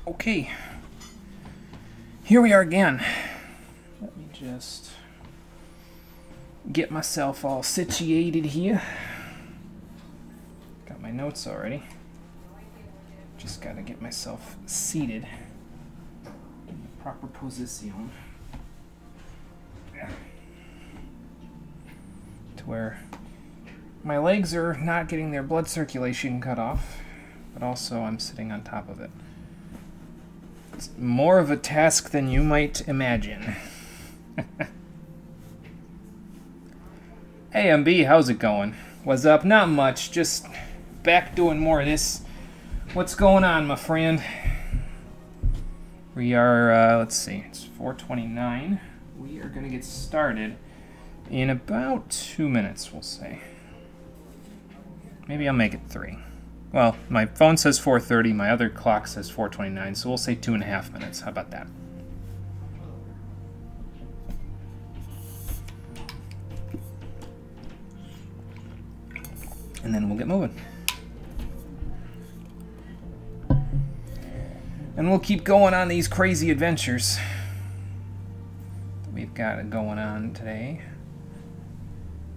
Okay, here we are again. Let me just get myself all situated here. Got my notes already. Just gotta get myself seated in the proper position. To where my legs are not getting their blood circulation cut off, but also I'm sitting on top of it. It's more of a task than you might imagine. Hey MB, how's it going? What's up? Not much, just back doing more of this. What's going on, my friend? We are, let's see, it's 4:29. We are gonna get started in about 2 minutes, we'll say. Maybe I'll make it 3. Well, my phone says 4:30, my other clock says 4:29, so we'll say 2.5 minutes. How about that? And then we'll get moving. And we'll keep going on these crazy adventures that we've got going on today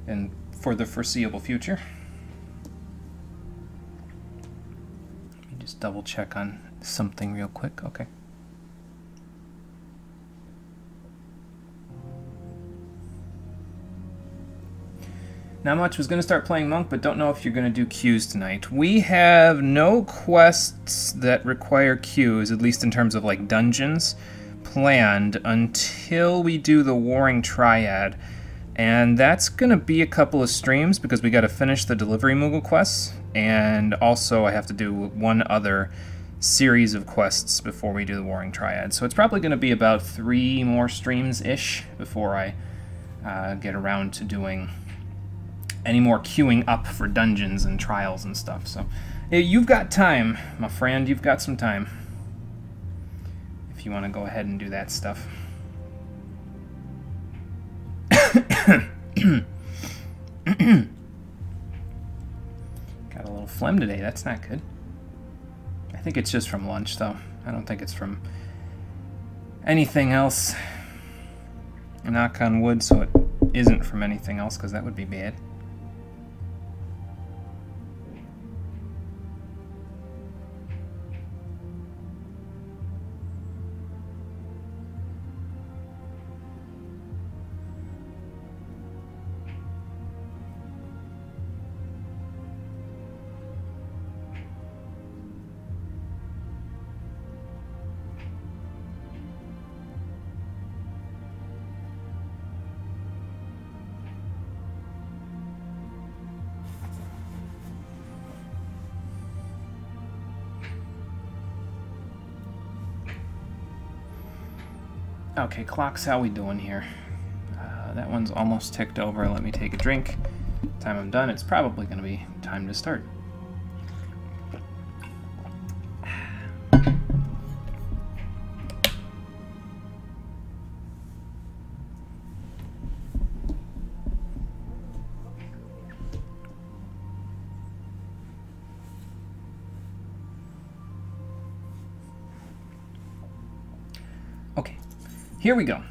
and for the foreseeable future. Double check on something real quick. Okay. Not much. Was going to start playing Monk, but don't know if you're going to do queues tonight. We have no quests that require queues, at least in terms of like dungeons, planned until we do the Warring Triad. And that's going to be a couple of streams because we got to finish the Delivery Moogle quests. And also I have to do one other series of quests before we do the Warring Triad. So it's probably going to be about 3 more streams-ish before I get around to doing any more queuing up for dungeons and trials and stuff. So you've got time, my friend. You've got some time if you want to go ahead and do that stuff. Got a little phlegm today, that's not good. I think it's just from lunch though. I don't think it's from anything else. Knock on wood, so it isn't from anything else, because that would be bad. Okay, clocks, how we doing here? That one's almost ticked over. Let me take a drink. Time I'm done, it's probably going to be time to start. Okay. Here we go.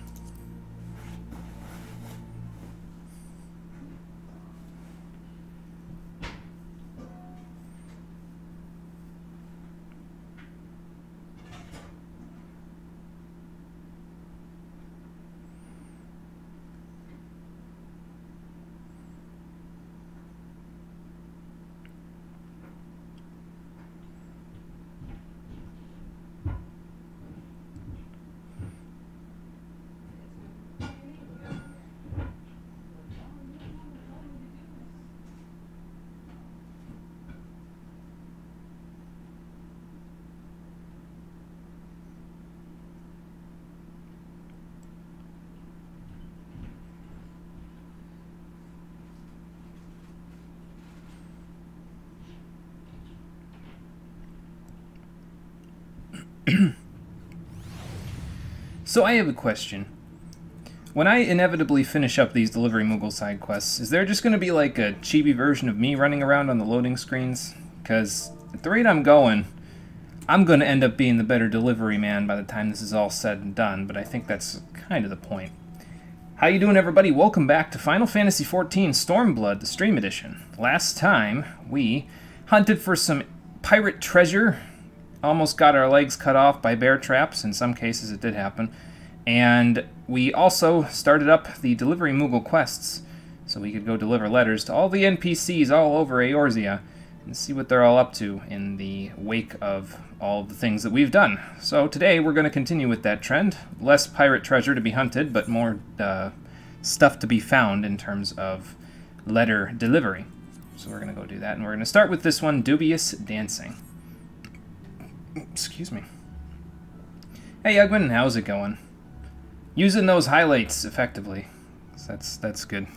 So I have a question. When I inevitably finish up these Delivery Moogle side quests, is there just going to be like a chibi version of me running around on the loading screens? Because at the rate I'm going, I'm going to end up being the better delivery man by the time this is all said and done, but I think that's kind of the point. How you doing, everybody? Welcome back to Final Fantasy XIV Stormblood, the Stream Edition. Last time, we hunted for some pirate treasure, almost got our legs cut off by bear traps. In some cases, it did happen. And we also started up the Delivery Moogle quests, so we could go deliver letters to all the NPCs all over Eorzea and see what they're all up to in the wake of all of the things that we've done. So today we're going to continue with that trend. Less pirate treasure to be hunted, but more stuff to be found in terms of letter delivery. So we're going to go do that, and we're going to start with this one, Dubious Dancing. Excuse me. Hey Yugman, how's it going? Using those highlights effectively. That's good.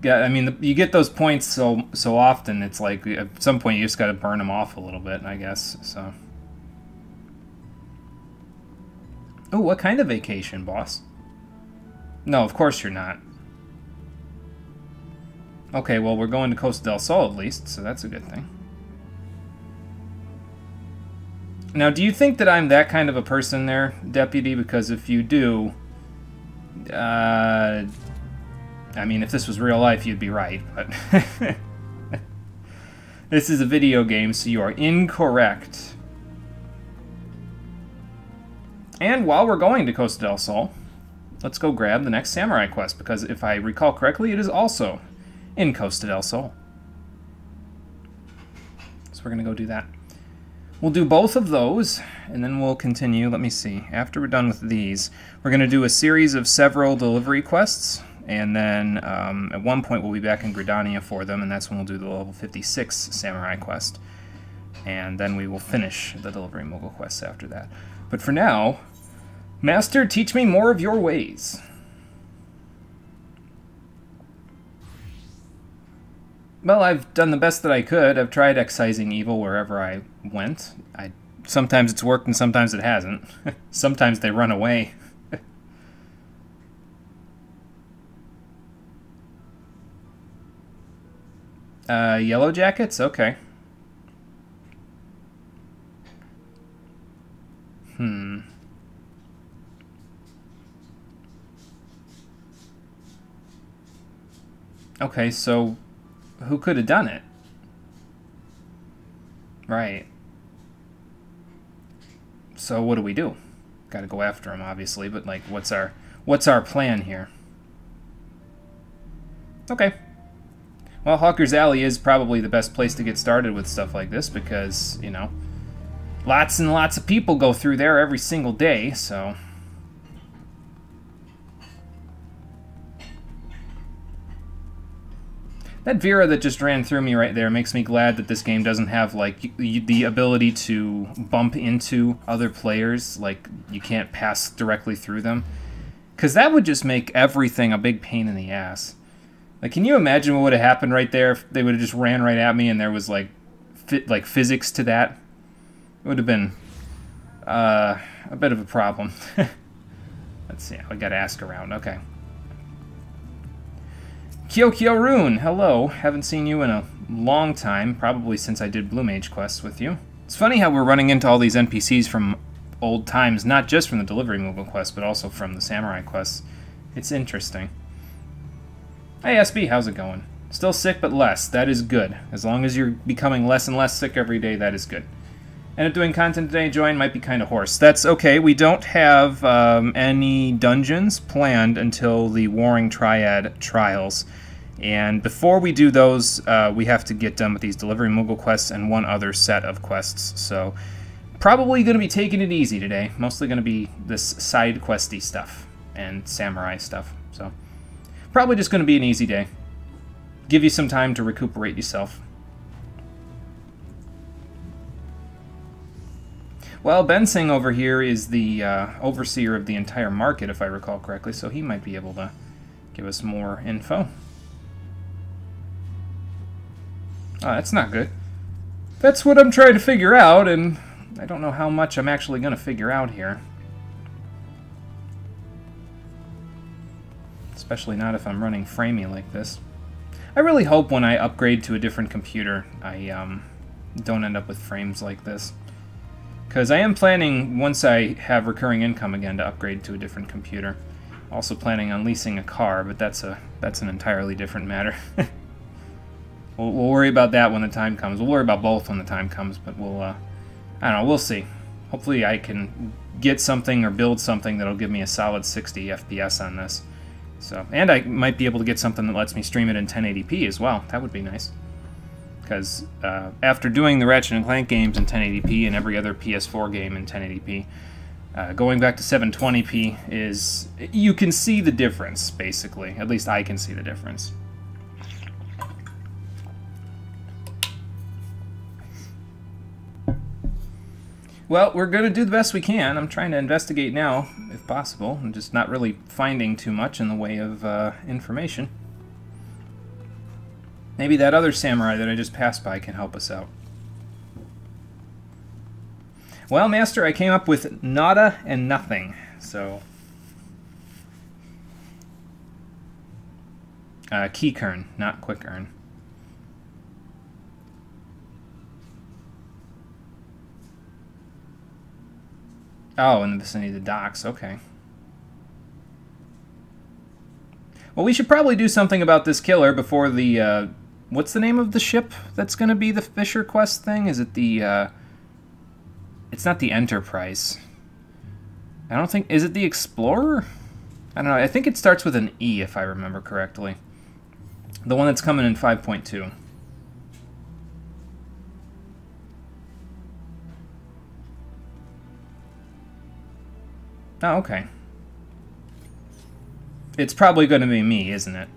Yeah, I mean, you get those points so often, it's like at some point you just got to burn them off a little bit, I guess. So. Oh, what kind of vacation, boss? No, of course you're not. Okay, well, we're going to Costa del Sol at least, so that's a good thing. Now, do you think that I'm that kind of a person there, Deputy? Because if you do, I mean, if this was real life, you'd be right, but this is a video game, so you are incorrect. And while we're going to Costa del Sol, let's go grab the next samurai quest, because if I recall correctly, it is also in Costa del Sol. So we're going to go do that. We'll do both of those, and then we'll continue. Let me see. After we're done with these, we're going to do a series of several delivery quests, and then at one point we'll be back in Gridania for them, and that's when we'll do the level 56 samurai quest. And then we will finish the delivery Moogle quests after that. But for now, Master, teach me more of your ways. Well, I've done the best that I could. I've tried excising evil wherever I went. Sometimes it's worked and sometimes it hasn't. Sometimes they run away. Yellow jackets? Okay. Okay, so who could have done it? Right. So what do we do? Got to go after him, obviously, but like, what's our plan here? Okay. Well, Hawker's Alley is probably the best place to get started with stuff like this because, you know, lots and lots of people go through there every single day, so. That Vera that just ran through me right there makes me glad that this game doesn't have, like, the ability to bump into other players. Like, you can't pass directly through them. Because that would just make everything a big pain in the ass. Like, can you imagine what would have happened right there if they would have just ran right at me and there was, like, physics to that? It would have been a bit of a problem. Let's see, I gotta ask around. Okay. Kyokyo Rune, hello. Haven't seen you in a long time, probably since I did Blue Mage quests with you. It's funny how we're running into all these NPCs from old times, not just from the Delivery Moogle quest, but also from the Samurai quests. It's interesting. Hey SB, how's it going? Still sick, but less. That is good. As long as you're becoming less and less sick every day, that is good. End up doing content today, join might be kind of hoarse. That's okay, we don't have any dungeons planned until the Warring Triad Trials. And before we do those, we have to get done with these Delivery Moogle quests and one other set of quests. So, probably going to be taking it easy today. Mostly going to be this side questy stuff and samurai stuff. So, probably just going to be an easy day. Give you some time to recuperate yourself. Well, Bensing over here is the overseer of the entire market, if I recall correctly, so he might be able to give us more info. Oh, that's not good. That's what I'm trying to figure out, and I don't know how much I'm actually going to figure out here. Especially not if I'm running framey like this. I really hope when I upgrade to a different computer, I don't end up with frames like this. Because I am planning, once I have recurring income again, to upgrade to a different computer. Also planning on leasing a car, but that's an entirely different matter. We'll worry about that when the time comes. We'll worry about both when the time comes, but we'll, I don't know, we'll see. Hopefully I can get something or build something that'll give me a solid 60 FPS on this. So, and I might be able to get something that lets me stream it in 1080p as well. That would be nice. Because after doing the Ratchet & Clank games in 1080p and every other PS4 game in 1080p, going back to 720p is... You can see the difference, basically. At least I can see the difference. Well, we're going to do the best we can. I'm trying to investigate now, if possible. I'm just not really finding too much in the way of information. Maybe that other samurai that I just passed by can help us out. Well, Master, I came up with nada and nothing, so... Keycurn, not quick-earn. Oh, in the vicinity of the docks, okay. Well, we should probably do something about this killer before the, what's the name of the ship that's going to be the Fisher Quest thing? Is it the, it's not the Enterprise. I don't think, is it the Explorer? I don't know, I think it starts with an E, if I remember correctly. The one that's coming in 5.2. Oh, okay. It's probably going to be me, isn't it?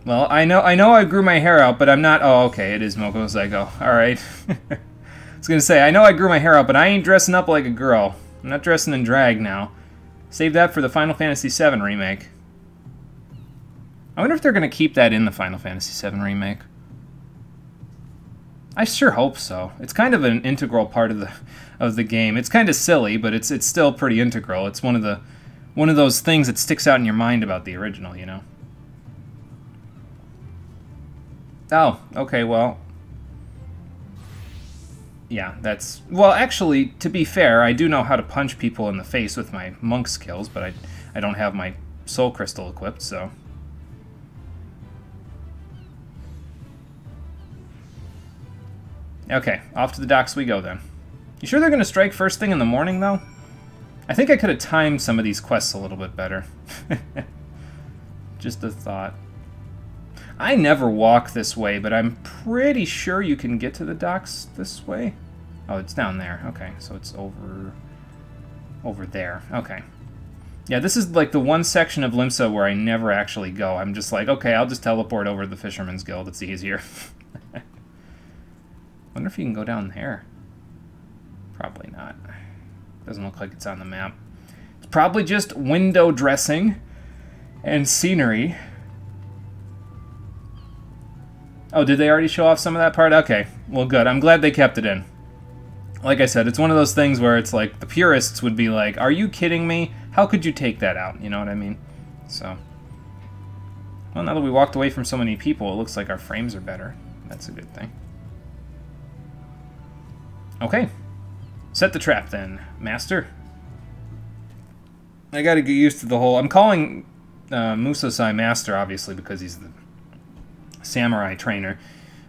Well, I know I grew my hair out, but I'm not... Oh, okay, it is Moko Zygo. Alright. I was going to say, I know I grew my hair out, but I ain't dressing up like a girl. I'm not dressing in drag now. Save that for the Final Fantasy VII Remake. I wonder if they're going to keep that in the Final Fantasy VII Remake. I sure hope so. It's kind of an integral part of the game. It's kind of silly, but it's still pretty integral. It's one of those things that sticks out in your mind about the original, you know. Oh, okay, well. Yeah, that's... Well, actually, to be fair, I do know how to punch people in the face with my monk skills, but I don't have my soul crystal equipped, so... Okay, off to the docks we go then. You sure they're going to strike first thing in the morning, though? I think I could have timed some of these quests a little bit better. Just a thought. I never walk this way, but I'm pretty sure you can get to the docks this way. Oh, it's down there. Okay, so it's over there. Okay. Yeah, this is like the one section of Limsa where I never actually go. I'm just like, okay, I'll just teleport over to the Fisherman's Guild. It's easier. Wonder if you can go down there. Probably not. Doesn't look like it's on the map. It's probably just window dressing and scenery. Oh, did they already show off some of that part? Okay, well good. I'm glad they kept it in. Like I said, it's one of those things where it's like, the purists would be like, are you kidding me? How could you take that out? You know what I mean? So, well, now that we walked away from so many people, it looks like our frames are better. That's a good thing. Okay. Set the trap then, Master. I gotta get used to the whole... I'm calling Musosai Master, obviously, because he's the samurai trainer.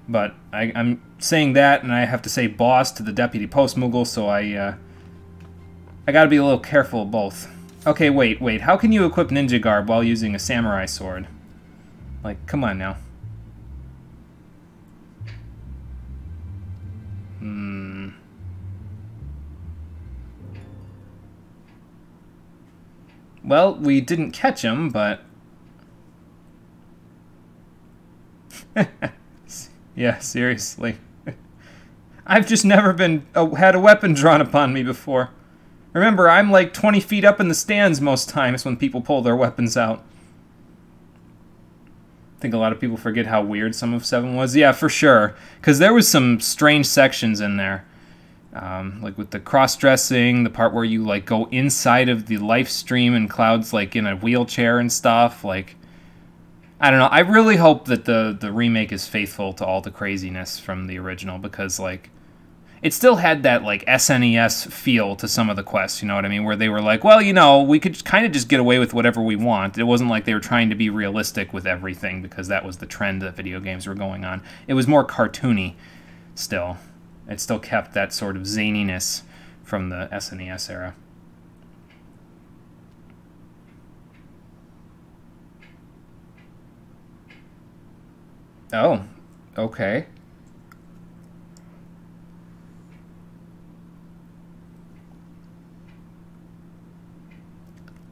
But I'm saying that, and I have to say boss to the Deputy Post Moogle, so I gotta be a little careful of both. Okay, wait. How can you equip ninja garb while using a samurai sword? Like, come on now. Well, we didn't catch him, but... Yeah, seriously. I've just never had a weapon drawn upon me before. Remember, I'm like 20 feet up in the stands most times when people pull their weapons out. I think a lot of people forget how weird some of 7 was. Yeah, for sure. Because there was some strange sections in there. Like with the cross-dressing, the part where you like go inside of the life stream and Cloud's like in a wheelchair and stuff. Like, I don't know. I really hope that the remake is faithful to all the craziness from the original, because, like, it still had that, like, SNES feel to some of the quests, you know what I mean? Where they were like, well, you know, we could kind of just get away with whatever we want. It wasn't like they were trying to be realistic with everything, because that was the trend that video games were going on. It was more cartoony still. It still kept that sort of zaniness from the SNES era. Oh, okay.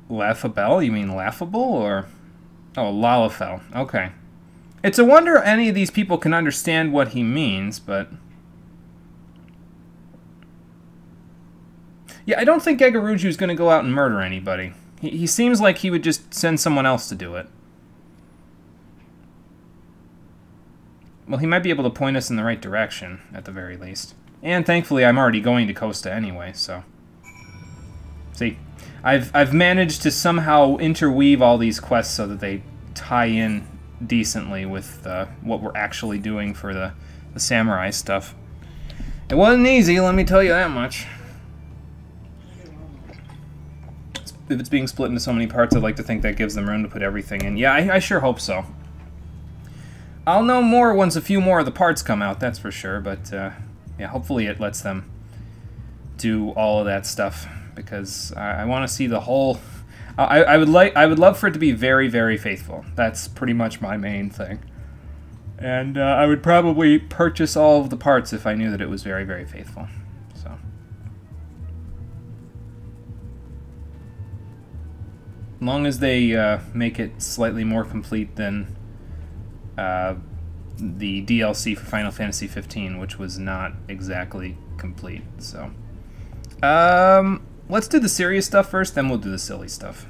Laughable? You mean laughable, or... Oh, Lalafell. Okay. It's a wonder any of these people can understand what he means, but... Yeah, I don't think Gegaruju's going to go out and murder anybody. He seems like he would just send someone else to do it. Well, he might be able to point us in the right direction, at the very least. And thankfully, I'm already going to Costa anyway, so... See, I've managed to somehow interweave all these quests so that they tie in decently with what we're actually doing for the samurai stuff. It wasn't easy, let me tell you that much. If it's being split into so many parts, I'd like to think that gives them room to put everything in. Yeah, I sure hope so. I'll know more once a few more of the parts come out, that's for sure, but yeah, hopefully it lets them do all of that stuff, because I want to see the whole... I would love for it to be very, very faithful. That's pretty much my main thing. And I would probably purchase all of the parts if I knew that it was very, very faithful. So. As long as they make it slightly more complete than the DLC for Final Fantasy 15, which was not exactly complete. So, let's do the serious stuff first, then we'll do the silly stuff.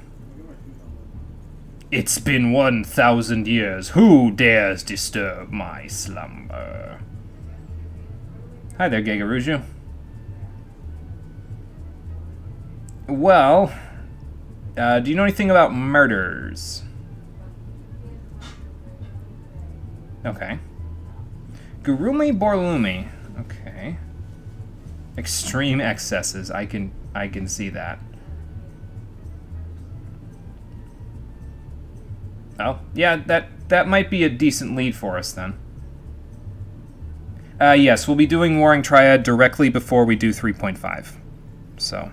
It's been 1,000 years. Who dares disturb my slumber? Hi there, Gegaruju. Well, do you know anything about murders? Okay. Gurumi Borlumi. Okay. Extreme excesses. I can see that. Oh, yeah, that might be a decent lead for us then. Yes, we'll be doing Warring Triad directly before we do 3.5. So,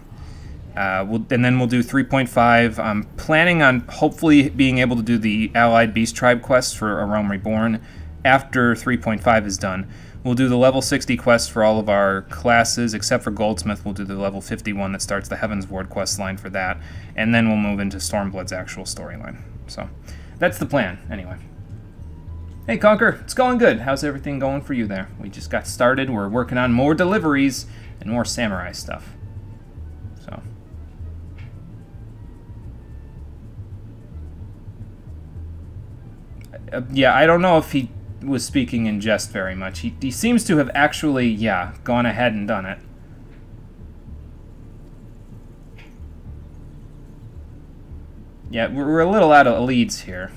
and then we'll do 3.5. I'm planning on hopefully being able to do the Allied Beast Tribe quest for A Realm Reborn after 3.5 is done. We'll do the level 60 quest for all of our classes, except for Goldsmith. We'll do the level 51 that starts the Heaven's Ward quest line for that, and then we'll move into Stormblood's actual storyline. So, that's the plan, anyway. Hey, Conquer, it's going good. How's everything going for you there? We just got started. We're working on more deliveries and more samurai stuff. So. Yeah, I don't know if he was speaking in jest very much. He seems to have actually, yeah, gone ahead and done it. Yeah, we're a little out of leads here.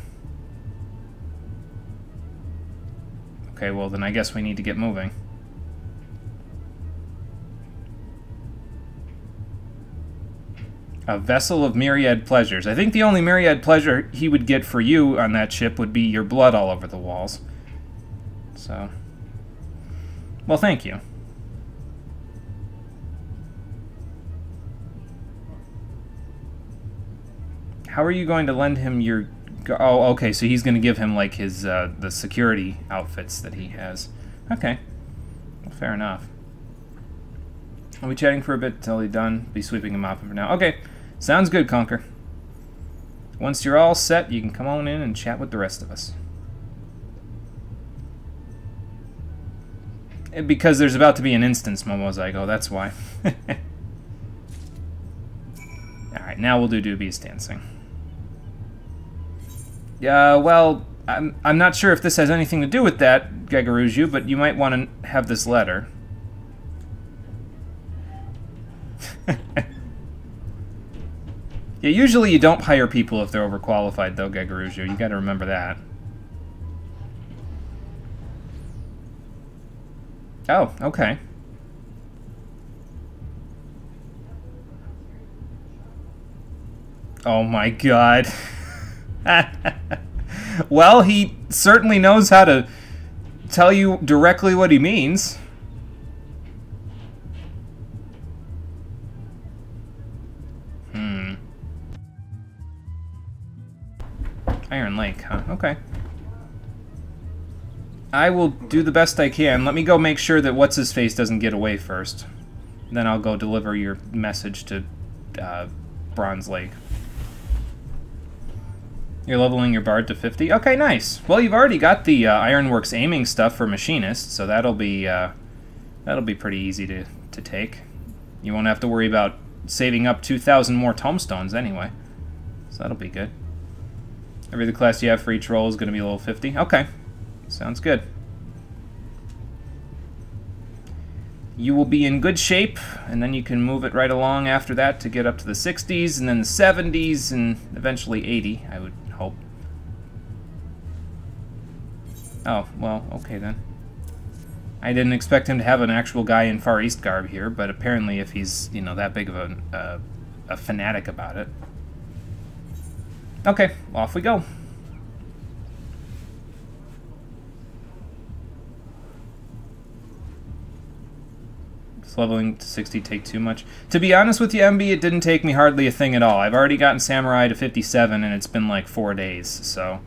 Okay, well then I guess we need to get moving. A vessel of myriad pleasures. I think the only myriad pleasure he would get for you on that ship would be your blood all over the walls. So, well, thank you. How are you going to lend him your... Oh, okay, so he's going to give him, like, his, the security outfits that he has. Okay. Well, fair enough. I'll be chatting for a bit until he's done. Be sweeping him off for now. Okay, sounds good, Conquer. Once you're all set, you can come on in and chat with the rest of us. Because there's about to be an instance, Momozygo, that's why. Alright, now we'll do dubious dancing. Well, I'm not sure if this has anything to do with that, Gegaruju, but you might want to have this letter. Yeah, usually you don't hire people if they're overqualified, though, Gegaruju. You gotta remember that. Oh, okay. Oh my god. Well, he certainly knows how to tell you directly what he means. Iron Lake, huh? Okay. I will do the best I can. Let me go make sure that What's-His-Face doesn't get away first. Then I'll go deliver your message to Bronze Lake. You're leveling your Bard to 50? Okay, nice. Well, you've already got the Ironworks aiming stuff for Machinist, so that'll be pretty easy to take. You won't have to worry about saving up 2,000 more tomestones anyway. So that'll be good. Every other class you have for each role is going to be level 50. Okay. Sounds good. You will be in good shape, and then you can move it right along after that to get up to the 60s, and then the 70s, and eventually 80, I would hope. Oh, well, okay then. I didn't expect him to have an actual guy in Far East garb here, but apparently if he's, you know, that big of a fanatic about it. Okay, off we go. Does leveling to 60 take too much? To be honest with you, MB, it didn't take me hardly a thing at all. I've already gotten Samurai to 57, and it's been like 4 days, so...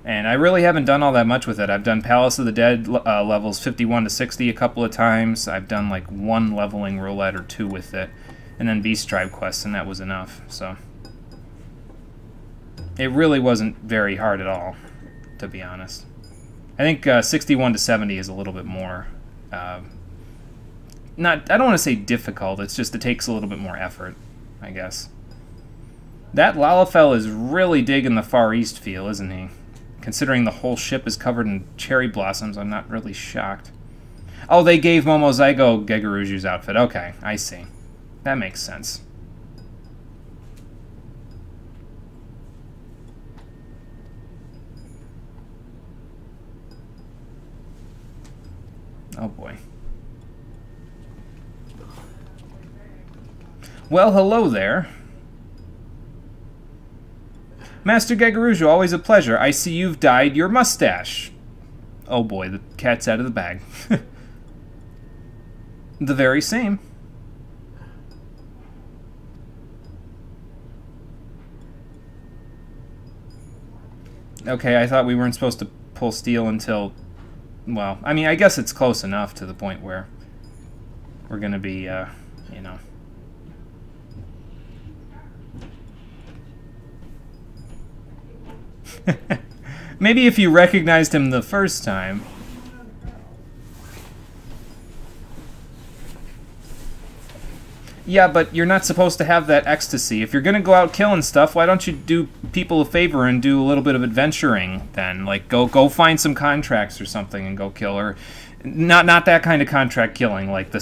And I really haven't done all that much with it. I've done Palace of the Dead levels 51 to 60 a couple of times. I've done like 1 leveling roulette or 2 with it. And then Beast Tribe quests, and that was enough, so... It really wasn't very hard at all, to be honest. I think 61 to 70 is a little bit more... I don't want to say difficult, it's just it takes a little bit more effort, I guess. That Lalafell is really digging the Far East feel, isn't he? Considering the whole ship is covered in cherry blossoms, I'm not really shocked. Oh, they gave Momozygo Gegaruju's outfit. Okay, I see. That makes sense. Oh boy. Well, hello there. Master Gegaruju, always a pleasure. I see you've dyed your mustache. Oh boy, the cat's out of the bag. The very same. Okay, I thought we weren't supposed to pull steel until... Well, I mean, I guess it's close enough to the point where we're gonna be, you know... Maybe if you recognized him the first time. Yeah, but you're not supposed to have that ecstasy. If you're gonna go out killing stuff, why don't you do people a favor and do a little bit of adventuring then? Like, go find some contracts or something and go kill, or not that kind of contract killing, like the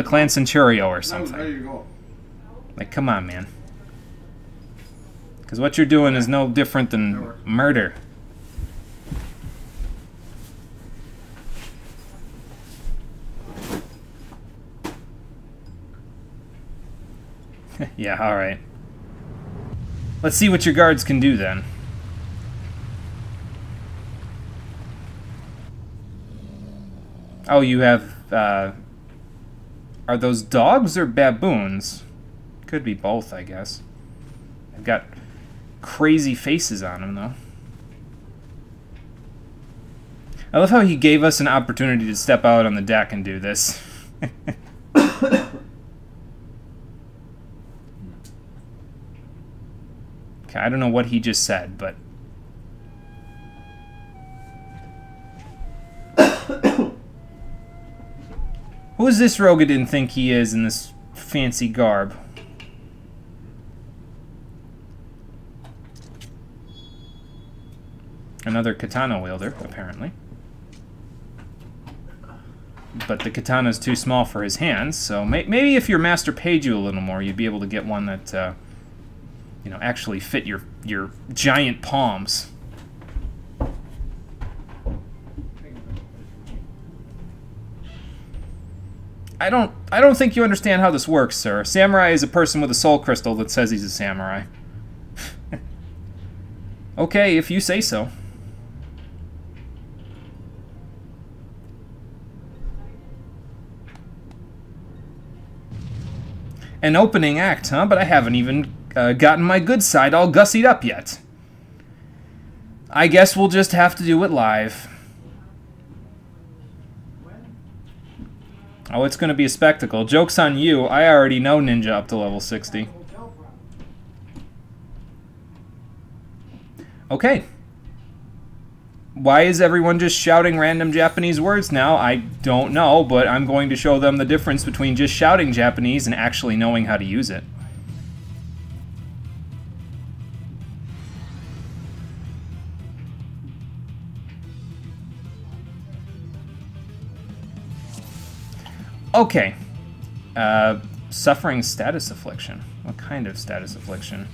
Clan Centurio or something. There you go. Like, come on, man. Because what you're doing is no different than murder. Yeah, alright. Let's see what your guards can do then. Oh, you have, are those dogs or baboons? Could be both, I guess. They've got crazy faces on them, though. I love how he gave us an opportunity to step out on the deck and do this. Okay, I don't know what he just said, but... Who is this Rogadin think he is in this fancy garb? Another katana wielder, apparently. But the katana's too small for his hands, so maybe if your master paid you a little more, you'd be able to get one that, you know, actually fit your giant palms. I don't think you understand how this works, sir. Samurai is a person with a soul crystal that says he's a samurai. Okay, if you say so. An opening act, huh? But I haven't even gotten my good side all gussied up yet. I guess we'll just have to do it live. Oh, it's going to be a spectacle. Joke's on you. I already know Ninja up to level 60. Okay. Why is everyone just shouting random Japanese words now? I don't know, but I'm going to show them the difference between just shouting Japanese and actually knowing how to use it. Okay. Suffering status affliction. What kind of status affliction?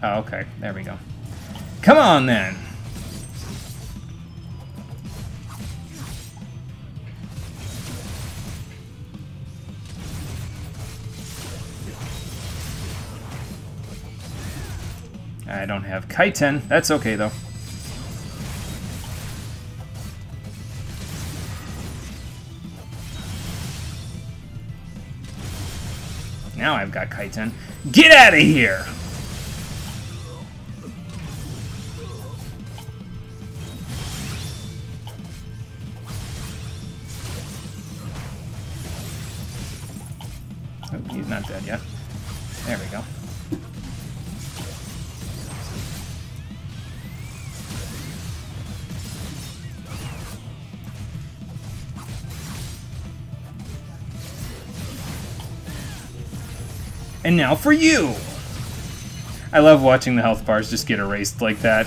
Oh, okay. There we go. Come on, then! I don't have Kaiten. That's okay, though. Now I've got Kaiten. Get out of here! Oh, he's not dead yet. There we go. And now for you! I love watching the health bars just get erased like that.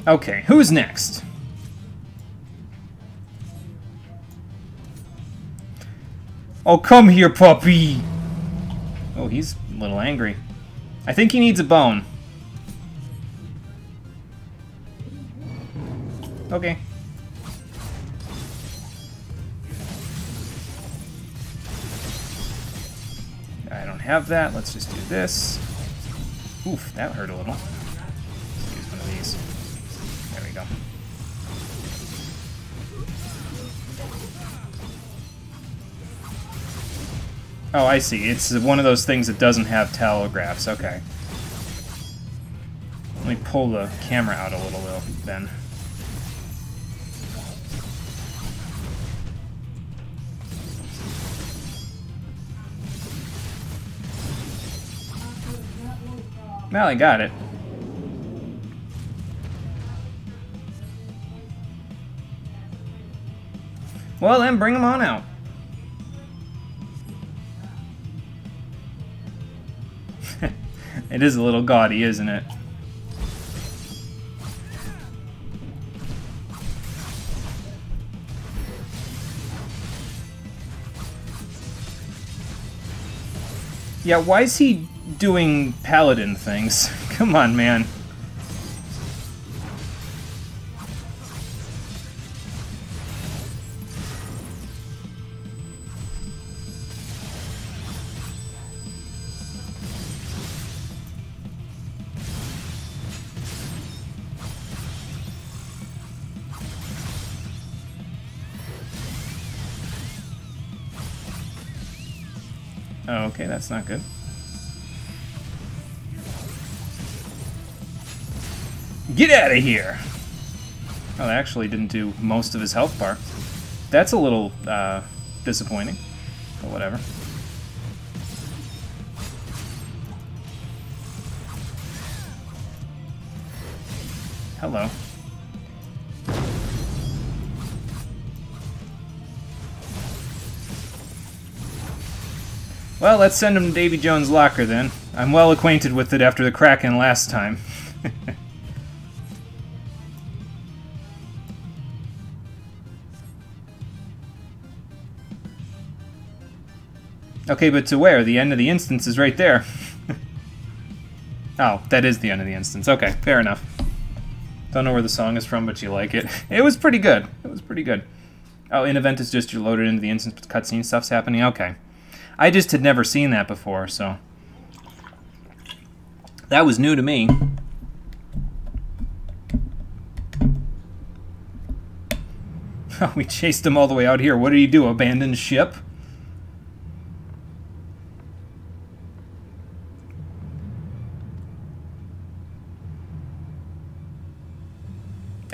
Okay, who's next? Oh, come here, puppy! Oh, he's a little angry. I think he needs a bone. Okay. I don't have that. Let's just do this. Oof, that hurt a little. Let's use one of these. There we go. Oh, I see. It's one of those things that doesn't have telegraphs. Okay. Let me pull the camera out a little, though, then. Well, I got it. Well, then, bring them on out. It is a little gaudy, isn't it? Yeah, why is he doing paladin things? Come on, man. Oh, okay, that's not good. Get out of here! Oh, that actually didn't do most of his health bar. That's a little disappointing, but whatever. Hello. Well, let's send him to Davy Jones' locker then. I'm well acquainted with it after the Kraken last time. Okay, but to where? The end of the instance is right there. Oh, that is the end of the instance. Okay, fair enough. Don't know where the song is from, but you like it. It was pretty good. It was pretty good. Oh, in event is just you're loaded into the instance, but cutscene stuff's happening? Okay. I just had never seen that before, so... That was new to me. We chased him all the way out here. What did he do? Abandon ship?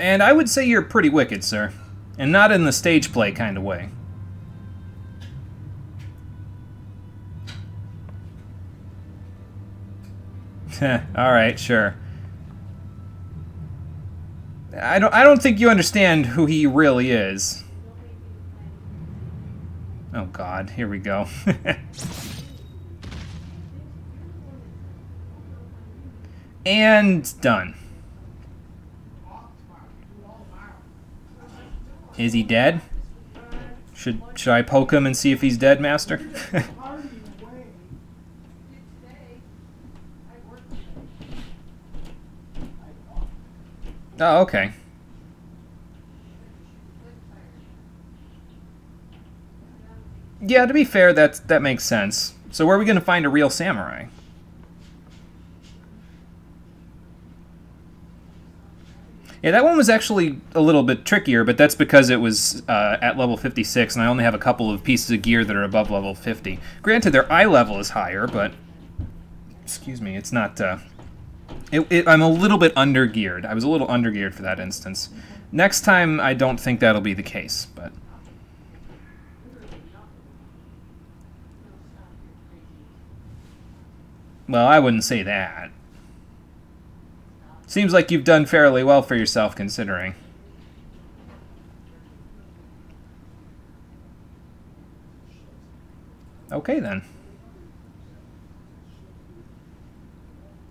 And I would say you're pretty wicked, sir. And not in the stage play kind of way. Alright, sure. I don't think you understand who he really is. Oh god, here we go. And done. Is he dead? Should I poke him and see if he's dead, Master? Oh, okay. Yeah, to be fair, that makes sense. So where are we going to find a real samurai? Yeah, that one was actually a little bit trickier, but that's because it was at level 56, and I only have a couple of pieces of gear that are above level 50. Granted, their eye level is higher, but... Excuse me, it's not... I'm a little bit under-geared. I was a little under-geared for that instance. Next time, I don't think that'll be the case, but... Well, I wouldn't say that. Seems like you've done fairly well for yourself, considering. Okay, then.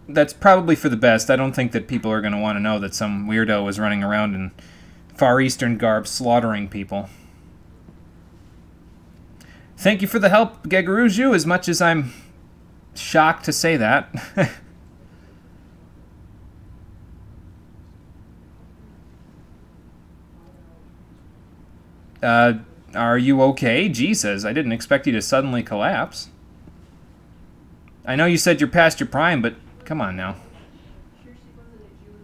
That's probably for the best. I don't think that people are going to want to know that some weirdo was running around in Far Eastern garb slaughtering people. Thank you for the help, Gegaruju, as much as I'm shocked to say that. Are you okay? Jesus, I didn't expect you to suddenly collapse. I know you said you're past your prime, but come on now.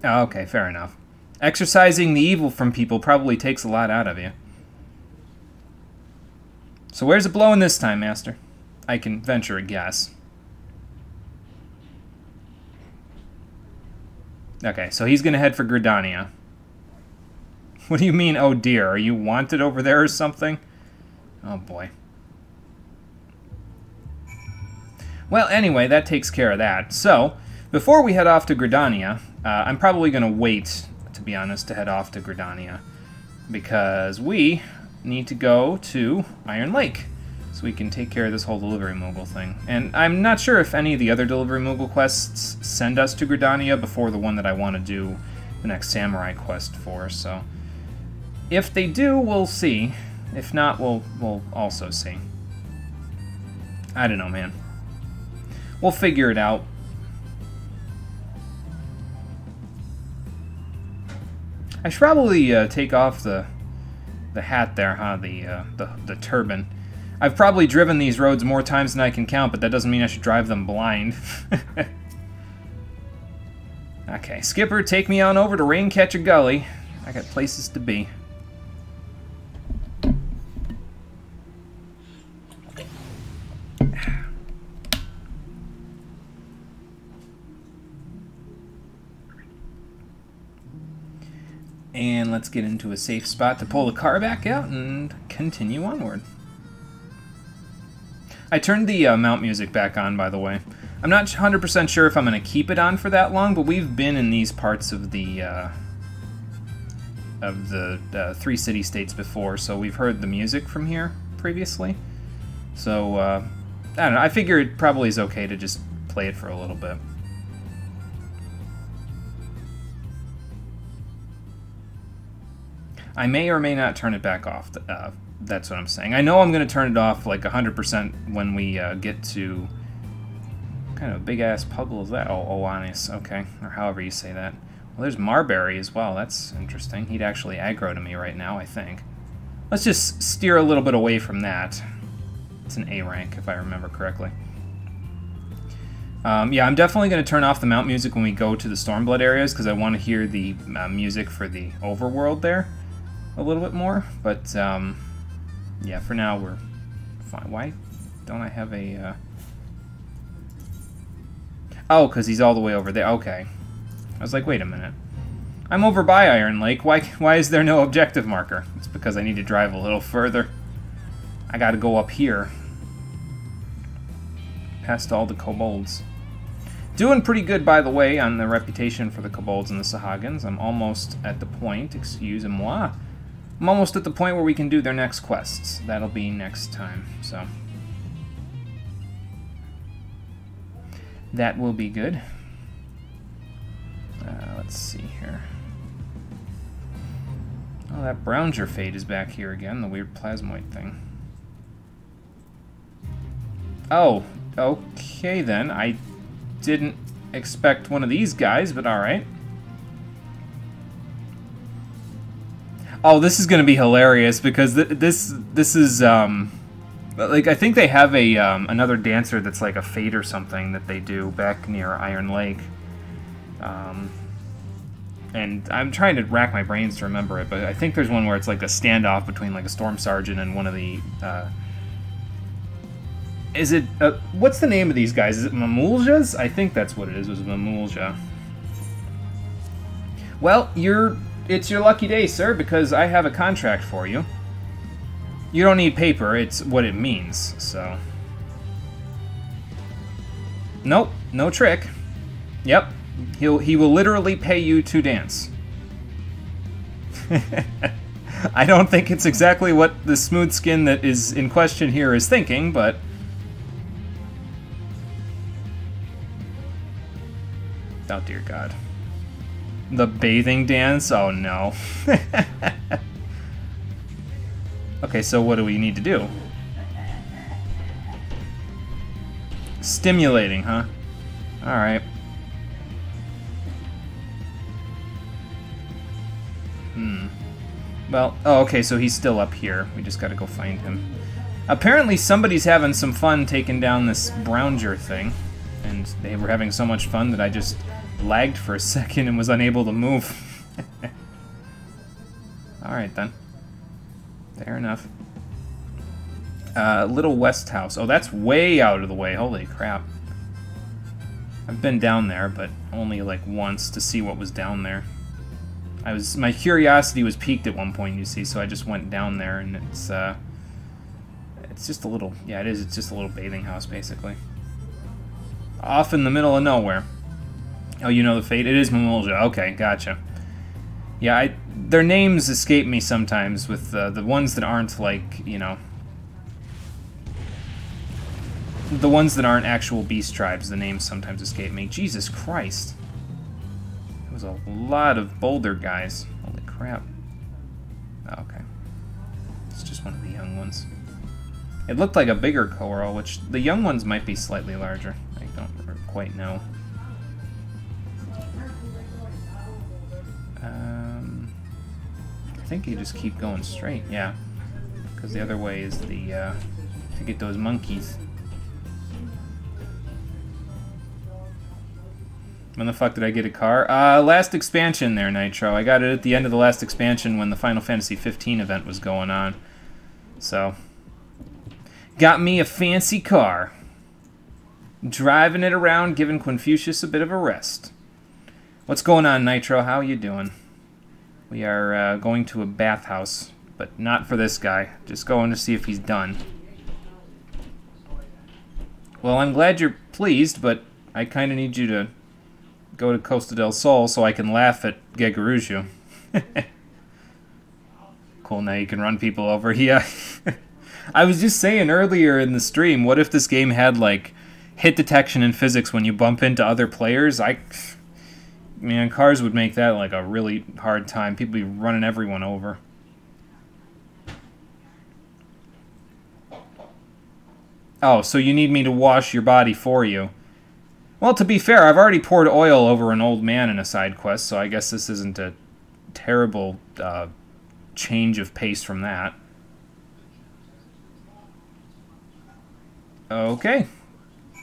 Oh, okay, fair enough. Exorcising the evil from people probably takes a lot out of you. So where's it blowing this time, Master? I can venture a guess. Okay, so he's going to head for Gridania. What do you mean, oh dear? Are you wanted over there or something? Oh boy. Well, anyway, that takes care of that. So, before we head off to Gridania, I'm probably going to wait, to be honest, to head off to Gridania. Because we need to go to Iron Lake, so we can take care of this whole Delivery Moogle thing. And I'm not sure if any of the other Delivery Moogle quests send us to Gridania before the one that I want to do the next Samurai quest for, so... If they do, we'll see. If not, we'll also see. I don't know, man. We'll figure it out. I should probably take off the hat there, huh? The turban. I've probably driven these roads more times than I can count, but that doesn't mean I should drive them blind. Okay, Skipper, take me on over to Raincatcher Gully. I got places to be. And let's get into a safe spot to pull the car back out and continue onward. I turned the mount music back on, by the way. I'm not 100% sure if I'm going to keep it on for that long, but we've been in these parts of the three city-states before, so we've heard the music from here previously. So, I don't know, I figure it probably is okay to just play it for a little bit. I may or may not turn it back off That's what I'm saying. I know I'm going to turn it off like 100% when we get to... What kind of a big-ass puddle is that? Oh, Oanis, okay. Or however you say that. Well, there's Marbury as well. That's interesting. He'd actually aggro to me right now, I think. Let's just steer a little bit away from that. It's an A rank, if I remember correctly. Yeah, I'm definitely going to turn off the mount music when we go to the Stormblood areas, because I want to hear the music for the overworld there a little bit more. But, yeah, for now, we're fine. Why don't I have a... Oh, because he's all the way over there. Okay. I was like, wait a minute. I'm over by Iron Lake. Why is there no objective marker? It's because I need to drive a little further. I gotta go up here. Past all the kobolds. Doing pretty good, by the way, on the reputation for the kobolds and the Sahagins. I'm almost at the point, excusez-moi. I'm almost at the point where we can do their next quests. That'll be next time, so... That will be good. Let's see here. Oh, that Brownger Fade is back here again, the weird plasmoid thing. Oh, okay then. I didn't expect one of these guys, but alright. Oh, this is gonna be hilarious, because this is, like, I think they have a, another dancer that's like a fade or something that they do back near Iron Lake. And I'm trying to rack my brains to remember it, but I think there's one where it's like a standoff between like a Storm Sergeant and one of the, is it, what's the name of these guys? Is it Mamuljas? I think that's what it is, was Mamulja. Well, it's your lucky day, sir, because I have a contract for you. You don't need paper, it's what it means, so. Nope, no trick. Yep, he will literally pay you to dance. I don't think it's exactly what the smooth skin that is in question here is thinking, but... Oh dear God. The bathing dance? Oh no. Okay, so what do we need to do? Stimulating, huh? Alright. Well, oh, okay, so he's still up here. We just gotta go find him. Apparently somebody's having some fun taking down this Brownger thing. And they were having so much fun that I just lagged for a second and was unable to move. Alright then. Fair enough. Little West House. Oh, that's way out of the way. Holy crap. I've been down there, but only like once to see what was down there. My curiosity was piqued at one point, you see, so I just went down there, and it's just a little, yeah, it is, it's just a little bathing house, basically. Off in the middle of nowhere. Oh, you know the fate? It is Mamulja. Okay, gotcha. Yeah, their names escape me sometimes with the ones that aren't, like, you know... The ones that aren't actual beast tribes, the names sometimes escape me. Jesus Christ. There was a lot of boulder guys. Holy crap. Oh, okay. It's just one of the young ones. It looked like a bigger coral, which the young ones might be slightly larger. I don't quite know. I think you just keep going straight, yeah. Because the other way is the, to get those monkeys. When the fuck did I get a car? Last expansion there, Nitro. I got it at the end of the last expansion when the Final Fantasy 15 event was going on. So, got me a fancy car. Driving it around, giving Confucius a bit of a rest. What's going on, Nitro? How you doing? We are going to a bathhouse, but not for this guy. Just going to see if he's done. Well, I'm glad you're pleased, but I kind of need you to go to Costa del Sol so I can laugh at Gegaruju. Cool, now you can run people over. Yeah. I was just saying earlier in the stream, what if this game had, like, hit detection and physics when you bump into other players? Man, cars would make that, like, a really hard time. People be running everyone over. Oh, so you need me to wash your body for you. Well, to be fair, I've already poured oil over an old man in a side quest, so I guess this isn't a terrible change of pace from that. Okay.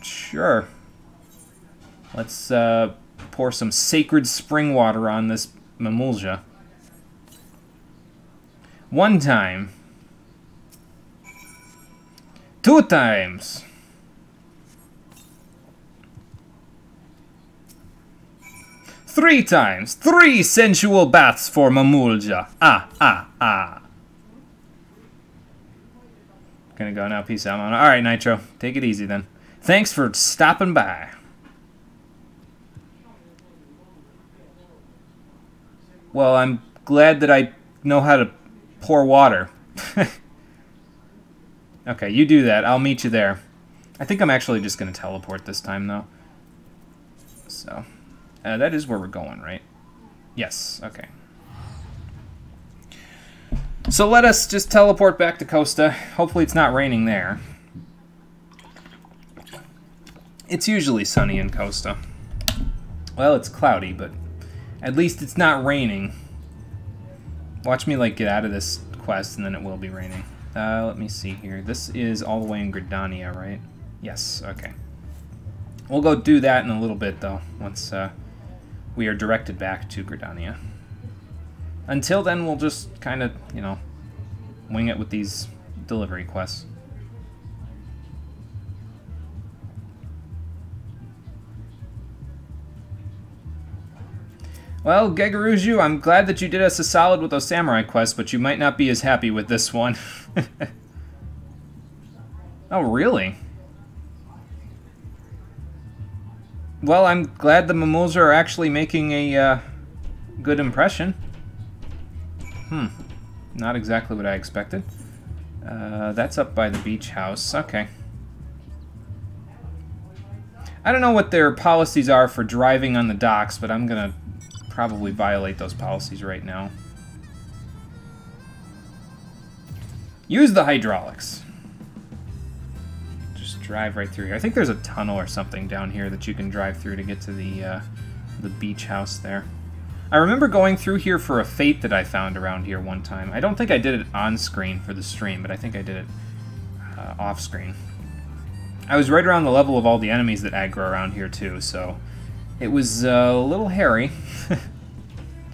Sure. Let's pour some sacred spring water on this Mamulja. 1 time. 2 times. 3 times. 3 sensual baths for Mamulja. Gonna go now. Peace out, man. Alright, Nitro. Take it easy then. Thanks for stopping by. Well, I'm glad that I know how to pour water. Okay, you do that. I'll meet you there. I think I'm actually just going to teleport this time, though. So, that is where we're going, right? Yes, okay. So let us just teleport back to Costa. Hopefully it's not raining there. It's usually sunny in Costa. Well, it's cloudy, but at least it's not raining. Watch me, like, get out of this quest, and then it will be raining. Let me see here. This is all the way in Gridania, right? Yes, okay. We'll go do that in a little bit, though, once we are directed back to Gridania. Until then, we'll just kind of, you know, wing it with these delivery quests. Well, Gegaruju, I'm glad that you did us a solid with those samurai quests, but you might not be as happy with this one. Oh, really? Well, I'm glad the Mamulja are actually making a good impression. Not exactly what I expected. That's up by the beach house. Okay. I don't know what their policies are for driving on the docks, but I'm gonna probably violate those policies right now. Use the hydraulics. Just drive right through here. I think there's a tunnel or something down here that you can drive through to get to the beach house there. I remember going through here for a fate that I found around here one time. I don't think I did it on screen for the stream, but I think I did it off screen. I was right around the level of all the enemies that aggro around here too, so it was a little hairy,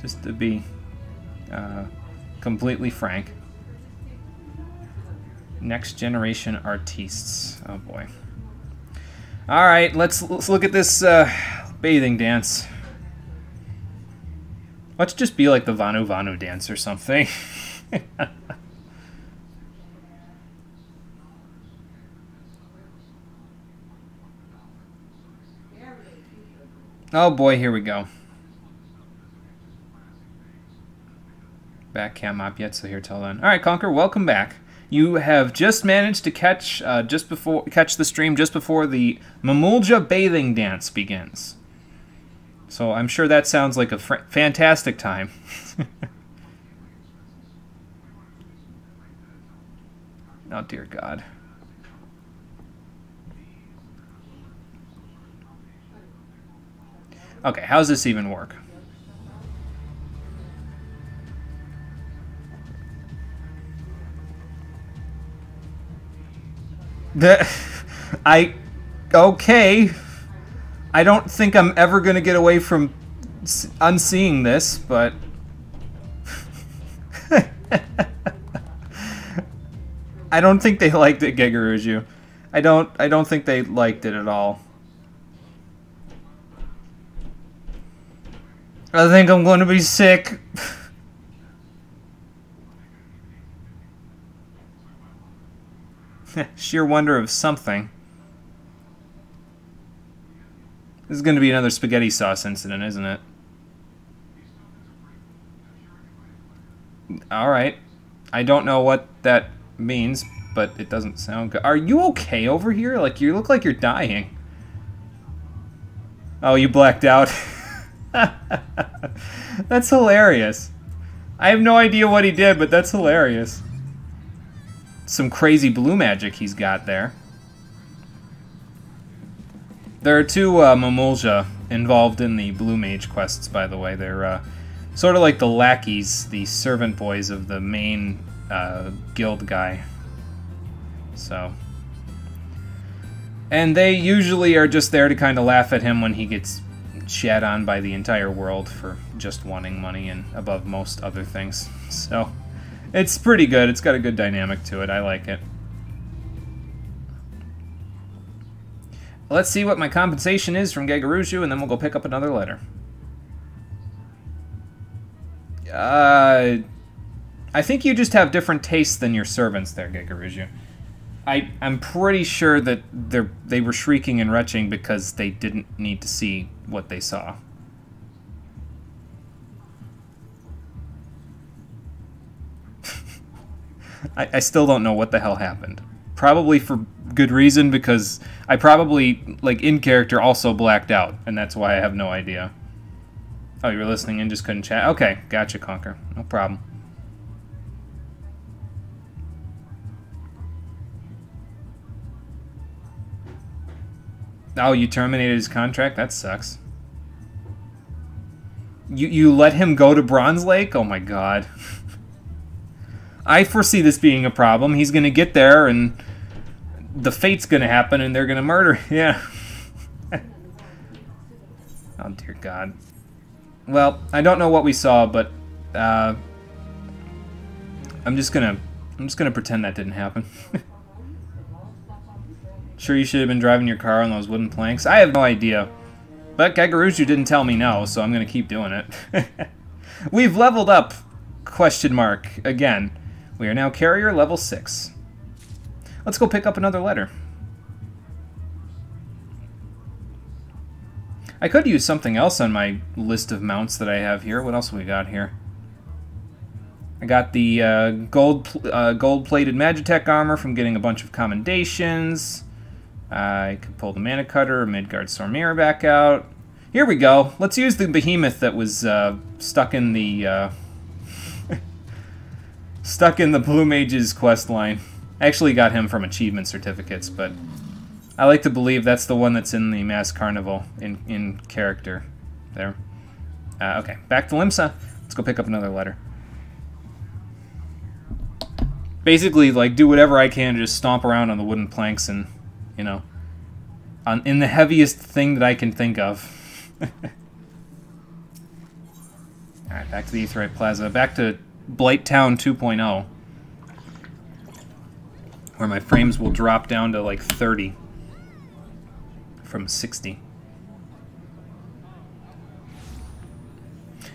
just to be completely frank. Next generation artistes. Oh boy. All right, let's look at this bathing dance. Let's just be like the Vanu Vanu dance or something. Oh boy, here we go. Back cam up yet, so here till then. All right, Conquer, welcome back. You have just managed to catch the stream just before the Mamulja bathing dance begins. So I'm sure that sounds like a fantastic time. Oh dear God. Okay, how does this even work? Okay. I don't think I'm ever going to get away from unseeing this, but... I don't think they liked it, Gegaruju. I don't think they liked it at all. I think I'm going to be sick. Sheer wonder of something. This is going to be another spaghetti sauce incident, isn't it? Alright. I don't know what that means, but it doesn't sound good. Are you okay over here? Like, you look like you're dying. Oh, you blacked out. That's hilarious. I have no idea what he did, but that's hilarious. Some crazy blue magic he's got there. There are two Mamulja involved in the Blue Mage quests, by the way. They're sort of like the lackeys, the servant boys of the main guild guy. So... And they usually are just there to kind of laugh at him when he gets shat on by the entire world for just wanting money and above most other things. So, it's pretty good. It's got a good dynamic to it. I like it. Let's see what my compensation is from Gagaruju, and then we'll go pick up another letter. I think you just have different tastes than your servants there, Gagaruju. I'm pretty sure that they were shrieking and retching because they didn't need to see what they saw. I still don't know what the hell happened. Probably for good reason, because I probably, like, in character also blacked out, and that's why I have no idea. Oh, you were listening and just couldn't chat? Okay, gotcha, Conker. No problem. Oh, you terminated his contract? That sucks. You let him go to Bronze Lake? Oh my god. I foresee this being a problem. He's gonna get there and the fate's gonna happen and they're gonna murder. Yeah. Oh dear god. Well, I don't know what we saw, but I'm just gonna pretend that didn't happen. Sure you should have been driving your car on those wooden planks? I have no idea. But Gagaruju didn't tell me no, so I'm going to keep doing it. We've leveled up, question mark, again. We are now carrier level 6. Let's go pick up another letter. I could use something else on my list of mounts that I have here. What else have we got here? I got the gold-plated Magitech armor from getting a bunch of commendations. I could pull the Mana Cutter or Midgard Stormira back out. Here we go. Let's use the behemoth that was stuck in the stuck in the Blue Mage's quest line. I actually got him from achievement certificates, but I like to believe that's the one that's in the Mass Carnival in character there. Okay, back to Limsa. Let's go pick up another letter. Basically, like, do whatever I can to just stomp around on the wooden planks and, you know, in the heaviest thing that I can think of. Alright, back to the Aetheryte Plaza. Back to Blighttown 2.0. Where my frames will drop down to, like, 30. From 60.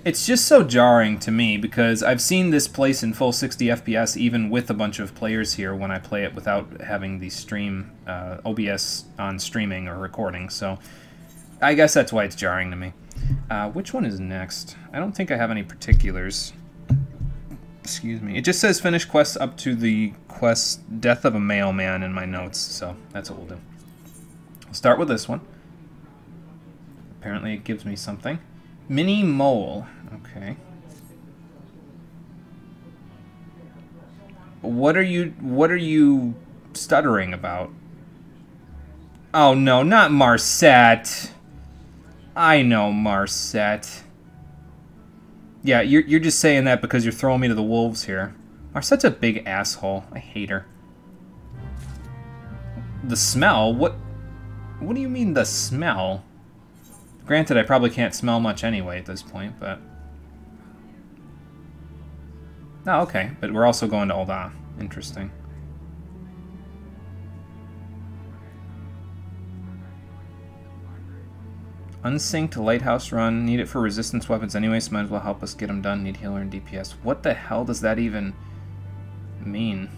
It's just so jarring to me because I've seen this place in full 60 FPS even with a bunch of players here when I play it without having the stream OBS on streaming or recording, so I guess that's why it's jarring to me. Which one is next? I don't think I have any particulars. Excuse me. It just says finish quests up to the quest Death of a Mailman in my notes, so that's what we'll do. I'll start with this one. Apparently it gives me something. Mini Mole. Okay. What are you stuttering about? Oh no, not Marset. I know Marset. Yeah, you're just saying that because you're throwing me to the wolves here. Marset's a big asshole. I hate her. The smell? What do you mean the smell? Granted, I probably can't smell much anyway at this point, but... Oh, okay. But we're also going to Ul'dah. Interesting. Unsynced Lighthouse Run. Need it for resistance weapons anyway, so might as well help us get them done. Need healer and DPS. What the hell does that even mean?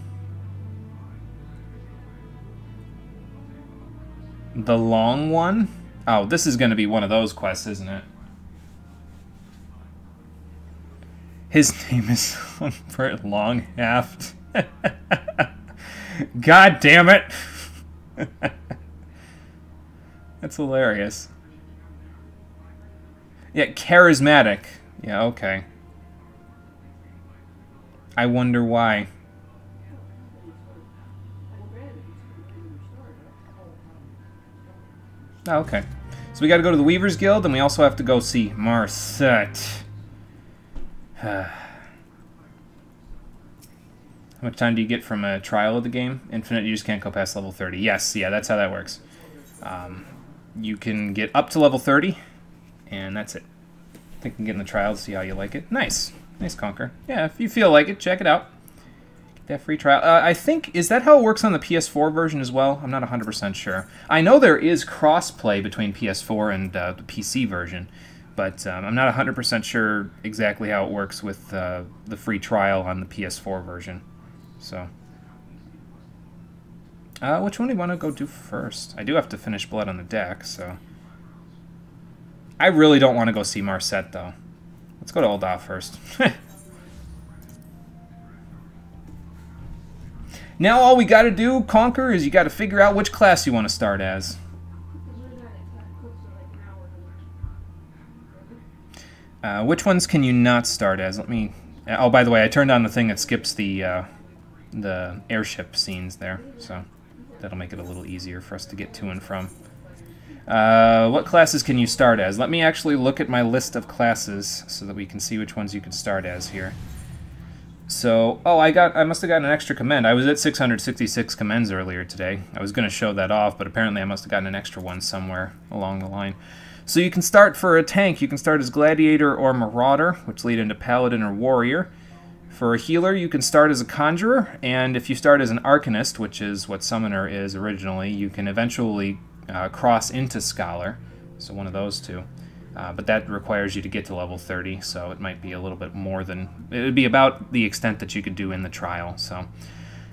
The long one? Oh, this is going to be one of those quests, isn't it? His name is Humbert Longhaft. God damn it! That's hilarious. Yeah, charismatic. Yeah, okay. I wonder why. Oh, okay. So we got to go to the Weaver's Guild, and we also have to go see Marset. How much time do you get from a trial of the game? Infinite, you just can't go past level 30. Yes, yeah, that's how that works. You can get up to level 30, and that's it. I think you can get in the trial to see how you like it. Nice. Nice, Conquer. Yeah, if you feel like it, check it out. Get that free trial. I think, is that how it works on the PS4 version as well? I'm not 100% sure. I know there is cross-play between PS4 and the PC version, but I'm not 100% sure exactly how it works with the free trial on the PS4 version. So, which one do you want to go do first? I do have to finish Blood on the Deck, so... I really don't want to go see Marset, though. Let's go to Ul'dah first. Now all we gotta do, Conquer, is you gotta figure out which class you want to start as. Which ones can you not start as? Let me... Oh, by the way, I turned on the thing that skips the airship scenes there, so that'll make it a little easier for us to get to and from. What classes can you start as? Let me actually look at my list of classes so that we can see which ones you can start as here. So, oh, I must have gotten an extra commend. I was at 666 commends earlier today. I was going to show that off, but apparently I must have gotten an extra one somewhere along the line. So you can start for a tank. You can start as Gladiator or Marauder, which lead into Paladin or Warrior. For a healer, you can start as a Conjurer, and if you start as an Arcanist, which is what Summoner is originally, you can eventually cross into Scholar, so one of those two. But that requires you to get to level 30, so it might be a little bit more than... It would be about the extent that you could do in the trial. So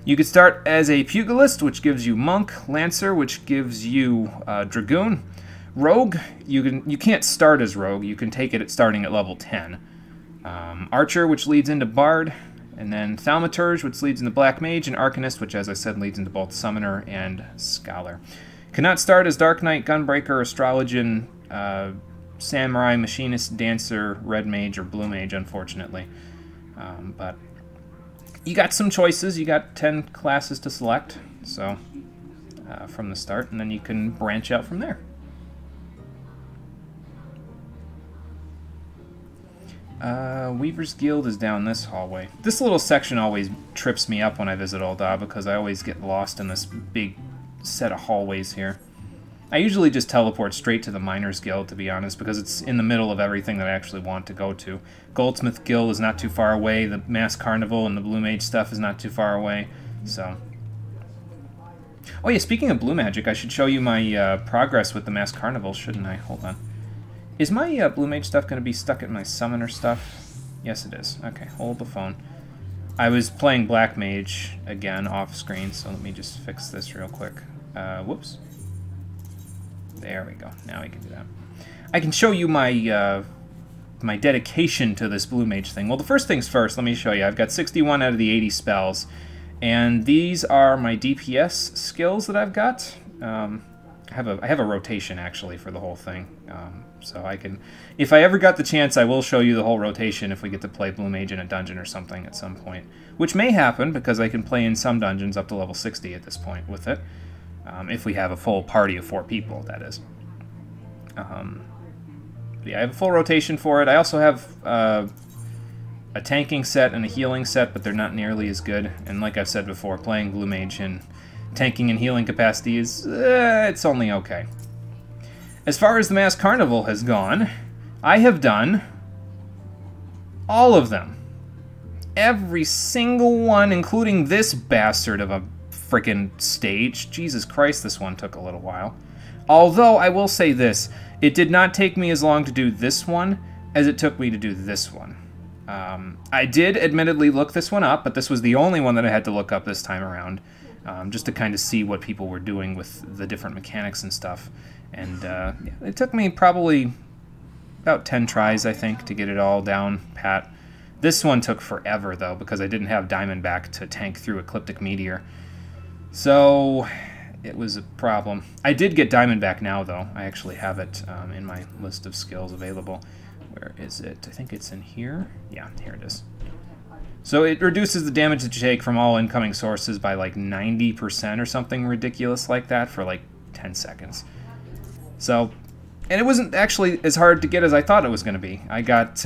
you could start as a Pugilist, which gives you Monk. Lancer, which gives you Dragoon. Rogue, you can't start as Rogue. You can take it starting at level 10. Archer, which leads into Bard. And then Thaumaturge, which leads into Black Mage. And Arcanist, which, as I said, leads into both Summoner and Scholar. Cannot start as Dark Knight, Gunbreaker, Astrologian... Samurai, Machinist, Dancer, Red Mage, or Blue Mage, unfortunately. But you got some choices. You got 10 classes to select, so from the start, and then you can branch out from there. Weaver's Guild is down this hallway. This little section always trips me up when I visit Ul'dah because I always get lost in this big set of hallways here. I usually just teleport straight to the Miners Guild, to be honest, because it's in the middle of everything that I actually want to go to. Goldsmith Guild is not too far away, the Mass Carnival and the Blue Mage stuff is not too far away, so... Oh yeah, speaking of Blue Magic, I should show you my progress with the Mass Carnival, shouldn't I? Hold on. Is my Blue Mage stuff going to be stuck in my Summoner stuff? Yes, it is. Okay, hold the phone. I was playing Black Mage again off screen, so let me just fix this real quick. Whoops. There we go. Now we can do that. I can show you my my dedication to this Blue Mage thing. Well, the first things first, let me show you. I've got 61 out of the 80 spells, and these are my DPS skills that I've got. I have a rotation, actually, for the whole thing. So I can... If I ever got the chance, I will show you the whole rotation if we get to play Blue Mage in a dungeon or something at some point. Which may happen, because I can play in some dungeons up to level 60 at this point with it. If we have a full party of 4 people, that is. Yeah, I have a full rotation for it. I also have a tanking set and a healing set, but they're not nearly as good. And like I've said before, playing Blue Mage in tanking and healing capacity is... it's only okay. As far as the Mass Carnival has gone, I have done all of them. Every single one, including this bastard of a frickin' stage. Jesus Christ, this one took a little while. Although, I will say this, it did not take me as long to do this one as it took me to do this one. I did admittedly look this one up, but this was the only one that I had to look up this time around, just to kind of see what people were doing with the different mechanics and stuff. And yeah, it took me probably about 10 tries, I think, to get it all down pat. This one took forever, though, because I didn't have Diamondback to tank through Ecliptic Meteor. So it was a problem. I did get Diamondback now, though. I actually have it in my list of skills available. Where is it? I think it's in here. Yeah, here it is. So it reduces the damage that you take from all incoming sources by like 90% or something ridiculous like that for like 10 seconds. So, and it wasn't actually as hard to get as I thought it was going to be. I got,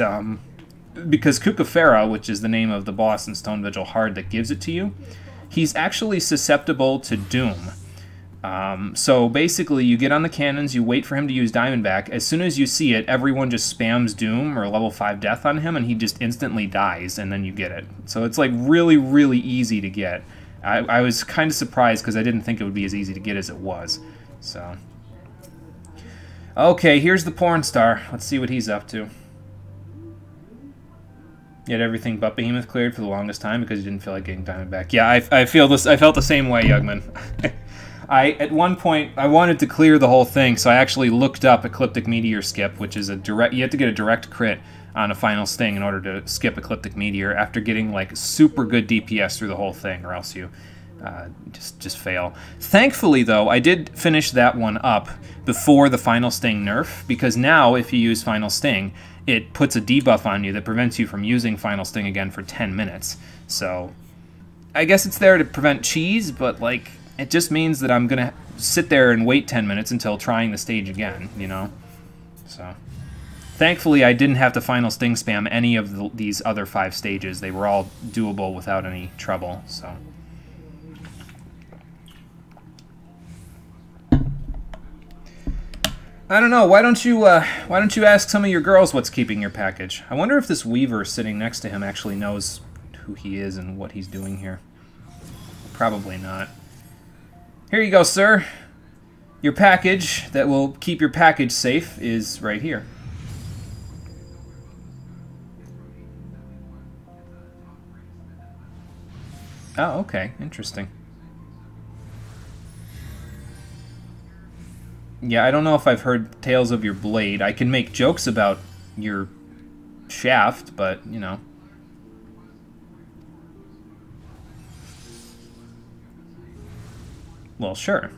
because Kukafera, which is the name of the boss in Stone Vigil Hard that gives it to you, he's actually susceptible to Doom. So basically, you get on the cannons, you wait for him to use Diamondback. As soon as you see it, everyone just spams Doom or level 5 Death on him, and he just instantly dies, and then you get it. So it's like really, really easy to get. I was kind of surprised because I didn't think it would be as easy to get as it was. So, okay, here's the porn star. Let's see what he's up to. Yet everything but Behemoth cleared for the longest time because he didn't feel like getting Diamondback. Yeah, I feel this. I felt the same way, Yugman. At one point, I wanted to clear the whole thing, so I actually looked up Ecliptic Meteor Skip, which is a direct... You have to get a direct crit on a final sting in order to skip Ecliptic Meteor after getting, like, super good DPS through the whole thing, or else you just fail. Thankfully, though, I did finish that one up before the final sting nerf, because now, if you use final sting, it puts a debuff on you that prevents you from using final sting again for 10 minutes. So, I guess it's there to prevent cheese, but, like... It just means that I'm going to sit there and wait 10 minutes until trying the stage again, you know? So, thankfully, I didn't have to final sting spam any of these other 5 stages. They were all doable without any trouble, so... I don't know, why don't you ask some of your girls what's keeping your package? I wonder if this Weaver sitting next to him actually knows who he is and what he's doing here. Probably not. Here you go, sir. Your package that will keep your package safe is right here. Oh, okay. Interesting. Yeah, I don't know if I've heard tales of your blade. I can make jokes about your shaft, but, you know. Well, sure.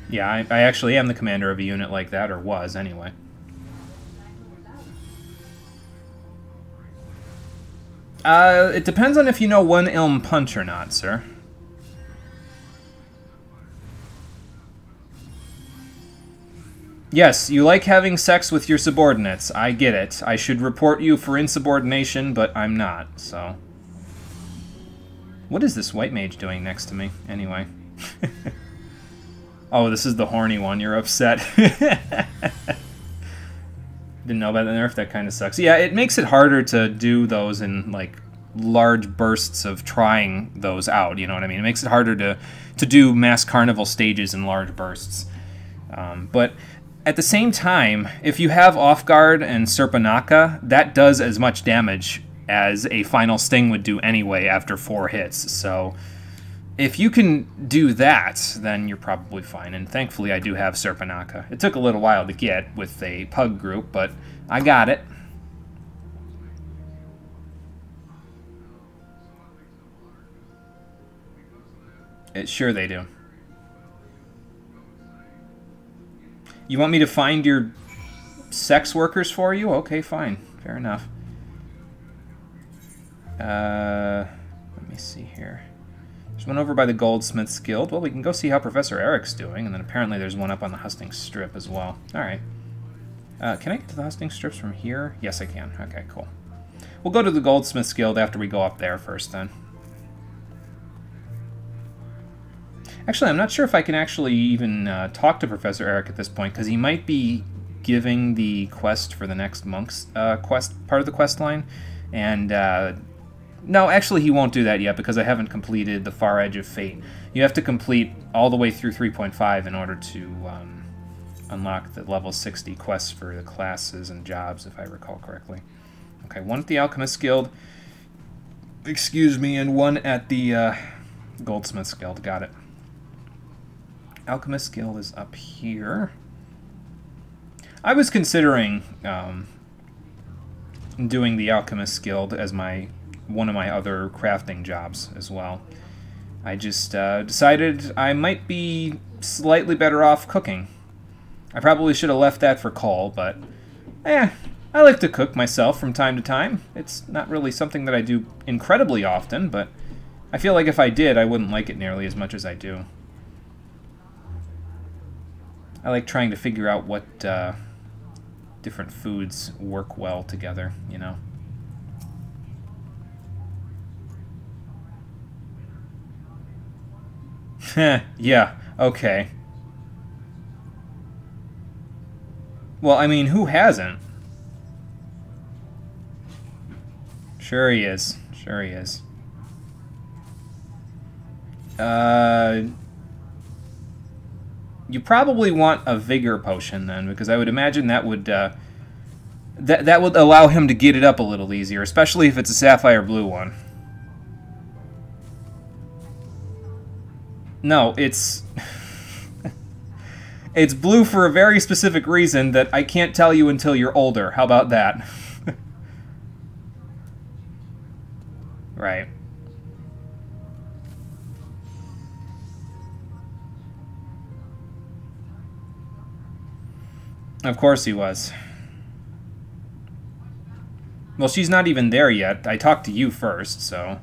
Yeah, I actually am the commander of a unit like that, or was, anyway. It depends on if you know One Ilm Punch or not, sir. Yes, you like having sex with your subordinates. I get it. I should report you for insubordination, but I'm not, so... What is this white mage doing next to me, anyway? Oh, this is the horny one. You're upset. Didn't know about the nerf. That kind of sucks. Yeah, it makes it harder to do those in, like, large bursts of trying those out, you know what I mean? It makes it harder to do mass carnival stages in large bursts. But at the same time, if you have Off Guard and Serpanaka, that does as much damage as a final sting would do anyway after 4 hits, so... If you can do that, then you're probably fine, and thankfully I do have Serpanaka. It took a little while to get with a pug group, but I got it. Sure they do. You want me to find your sex workers for you? Okay, fine. Fair enough. Let me see here. There's one over by the Goldsmiths Guild. Well, we can go see how Professor Eric's doing, and then apparently there's one up on the Hustings Strip as well. Alright. Can I get to the Hustings Strips from here? Yes, I can. Okay, cool. We'll go to the Goldsmiths Guild after we go up there first, then. Actually, I'm not sure if I can actually even talk to Professor Eric at this point, because he might be giving the quest for the next monk's quest, part of the quest line, and... No, actually he won't do that yet because I haven't completed the Far Edge of Fate. You have to complete all the way through 3.5 in order to unlock the level 60 quests for the classes and jobs, if I recall correctly. Okay, one at the Alchemist Guild, excuse me, and one at the Goldsmiths Guild. Got it. Alchemist Guild is up here. I was considering doing the Alchemist Guild as one of my other crafting jobs as well. I just decided I might be slightly better off cooking. I probably should have left that for Cole, but I like to cook myself from time to time. It's not really something that I do incredibly often, but I feel like if I did, I wouldn't like it nearly as much as I do. I like trying to figure out what different foods work well together, you know. Yeah, okay. Well, I mean, who hasn't? Sure he is. Sure he is. You probably want a vigor potion then, because I would imagine that would that would allow him to get it up a little easier, especially if it's a sapphire blue one. No, it's it's blue for a very specific reason that I can't tell you until you're older. How about that? Right. Of course he was. Well, she's not even there yet. I talked to you first, so...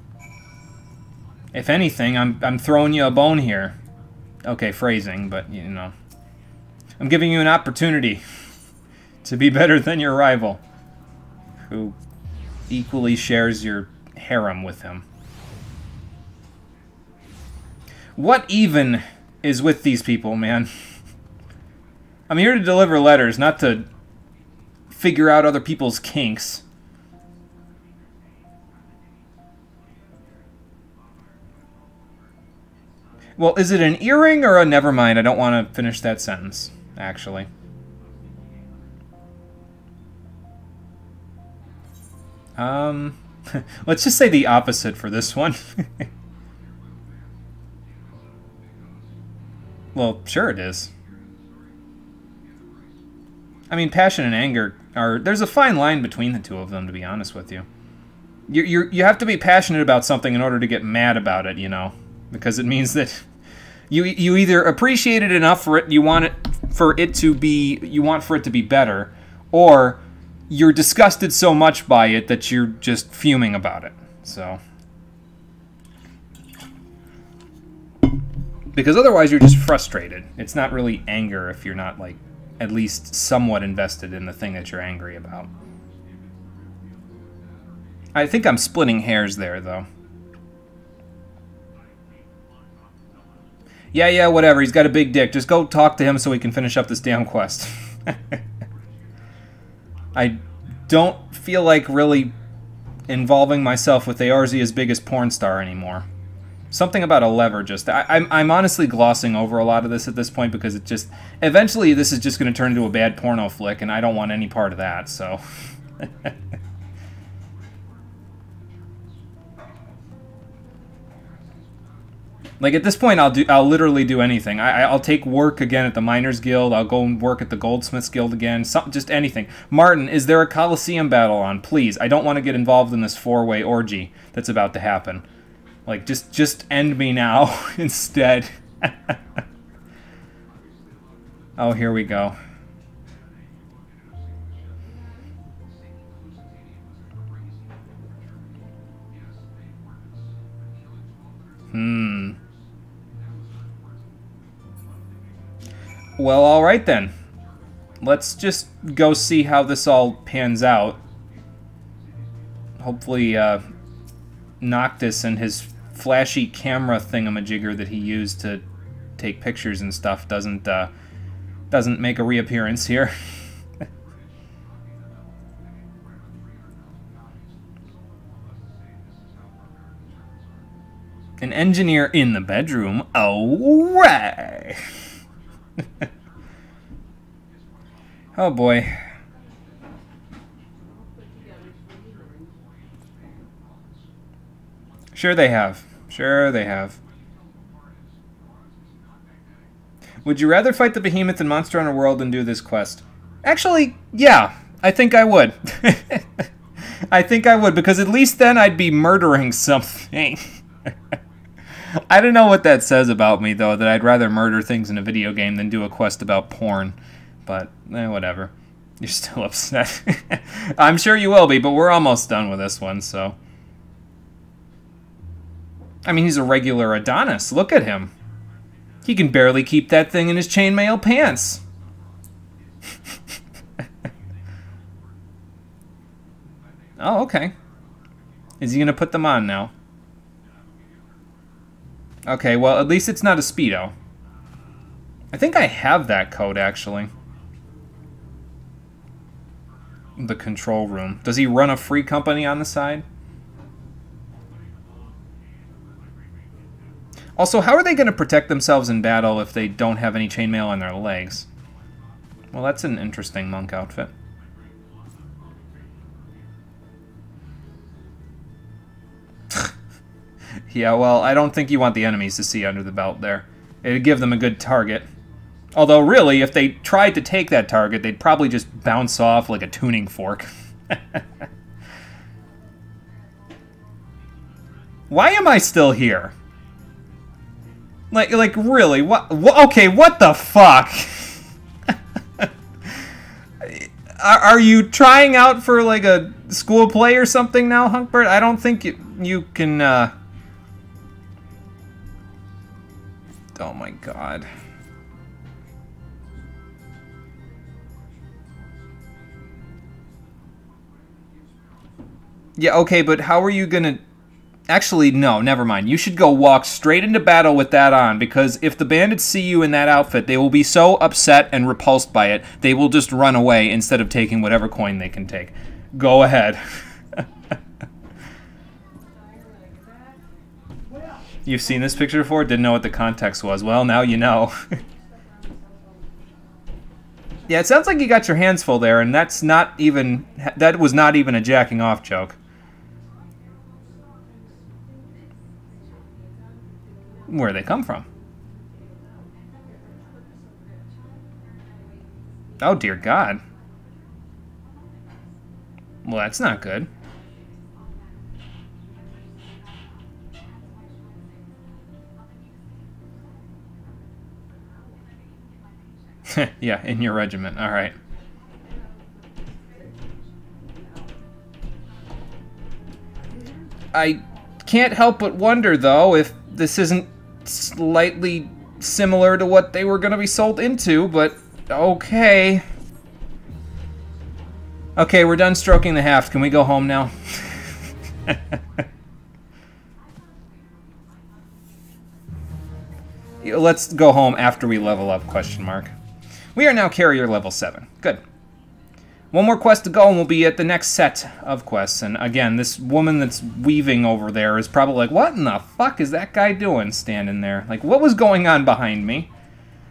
If anything, I'm throwing you a bone here. Okay, phrasing, but, you know. I'm giving you an opportunity to be better than your rival, who equally shares your harem with him. What even is with these people, man? I'm here to deliver letters, not to figure out other people's kinks. Well, is it an earring or a nevermind? I don't want to finish that sentence, actually. Let's just say the opposite for this one. Well, sure it is. I mean, passion and anger are... There's a fine line between the two of them, to be honest with you. You have to be passionate about something in order to get mad about it, you know. Because it means that you either appreciate it enough for it, you want for it to be better, or you're disgusted so much by it that you're just fuming about it. So... Because otherwise you're just frustrated. It's not really anger if you're not, like, at least somewhat invested in the thing that you're angry about. I think I'm splitting hairs there, though. Yeah, whatever. He's got a big dick. Just go talk to him so we can finish up this damn quest. I don't feel like really involving myself with Eorzea's biggest porn star anymore. Something about a lever just... I'm honestly glossing over a lot of this at this point because it just... Eventually this is just going to turn into a bad porno flick, and I don't want any part of that, so... Like, at this point, I'll literally do anything. I'll take work again at the Miners Guild. I'll go and work at the Goldsmiths Guild again. Just anything. Martin, is there a Coliseum battle on? Please, I don't want to get involved in this four-way orgy that's about to happen. Like, just end me now instead. Oh, here we go. Well, alright then. Let's just go see how this all pans out. Hopefully, Noctis and his flashy camera thingamajigger that he used to take pictures and stuff doesn't make a reappearance here. An engineer in the bedroom. Alright. Oh boy. Sure they have. Sure they have. Would you rather fight the behemoth in Monster Hunter World than do this quest? Actually, yeah. I think I would. I think I would, because at least then I'd be murdering something. I don't know what that says about me, though, that I'd rather murder things in a video game than do a quest about porn. But, whatever. You're still upset. I'm sure you will be, but we're almost done with this one, so... I mean, he's a regular Adonis. Look at him. He can barely keep that thing in his chainmail pants. Oh, okay. Is he going to put them on now? Okay, well, at least it's not a Speedo. I think I have that code, actually. The control room. Does he run a free company on the side? Also, how are they going to protect themselves in battle if they don't have any chainmail on their legs? Well, that's an interesting monk outfit. Yeah, well, I don't think you want the enemies to see under the belt there. It'd give them a good target. Although, really, if they tried to take that target, they'd probably just bounce off like a tuning fork. Why am I still here? Like really? What? Okay, what the fuck? Are you trying out for like a school play or something now, Hunkbird? I don't think you can. Oh my god. Yeah, okay, but how are you gonna... Actually, no, never mind. You should go walk straight into battle with that on, because if the bandits see you in that outfit, they will be so upset and repulsed by it, they will just run away instead of taking whatever coin they can take. Go ahead. You've seen this picture before? Didn't know what the context was. Well, now you know. Yeah, it sounds like you got your hands full there, and that's not even... That was not even a jacking off joke. Where they come from? Oh, dear God. Well, that's not good. Yeah, in your regiment. All right. I can't help but wonder, though, if this isn't slightly similar to what they were going to be sold into, but okay. Okay, we're done stroking the haft. Can we go home now? Let's go home after we level up, question mark. We are now carrier level 7. Good. One more quest to go and we'll be at the next set of quests. And again, this woman that's weaving over there is probably like, what in the fuck is that guy doing standing there? Like, what was going on behind me?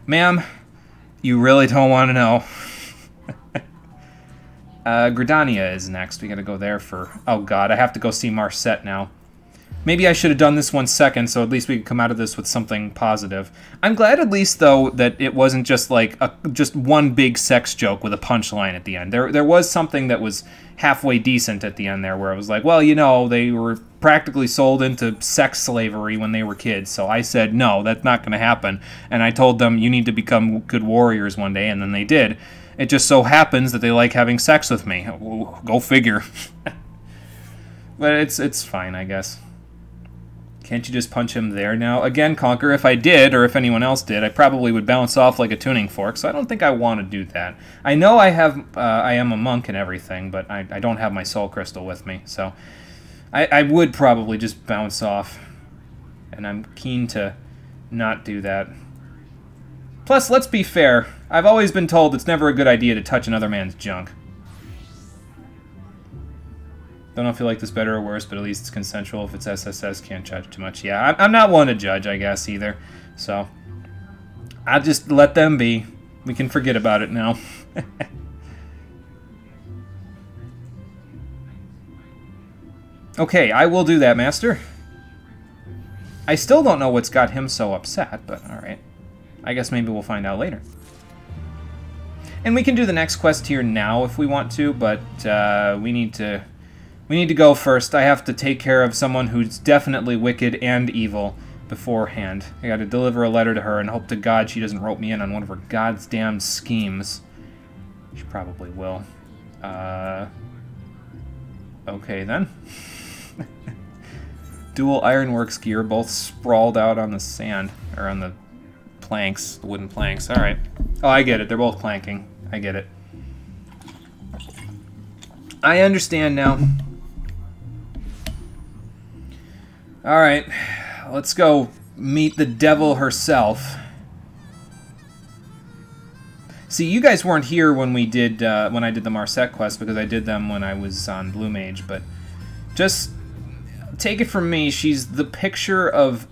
Ma'am, you really don't want to know. Gridania is next. We gotta go there for... Oh god, I have to go see Marset now. Maybe I should have done this one second, so at least we could come out of this with something positive. I'm glad at least, though, that it wasn't just like just one big sex joke with a punchline at the end. There was something that was halfway decent at the end there, where it was like, well, you know, they were practically sold into sex slavery when they were kids, so I said, no, that's not going to happen. And I told them, you need to become good warriors one day, and then they did. It just so happens that they like having sex with me. Go figure. But it's fine, I guess. Can't you just punch him there now? Again, Conquer, if I did, or if anyone else did, I probably would bounce off like a tuning fork, so I don't think I want to do that. I know I am a monk and everything, but I don't have my soul crystal with me, so I would probably just bounce off, and I'm keen to not do that. Plus, let's be fair, I've always been told it's never a good idea to touch another man's junk. Don't know if you like this better or worse, but at least it's consensual. If it's SSS, can't judge too much. Yeah, I'm not one to judge, I guess, either. So, I'll just let them be. We can forget about it now. Okay, I will do that, Master. I still don't know what's got him so upset, but alright. I guess maybe we'll find out later. And we can do the next quest here now if we want to, but we need to go first. I have to take care of someone who's definitely wicked and evil beforehand. I gotta deliver a letter to her and hope to God she doesn't rope me in on one of her goddamn schemes. She probably will. Okay then. Dual ironworks gear, both sprawled out on the sand, or on the planks, the wooden planks. Alright. Oh, I get it. They're both planking. I get it. I understand now. Alright, let's go meet the devil herself. See, you guys weren't here when we did when I did the Marset quest, because I did them when I was on Blue Mage, but just take it from me, she's the picture of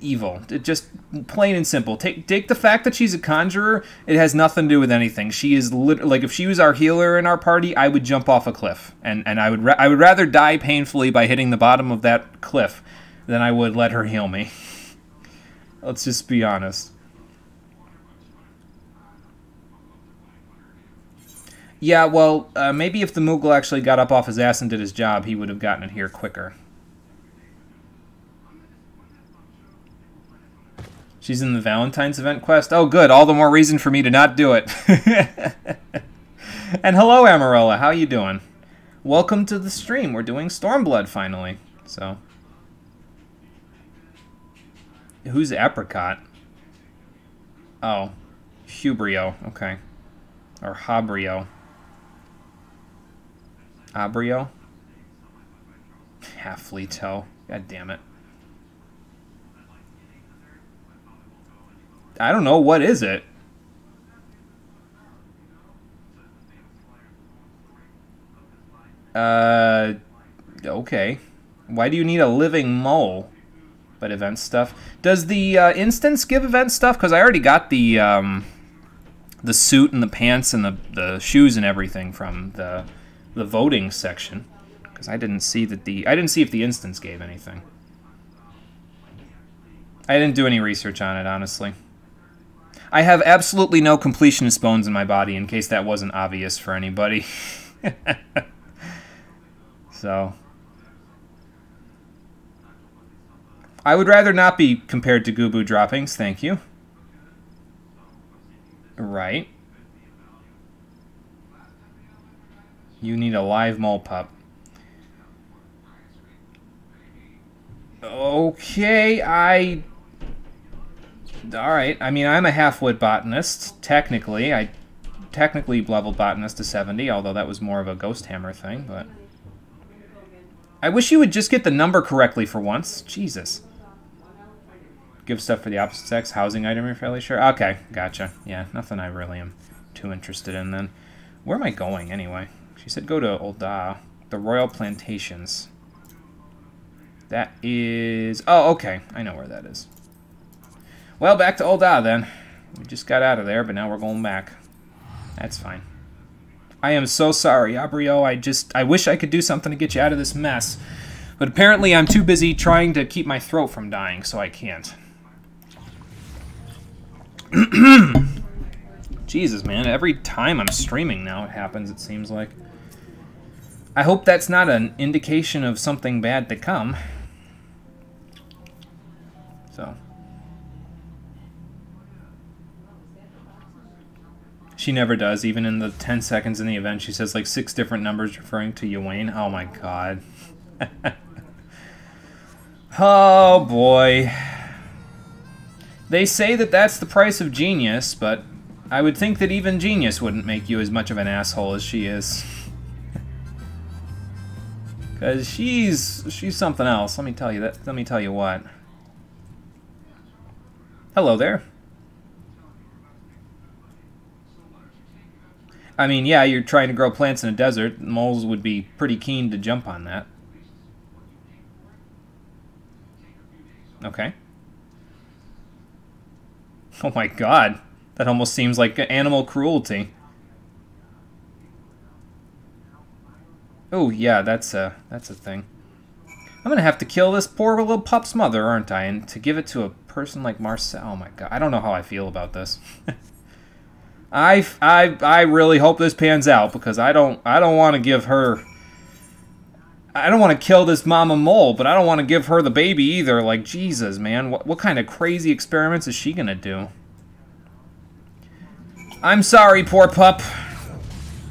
evil. It just plain and simple. Take the fact that she's a conjurer, it has nothing to do with anything. She is like, if she was our healer in our party, I would jump off a cliff, and I would rather die painfully by hitting the bottom of that cliff than I would let her heal me. Let's just be honest. Yeah, well, maybe if the Moogle actually got up off his ass and did his job, he would have gotten it here quicker. She's in the Valentine's event quest? Oh, good. All the more reason for me to not do it. And hello, Amarella. How you doing? Welcome to the stream. We're doing Stormblood, finally. So, who's Apricot? Oh, Hubrio. Okay. Or Habrio. Abrio? Halfleeto. God damn it. I don't know, what is it? Okay. Why do you need a living mole? But event stuff. Does the instance give event stuff? Because I already got the suit and the pants and the shoes and everything from the voting section. Because I didn't see that I didn't see if the instance gave anything. I didn't do any research on it, honestly. I have absolutely no completionist bones in my body, in case that wasn't obvious for anybody. So, I would rather not be compared to Gubu droppings, thank you. Right. You need a live mole pup. Okay, Alright, I mean, I'm a half-wit botanist, technically. I technically leveled botanist to 70, although that was more of a ghost hammer thing, but... I wish you would just get the number correctly for once. Jesus. Give stuff for the opposite sex. Housing item, you're fairly sure? Okay, gotcha. Yeah, nothing I really am too interested in then. Where am I going, anyway? She said go to Olda. The Royal Plantations. That is... Oh, okay. I know where that is. Well, back to Olda, then. We just got out of there, but now we're going back. That's fine. I am so sorry, Abrio. I wish I could do something to get you out of this mess. But apparently I'm too busy trying to keep my throat from dying, so I can't. Jesus, man. Every time I'm streaming now it happens, it seems like. I hope that's not an indication of something bad to come. So... She never does. Even in the 10 seconds in the event, she says like 6 different numbers referring to Ywain. Oh my god. Oh boy. They say that that's the price of genius, but I would think that even genius wouldn't make you as much of an asshole as she is. Because she's something else. Let me tell you that. Let me tell you what. Hello there. I mean, yeah, you're trying to grow plants in a desert. Moles would be pretty keen to jump on that. Okay. Oh my god. That almost seems like animal cruelty. Oh, yeah, that's a thing. I'm gonna have to kill this poor little pup's mother, aren't I? And to give it to a person like Marcel. Oh my god. I don't know how I feel about this. I really hope this pans out, because I don't want to give her... I don't want to kill this mama mole, but I don't want to give her the baby either. Like, Jesus, man. What kind of crazy experiments is she gonna do? I'm sorry, poor pup.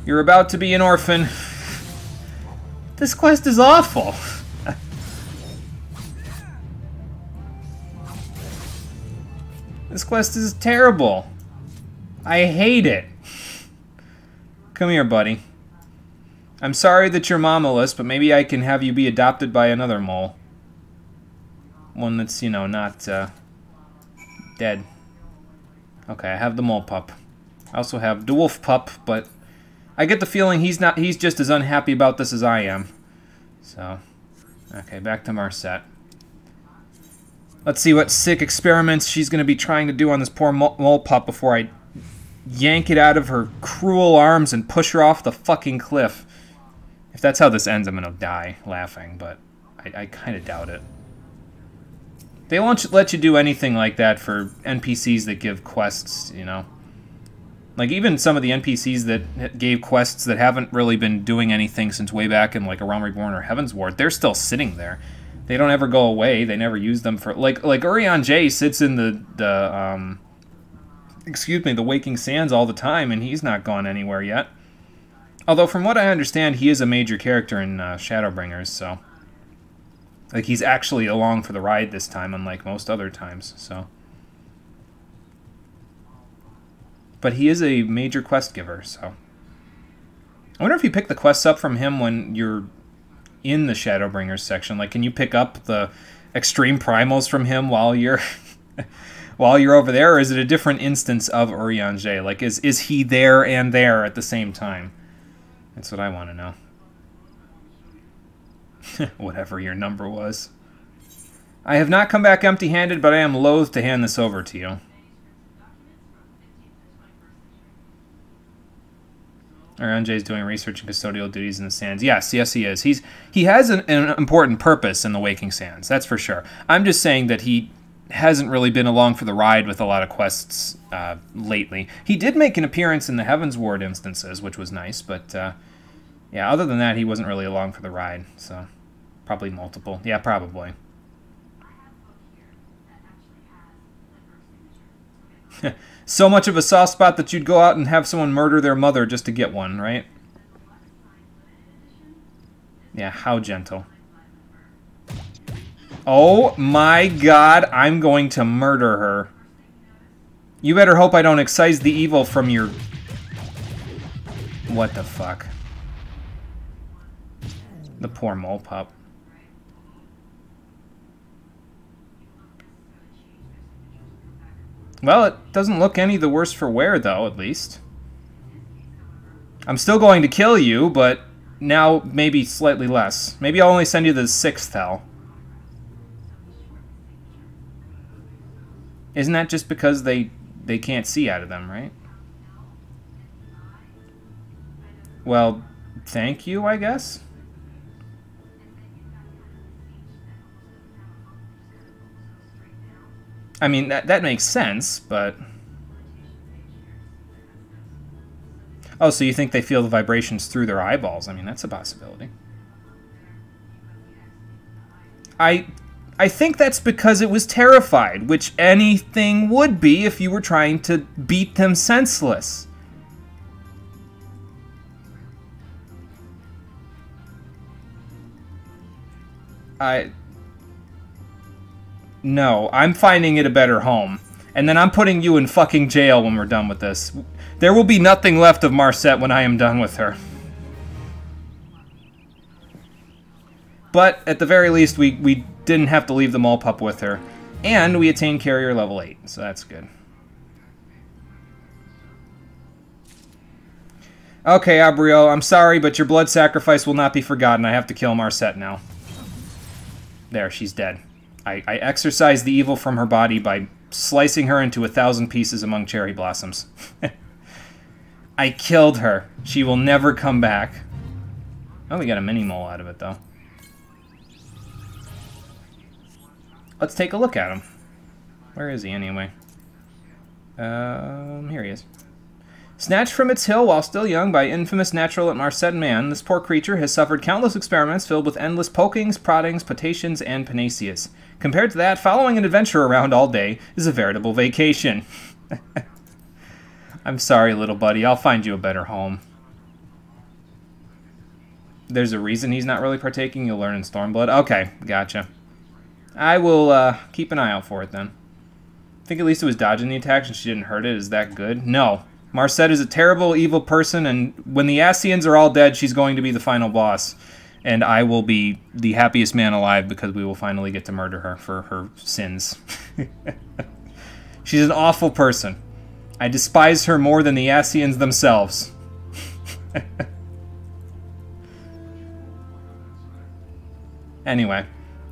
You're about to be an orphan. This quest is awful. This quest is terrible. I hate it. Come here, buddy. I'm sorry that you're mommaless, but maybe I can have you be adopted by another mole. One that's, you know, not dead. Okay, I have the mole pup. I also have the wolf pup, but I get the feeling he's just as unhappy about this as I am. So, okay, back to Marset. Let's see what sick experiments she's going to be trying to do on this poor mole pup before I yank it out of her cruel arms and push her off the fucking cliff. If that's how this ends, I'm going to die laughing, but I kind of doubt it. They won't let you do anything like that for NPCs that give quests, you know? Like, even some of the NPCs that gave quests that haven't really been doing anything since way back in, like, A Realm Reborn or Heavensward, they're still sitting there. They don't ever go away. They never use them for... Like Urian J sits in the Waking Sands all the time, and he's not gone anywhere yet. Although, from what I understand, he is a major character in Shadowbringers, so... Like, he's actually along for the ride this time, unlike most other times, so... But he is a major quest giver, so... I wonder if you pick the quests up from him when you're in the Shadowbringers section. Like, can you pick up the Extreme Primals from him while you're... while you're over there, or is it a different instance of Urian J? Like, is he there and there at the same time? That's what I want to know. Whatever your number was. I have not come back empty-handed, but I am loath to hand this over to you. Urian J is doing research and custodial duties in the Sands. Yes, he is. He has an important purpose in the Waking Sands, that's for sure. I'm just saying that he hasn't really been along for the ride with a lot of quests lately. He did make an appearance in the Heavensward instances, which was nice, but yeah, other than that, he wasn't really along for the ride, so probably multiple. Yeah, probably. So much of a soft spot that you'd go out and have someone murder their mother just to get one, right? Yeah, how gentle. Oh my god, I'm going to murder her. You better hope I don't excise the evil from your... What the fuck? The poor mole pup. Well, it doesn't look any the worse for wear, though, at least. I'm still going to kill you, but now maybe slightly less. Maybe I'll only send you the 6th hell. Isn't that just because they can't see out of them, right? Well, thank you, I guess? I mean, that makes sense, but... Oh, so you think they feel the vibrations through their eyeballs? I mean, that's a possibility. I think that's because it was terrified, which anything would be if you were trying to beat them senseless. No, I'm finding it a better home. And then I'm putting you in fucking jail when we're done with this. There will be nothing left of Marset when I am done with her. But, at the very least, we didn't have to leave the mole pup with her. And we attained carrier level 8, so that's good. Okay, Abrio, I'm sorry, but your blood sacrifice will not be forgotten. I have to kill Marset now. There, she's dead. I exorcised the evil from her body by slicing her into 1,000 pieces among cherry blossoms. I killed her. She will never come back. Oh, we got a mini mole out of it, though. Let's take a look at him. Where is he, anyway? Here he is. Snatched from its hill while still young by infamous natural at Marset man, this poor creature has suffered countless experiments filled with endless pokings, proddings, potations, and panaceas. Compared to that, following an adventure around all day is a veritable vacation. I'm sorry, little buddy. I'll find you a better home. There's a reason he's not really partaking. You'll learn in Stormblood. Okay, gotcha. I will keep an eye out for it then. I think at least it was dodging the attack and she didn't hurt it. Is that good? No. Marset is a terrible, evil person, and when the Ascians are all dead, she's going to be the final boss. And I will be the happiest man alive because we will finally get to murder her for her sins. She's an awful person. I despise her more than the Ascians themselves. Anyway,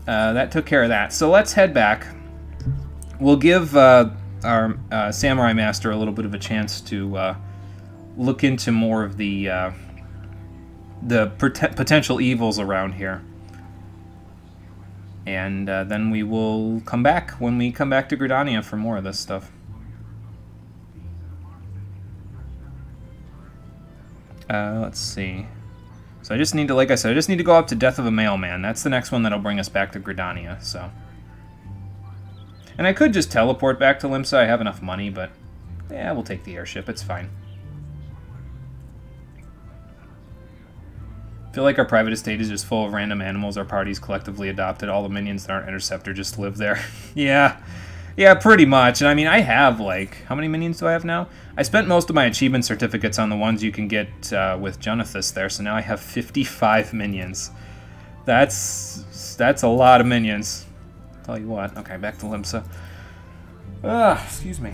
that took care of that. So let's head back. We'll give our Samurai Master a little bit of a chance to look into more of the potential evils around here. And then we will come back when we come back to Gridania for more of this stuff. Let's see. So I just need to, like I said, I just need to go up to Death of a Mailman. That's the next one that'll bring us back to Gridania, so. And I could just teleport back to Limsa. I have enough money, but yeah, we'll take the airship. It's fine. I feel like our private estate is just full of random animals our parties collectively adopted. All the minions that aren't Interceptor just live there. Yeah, pretty much. And I mean, I have, like, how many minions do I have now? I spent most of my achievement certificates on the ones you can get with Jonathas there, so now I have 55 minions. That's a lot of minions. Tell you what. Okay, back to Limsa. Excuse me.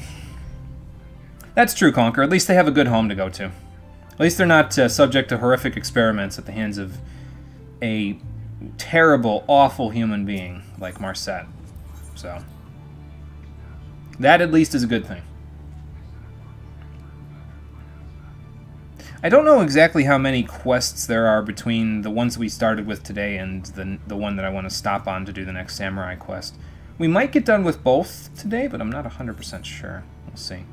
That's true, Conquer. At least they have a good home to go to. At least they're not subject to horrific experiments at the hands of a terrible, awful human being like Marset. So, that at least is a good thing. I don't know exactly how many quests there are between the ones we started with today and the one that I want to stop on to do the next Samurai quest. We might get done with both today, but I'm not 100% sure. We'll see.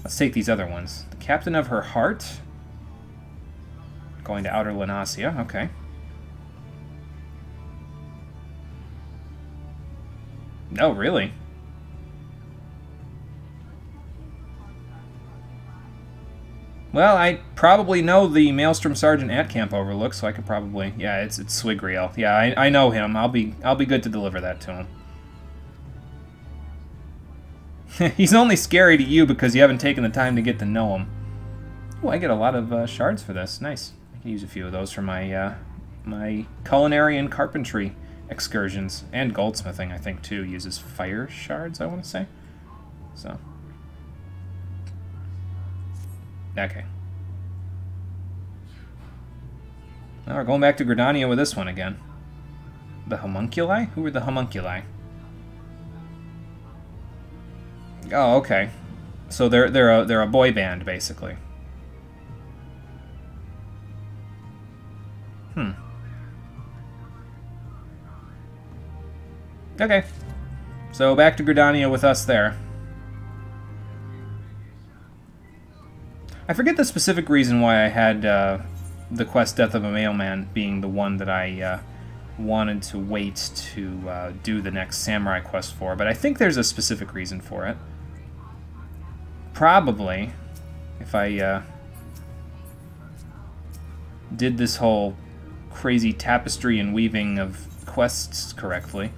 Let's take these other ones. The Captain of Her Heart. Going to Outer Lenasia. Okay. Oh, really? Well, I probably know the Maelstrom Sergeant at Camp Overlook, so I could probably... Yeah, it's Swigriel. Yeah, I know him. I'll be good to deliver that to him. He's only scary to you because you haven't taken the time to get to know him. Oh, I get a lot of shards for this. Nice. I can use a few of those for my my culinary and carpentry excursions. And goldsmithing, I think, too. Uses fire shards, I want to say. So... Okay. Now we're going back to Gridania with this one again. The homunculi? Who are the homunculi? Oh, okay. So they're a boy band, basically. Okay. So back to Gridania with us there. I forget the specific reason why I had the quest Death of a Mailman being the one that I wanted to wait to do the next Samurai quest for, but I think there's a specific reason for it. Probably, if I did this whole crazy tapestry and weaving of quests correctly.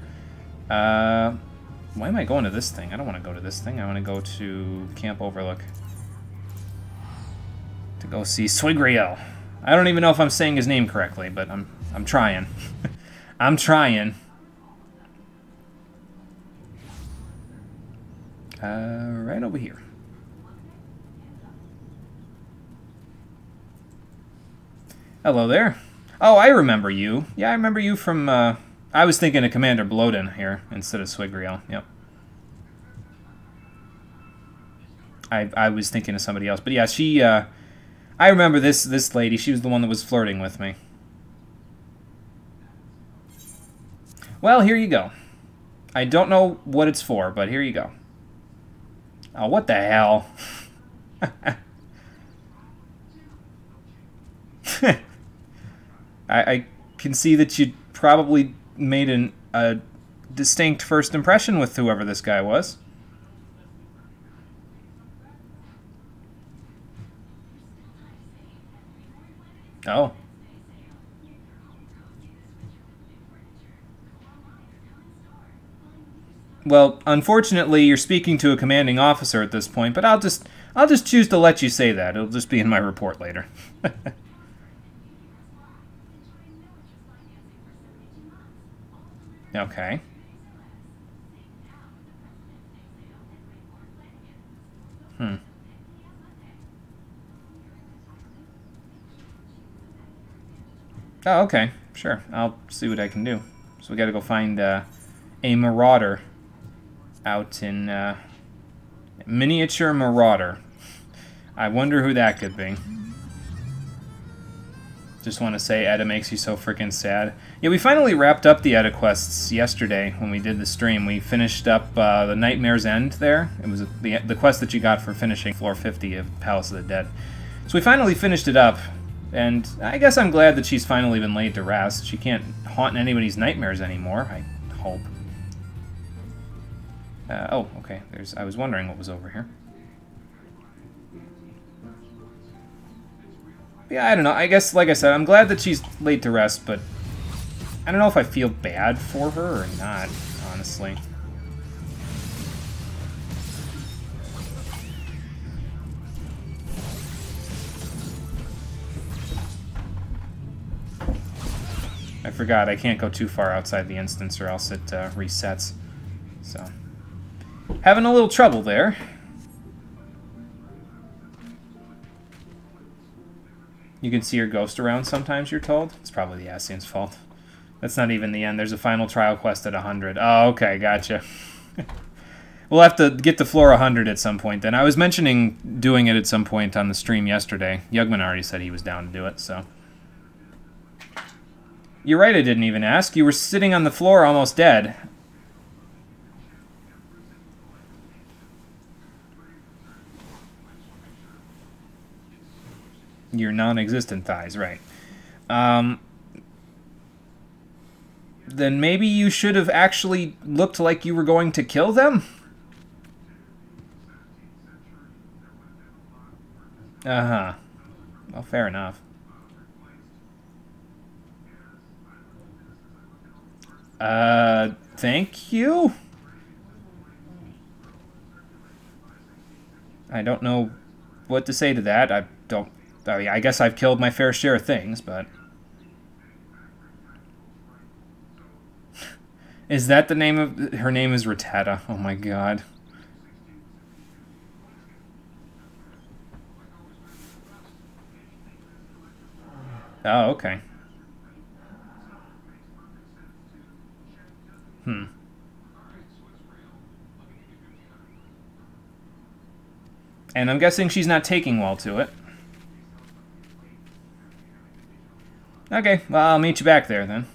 Why am I going to this thing? I don't want to go to this thing. I want to go to Camp Overlook. To go see Swigriel. I don't even know if I'm saying his name correctly, but I'm trying. I'm trying. Right over here. Hello there. Oh, I remember you. Yeah, I remember you from, I was thinking of Commander Bloden here instead of Swigriel. Yep. I was thinking of somebody else. But yeah, she, I remember this lady. She was the one that was flirting with me. Well, here you go. I don't know what it's for, but here you go. Oh, what the hell? I can see that you probably made a distinct first impression with whoever this guy was. Oh. Well, unfortunately, you're speaking to a commanding officer at this point, but I'll I'll just choose to let you say that. It'll just be in my report later. Okay. Oh, okay. Sure. I'll see what I can do. So we gotta go find a marauder out in... miniature marauder. I wonder who that could be. Just want to say Edda makes you so freaking sad. Yeah, we finally wrapped up the Edda quests yesterday when we did the stream. We finished up the Nightmare's End there. It was the quest that you got for finishing floor 50 of Palace of the Dead. So we finally finished it up, and I guess I'm glad that she's finally been laid to rest. She can't haunt anybody's nightmares anymore, I hope. Oh, okay. I was wondering what was over here. Yeah, I don't know. I guess, like I said, I'm glad that she's laid to rest, but I don't know if I feel bad for her or not, honestly. I forgot, I can't go too far outside the instance or else it resets. So, having a little trouble there. You can see your ghost around sometimes, you're told? It's probably the Ascian's fault. That's not even the end. There's a final trial quest at 100. Oh, okay, gotcha. We'll have to get to floor 100 at some point then. I was mentioning doing it at some point on the stream yesterday. Yugman already said he was down to do it, so... You're right, I didn't even ask. You were sitting on the floor almost dead. Your non-existent thighs, right. Then maybe you should have actually looked like you were going to kill them? Uh-huh. Well, fair enough. Thank you? I don't know what to say to that. I mean, I guess I've killed my fair share of things, but... Is that the name of... Her name is Rattata. Oh my god. Oh, okay. And I'm guessing she's not taking well to it. Okay, well, I'll meet you back there, then.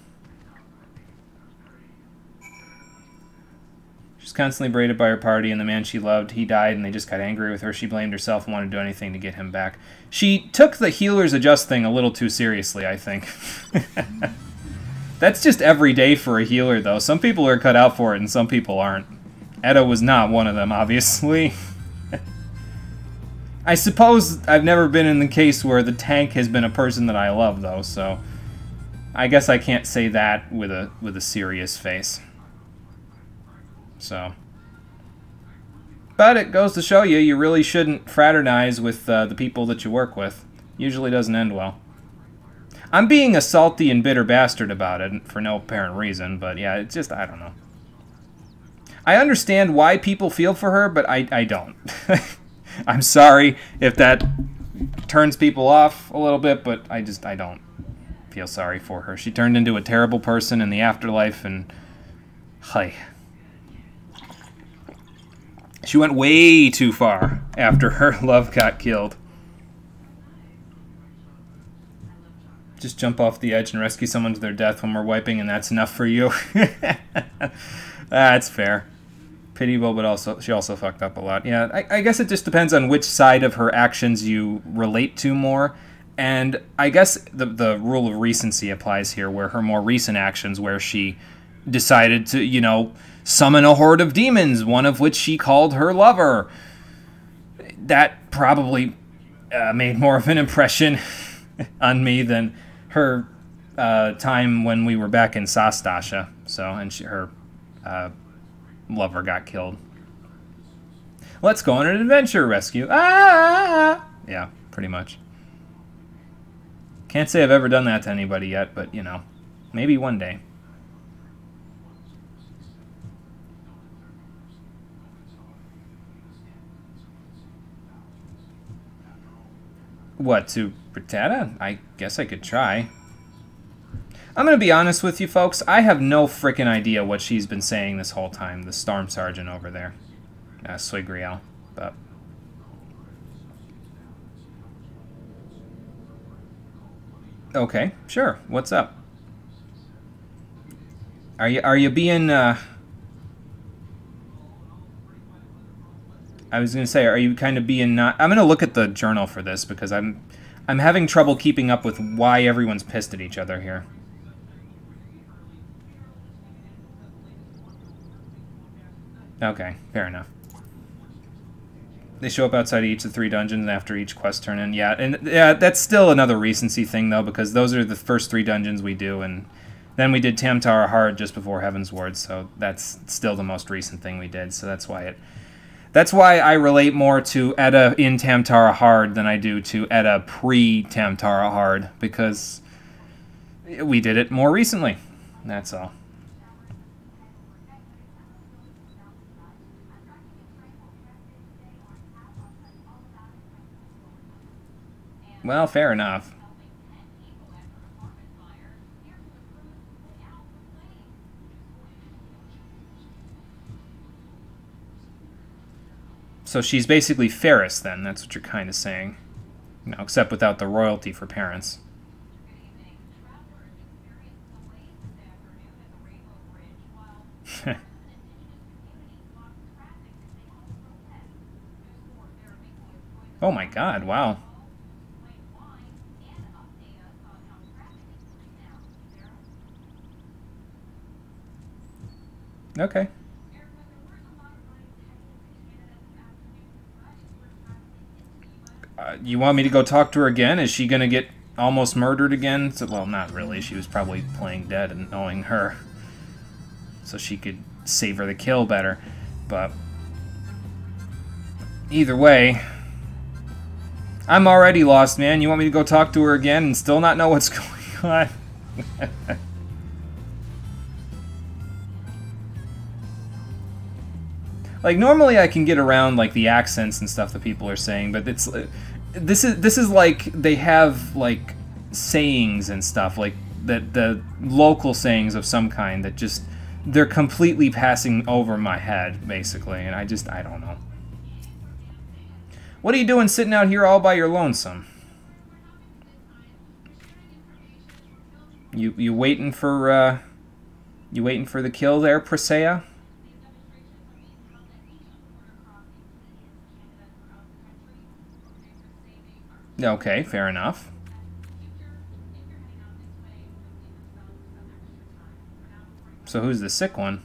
She's constantly berated by her party, and the man she loved, he died, and they just got angry with her. She blamed herself and wanted to do anything to get him back. She took the healers adjust thing a little too seriously, I think. That's just every day for a healer, though. Some people are cut out for it, and some people aren't. Edda was not one of them, obviously. I suppose I've never been in the case where the tank has been a person that I love, though, so I guess I can't say that with a serious face. So, but it goes to show you, you really shouldn't fraternize with the people that you work with. Usually doesn't end well. I'm being a salty and bitter bastard about it for no apparent reason, but yeah, it's just, I don't know. I understand why people feel for her, but I don't. I'm sorry if that turns people off a little bit, but I don't feel sorry for her. She turned into a terrible person in the afterlife, and hi. She went way too far after her love got killed. Just jump off the edge and rescue someone to their death when we're wiping, and that's enough for you. That's fair. Pitiable, but she also fucked up a lot. Yeah, I guess it just depends on which side of her actions you relate to more. And I guess the rule of recency applies here, where her more recent actions, where she decided to, you know, summon a horde of demons, one of which she called her lover. That probably made more of an impression on me than her time when we were back in Sastasha. So, and her lover got killed. Let's go on an adventure rescue. Ah! Yeah, pretty much. Can't say I've ever done that to anybody yet, but, you know, maybe one day. What, to Brittata? I guess I could try. I'm going to be honest with you, folks. I have no frickin' idea what she's been saying this whole time, the Storm Sergeant over there. Swigriel. But... okay, sure. What's up? Are you being, I was going to say, are you kind of being not... I'm going to look at the journal for this because I'm having trouble keeping up with why everyone's pissed at each other here. Okay, fair enough. They show up outside each of the 3 dungeons after each quest turn in. Yeah, and yeah, that's still another recency thing, though, because those are the first 3 dungeons we do, and then we did Tamtara Hard just before Heaven's Ward, so that's still the most recent thing we did, so that's why I relate more to Edda in Tamtara Hard than I do to Edda pre-Tamtara Hard, because we did it more recently. That's all. Well, fair enough. So she's basically Ferris, then. That's what you're kind of saying. You know, except without the royalty for parents. Oh my god, wow. Okay. You want me to go talk to her again? Is she going to get almost murdered again? So, well, not really. She was probably playing dead and knowing her. So she could savor the kill better. But either way, I'm already lost, man. You want me to go talk to her again and still not know what's going on? Like, normally I can get around, like, the accents and stuff that people are saying, but it's... This is like, they have, like, sayings and stuff, like, the local sayings of some kind that just... They're completely passing over my head, basically, and I don't know. What are you doing sitting out here all by your lonesome? You waiting for, you waiting for the kill there, Presea? Okay, fair enough. So who's the sick one?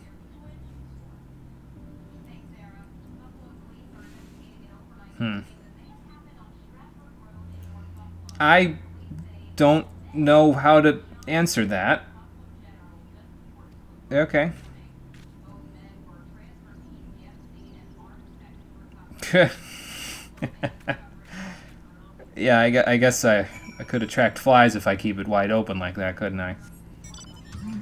I don't know how to answer that. Okay. Yeah, I guess I could attract flies if I keep it wide open like that, couldn't I?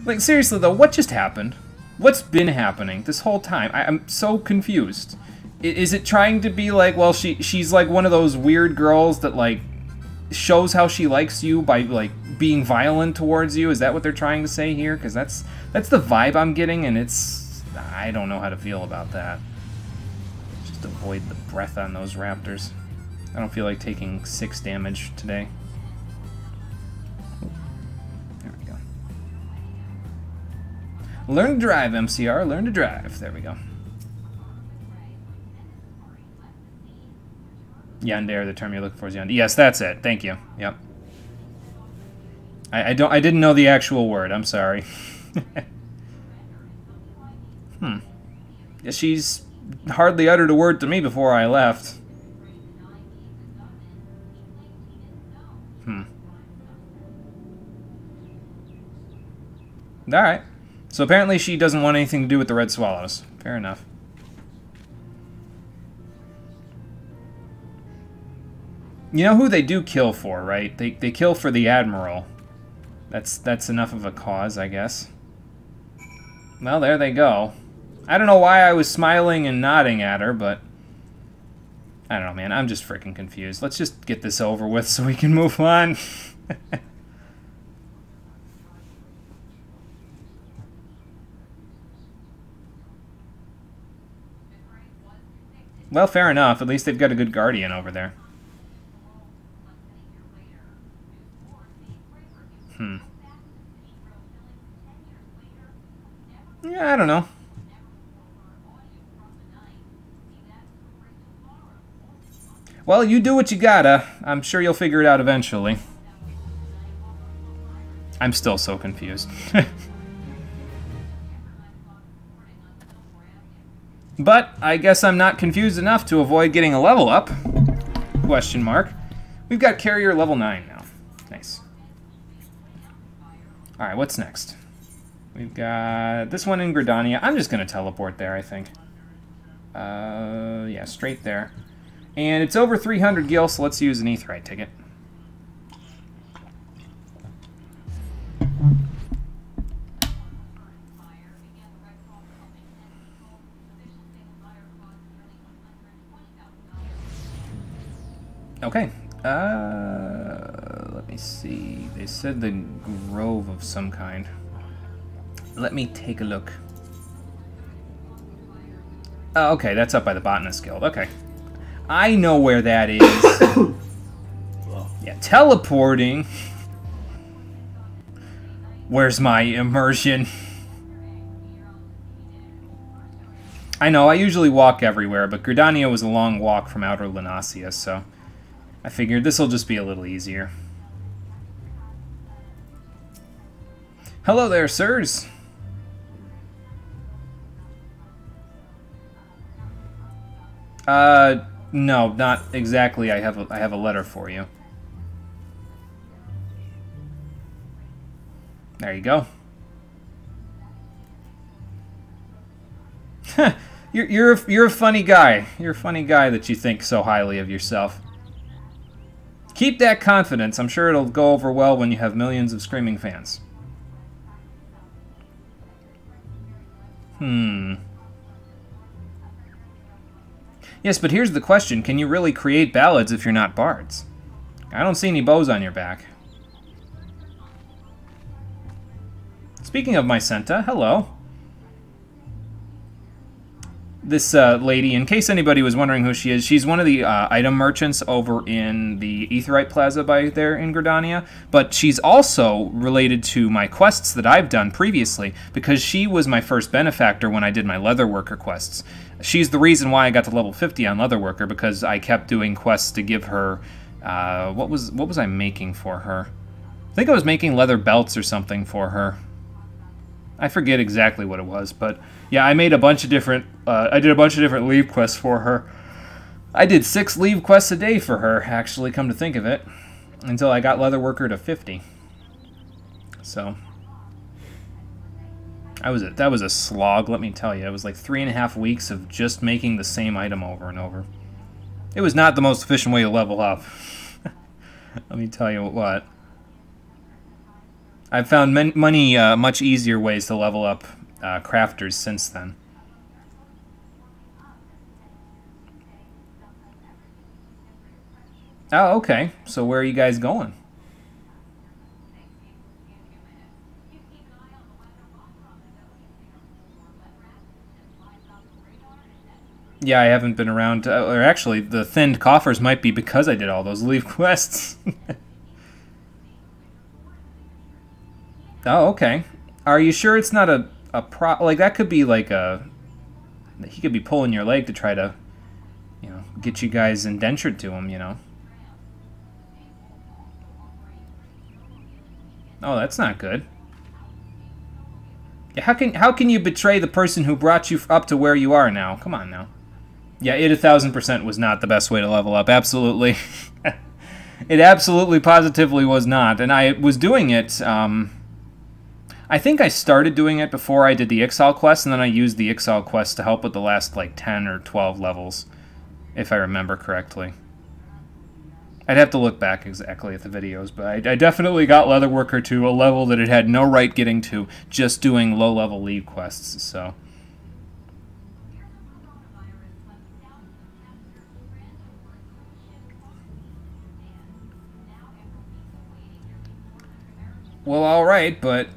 Like, seriously, though, what just happened? What's been happening this whole time? I'm so confused. Is it trying to be like, well, she's like one of those weird girls that, like, shows how she likes you by, like, being violent towards you? Is that what they're trying to say here? Because that's the vibe I'm getting, and it's... I don't know how to feel about that. Just avoid the breath on those raptors. I don't feel like taking 6 damage today. There we go. Learn to drive, MCR. Learn to drive. There we go. Yandere, the term you're looking for is yandere. Yes, that's it. Thank you. Yep. I didn't know the actual word. I'm sorry. She's hardly uttered a word to me before I left. Alright. So apparently she doesn't want anything to do with the Red Swallows. Fair enough. You know who they do kill for, right? They kill for the Admiral. That's enough of a cause, I guess. Well, there they go. I don't know why I was smiling and nodding at her, but... I don't know, man. I'm just freaking confused. Let's just get this over with so we can move on. Well, fair enough. At least they've got a good Guardian over there. Yeah, I don't know. Well, you do what you gotta. I'm sure you'll figure it out eventually. I'm still so confused. But I guess I'm not confused enough to avoid getting a level up. Question mark. We've got carrier level 9 now. Nice. Alright, what's next? We've got this one in Gridania. I'm just going to teleport there, I think. Yeah, straight there. And it's over 300 gil, so let's use an Aetheryte ticket. Okay. Let me see. They said the grove of some kind. Let me take a look. Oh, okay, that's up by the Botanist Guild. Okay. I know where that is. Yeah, teleporting. Where's my immersion? I know, I usually walk everywhere, but Gridania was a long walk from Outer Lunasia, so I figured this will just be a little easier. Hello there, sirs. No, not exactly. I have a letter for you. There you go. You're a funny guy. You're a funny guy that you think so highly of yourself. Keep that confidence. I'm sure it'll go over well when you have millions of screaming fans. Yes, but here's the question. Can you really create ballads if you're not bards? I don't see any bows on your back. Speaking of Mycenta, hello. This lady, in case anybody was wondering who she is, she's one of the item merchants over in the Aetheryte Plaza by there in Gridania, but she's also related to my quests that I've done previously, because she was my first benefactor when I did my Leatherworker quests. She's the reason why I got to level 50 on Leatherworker, because I kept doing quests to give her... what was I making for her? I think I was making leather belts or something for her. I forget exactly what it was, but yeah, I made a bunch of different, I did a bunch of different leave quests for her. I did 6 leave quests a day for her, actually, come to think of it, until I got Leatherworker to 50. So, that was a slog, let me tell you. It was like 3.5 weeks of just making the same item over and over. It was not the most efficient way to level up. Let me tell you what. I've found many much easier ways to level up crafters since then. Oh, okay. So where are you guys going? Yeah, I haven't been around. Or actually, the thinned coffers might be because I did all those leave quests. Oh, okay. Are you sure it's not a like, that could be like he could be pulling your leg to try to, you know, get you guys indentured to him, you know. Oh, that's not good. Yeah, how can you betray the person who brought you up to where you are now? Come on now. Yeah, it 1000% was not the best way to level up. Absolutely. It absolutely positively was not. And I was doing it, I think I started doing it before I did the Ixal quest, and then I used the Ixal quest to help with the last, like, 10 or 12 levels, if I remember correctly. I'd have to look back exactly at the videos, but I definitely got Leatherworker to a level that it had no right getting to just doing low-level lead quests, so... Well, alright, but...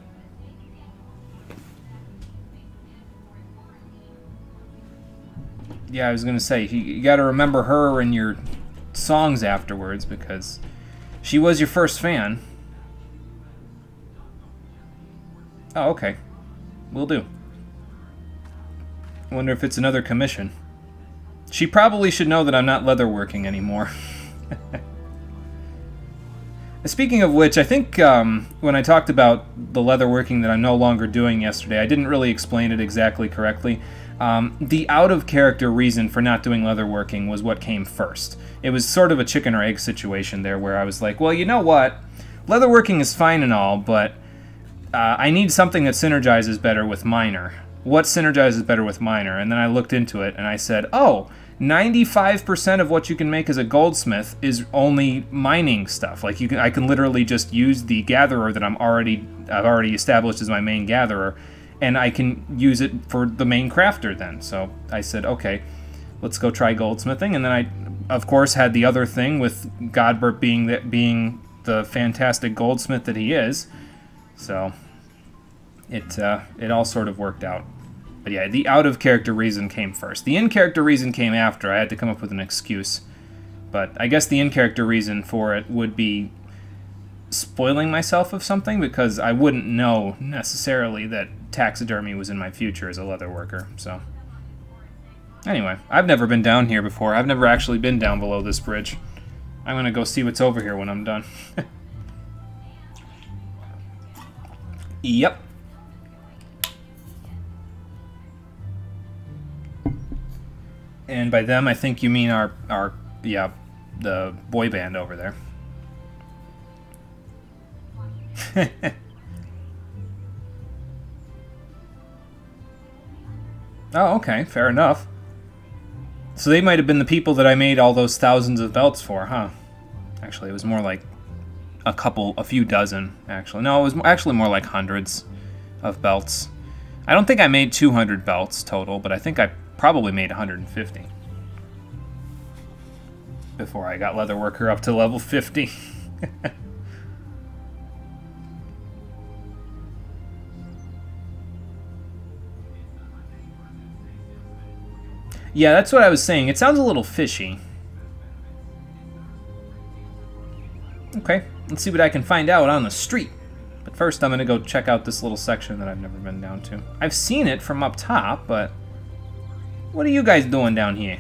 Yeah, I was gonna say, you gotta remember her in your songs afterwards, because she was your first fan. Oh, okay. Will do. Wonder if it's another commission. She probably should know that I'm not leatherworking anymore. Speaking of which, I think when I talked about the leatherworking that I'm no longer doing yesterday, I didn't really explain it exactly correctly. The out-of-character reason for not doing leatherworking was what came first. It was sort of a chicken or egg situation there where I was like, well, you know what? Leatherworking is fine and all, but I need something that synergizes better with minor. What synergizes better with minor? And then I looked into it and I said, oh, 95% of what you can make as a goldsmith is only mining stuff. Like I can literally just use the gatherer that I've already established as my main gatherer, and I can use it for the main crafter then. So I said, okay, let's go try goldsmithing. And then I, of course, had the other thing with Godbert being the fantastic goldsmith that he is. So it all sort of worked out. But yeah, the out-of-character reason came first. The in-character reason came after. I had to come up with an excuse. But I guess the in-character reason for it would be spoiling myself of something, because I wouldn't know necessarily that taxidermy was in my future as a leatherworker. So anyway, I've never been down here before. I've never actually been down below this bridge. I'm gonna go see what's over here when I'm done. Yep. And by them, I think you mean yeah, the boy band over there. Oh, okay, fair enough. So they might have been the people that I made all those thousands of belts for, huh? Actually, it was more like a few dozen, actually. No, it was actually more like hundreds of belts. I don't think I made 200 belts total, but I think I probably made 150 before I got Leatherworker up to level 50. Yeah, that's what I was saying. It sounds a little fishy. Okay, let's see what I can find out on the street. But first I'm going to go check out this little section that I've never been down to. I've seen it from up top, but what are you guys doing down here?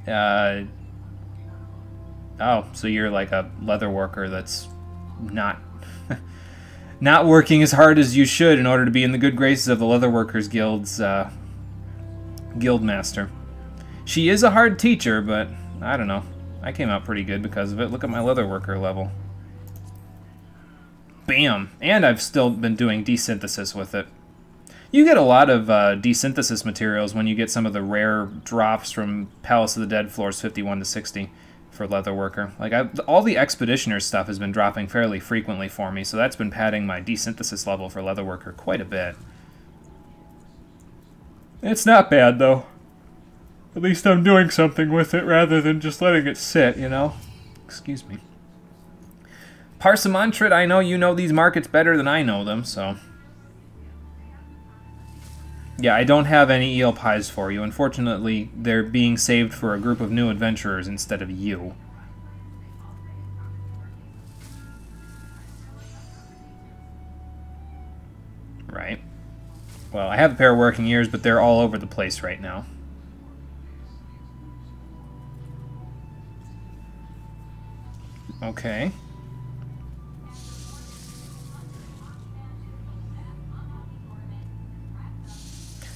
Oh, so you're like a leather worker that's not not working as hard as you should in order to be in the good graces of the Leatherworkers Guild's guild master. She is a hard teacher, but I don't know. I came out pretty good because of it. Look at my Leatherworker level. Bam! And I've still been doing desynthesis with it. You get a lot of desynthesis materials when you get some of the rare drops from Palace of the Dead floors 51 to 60 for Leatherworker. Like all the Expeditioner stuff has been dropping fairly frequently for me, so that's been padding my desynthesis level for Leatherworker quite a bit. It's not bad, though. At least I'm doing something with it rather than just letting it sit, you know? Excuse me. Parsimantrit, I know you know these markets better than I know them, so... Yeah, I don't have any eel pies for you. Unfortunately, they're being saved for a group of new adventurers instead of you. Right. Well, I have a pair of working ears, but they're all over the place right now. Okay.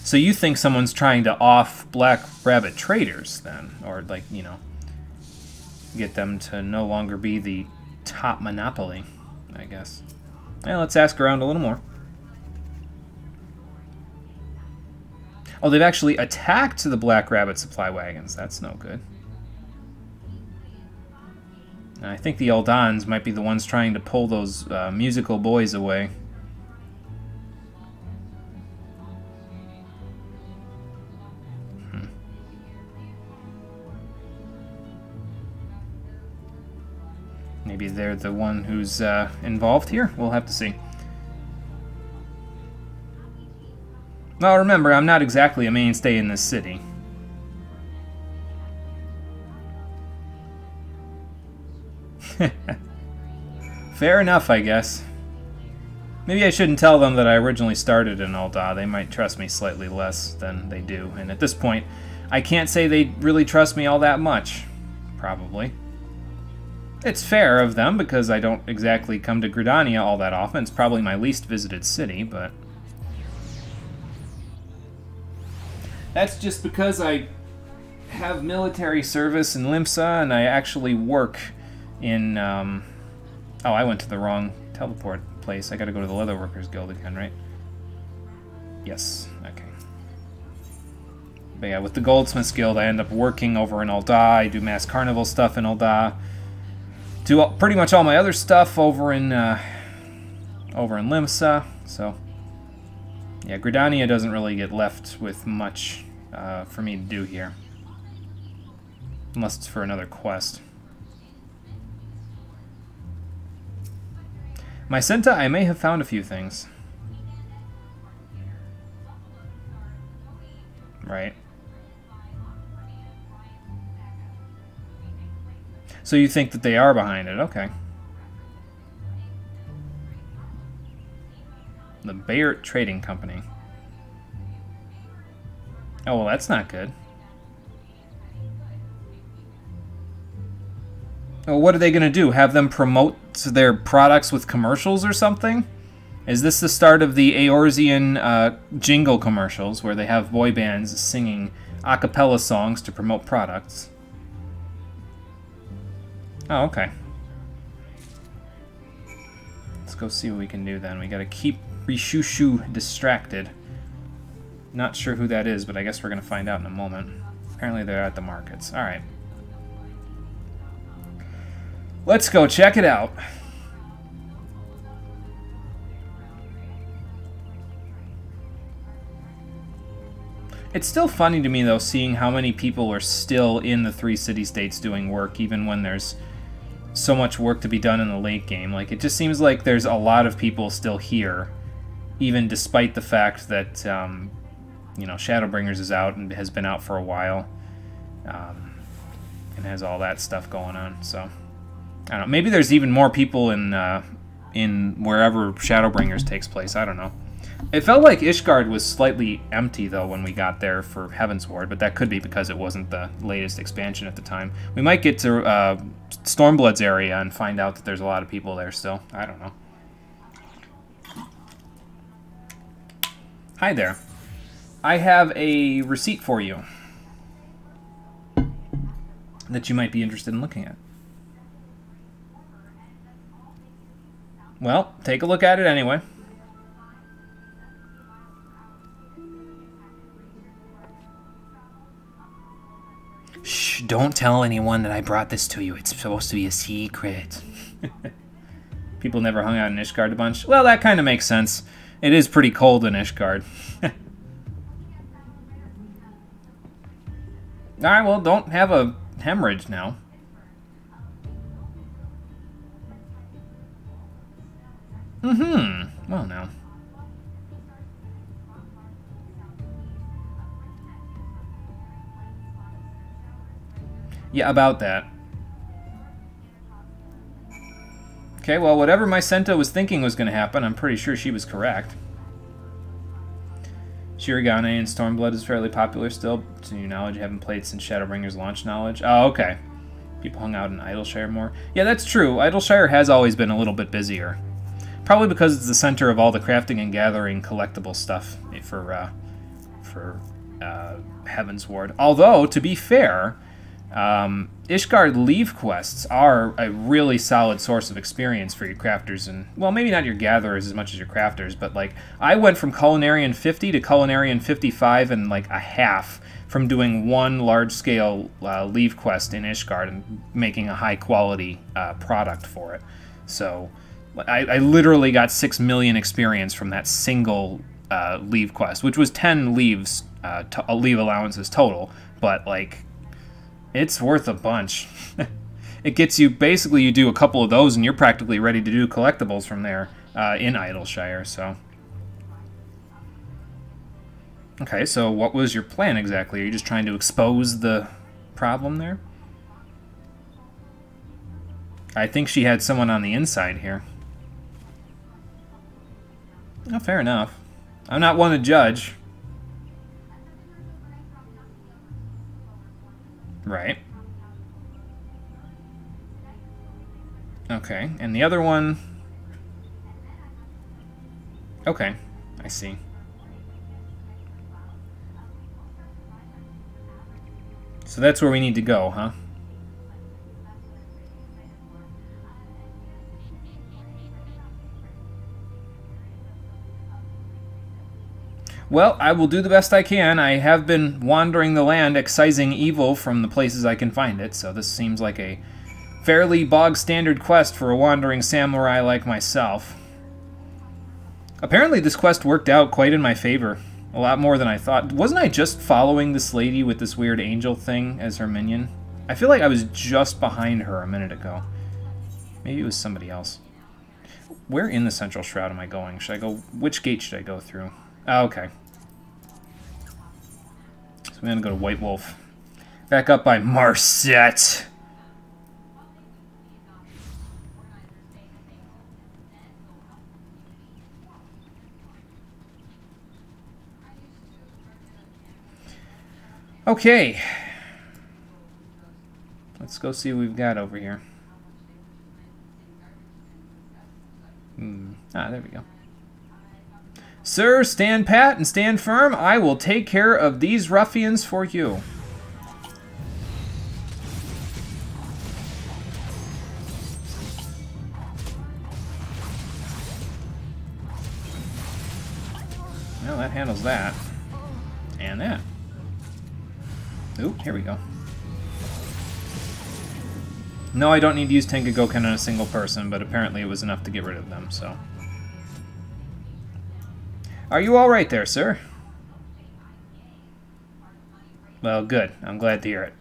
So you think someone's trying to off Black Rabbit traders, then? Or, like, you know, get them to no longer be the top monopoly, I guess. Well, let's ask around a little more. Oh, they've actually attacked the Black Rabbit supply wagons. That's no good. I think the Eldons might be the ones trying to pull those musical boys away. Maybe they're the one who's involved here. We'll have to see. Well, remember, I'm not exactly a mainstay in this city. Fair enough, I guess. Maybe I shouldn't tell them that I originally started in Ul'dah. They might trust me slightly less than they do. And at this point, I can't say they really trust me all that much. Probably. It's fair of them, because I don't exactly come to Gridania all that often. It's probably my least visited city, but... That's just because I have military service in Limsa, and I actually work in... Oh, I went to the wrong teleport place. I gotta go to the Leatherworkers Guild again, right? Yes, okay. But yeah, with the Goldsmiths Guild, I end up working over in Ul'dah. I do mass carnival stuff in Ul'dah. Do pretty much all my other stuff over in Limsa. So yeah, Gridania doesn't really get left with much for me to do here, unless it's for another quest. Mycenta, I may have found a few things. Right. So you think that they are behind it, okay. The Bayard Trading Company. Oh, well, that's not good. Well, what are they going to do? Have them promote their products with commercials or something? Is this the start of the Eorzean jingle commercials, where they have boy bands singing a cappella songs to promote products? Oh, okay. Let's go see what we can do then. We gotta keep Rishushu distracted. Not sure who that is, but I guess we're gonna find out in a moment. Apparently they're at the markets. Alright. Let's go check it out. It's still funny to me, though, seeing how many people are still in the 3 city-states doing work, even when there's so much work to be done in the late game. Like, it just seems like there's a lot of people still here, even despite the fact that, you know, Shadowbringers is out and has been out for a while, and has all that stuff going on. So, I don't know. Maybe there's even more people in wherever Shadowbringers takes place. I don't know. It felt like Ishgard was slightly empty, though, when we got there for Heavensward, but that could be because it wasn't the latest expansion at the time. We might get to Stormblood's area and find out that there's a lot of people there still. I don't know. Hi there. I have a receipt for you that you might be interested in looking at. Well, take a look at it anyway. Shh, don't tell anyone that I brought this to you. It's supposed to be a secret. People never hung out in Ishgard a bunch. Well, that kind of makes sense. It is pretty cold in Ishgard. Alright, well, don't have a hemorrhage now. Mm-hmm. Well, now. Yeah, about that. Okay, well, whatever Mycenta was thinking was going to happen, I'm pretty sure she was correct. Shirogane and Stormblood is fairly popular still. To your knowledge, you haven't played since Shadowbringers launch knowledge. Oh, okay. People hung out in Idleshire more. Yeah, that's true. Idleshire has always been a little bit busier. Probably because it's the center of all the crafting and gathering collectible stuff for Heavensward. Although, to be fair, Ishgard leave quests are a really solid source of experience for your crafters, and, well, maybe not your gatherers as much as your crafters, but, like, I went from Culinarian 50 to Culinarian 55 in, like, a half from doing one large-scale leave quest in Ishgard and making a high-quality product for it. So I literally got 6 million experience from that single leave quest, which was 10 leaves, leave allowances total, but, like, it's worth a bunch. It gets you, basically you do a couple of those and you're practically ready to do collectibles from there in Idleshire, so. Okay, so what was your plan exactly? Are you just trying to expose the problem there? I think she had someone on the inside here. Oh, fair enough. I'm not one to judge. Right. Okay, and the other one... Okay, I see. So that's where we need to go, huh? Well, I will do the best I can. I have been wandering the land, excising evil from the places I can find it, so this seems like a fairly bog-standard quest for a wandering samurai like myself. Apparently this quest worked out quite in my favor. A lot more than I thought. Wasn't I just following this lady with this weird angel thing as her minion? I feel like I was just behind her a minute ago. Maybe it was somebody else. Where in the Central Shroud am I going? Should I go... Which gate should I go through? Oh, okay. So we're gonna go to White Wolf. Back up by Marset. Okay. Let's go see what we've got over here. There we go. Sir, stand pat and stand firm. I will take care of these ruffians for you. Well, that handles that. And that. Oop, here we go. No, I don't need to use Tenkagoken on a single person, but apparently it was enough to get rid of them, so... Are you all right there, sir? Well, good. I'm glad to hear it.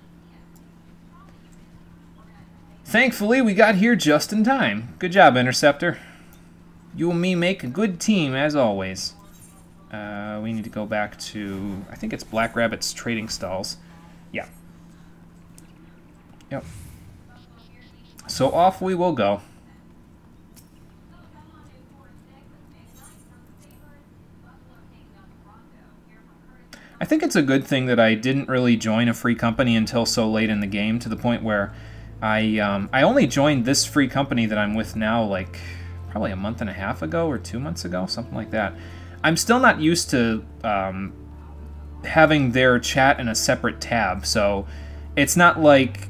Thankfully, we got here just in time. Good job, Interceptor. You and me make a good team, as always. We need to go back to... I think it's Black Rabbit's trading stalls. Yeah. Yep. So off we will go. I think it's a good thing that I didn't really join a free company until so late in the game, to the point where I only joined this free company that I'm with now, like, probably a month and a half ago or 2 months ago, something like that. I'm still not used to having their chat in a separate tab, so it's not like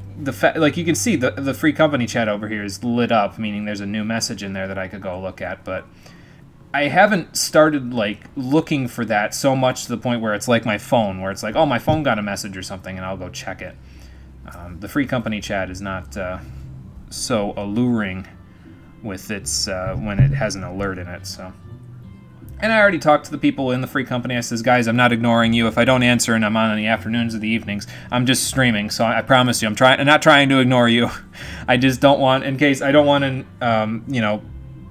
like you can see the free company chat over here is lit up, meaning there's a new message in there that I could go look at, but I haven't started, like, looking for that so much to the point where it's like my phone, where it's like, oh, my phone got a message or something, and I'll go check it. The free company chat is not so alluring with its when it has an alert in it, so. And I already talked to the people in the free company. I says, guys, I'm not ignoring you. If I don't answer and I'm on in the afternoons or the evenings, I'm just streaming. So I promise you, I'm not trying to ignore you. I just don't want, in case I don't want to, you know,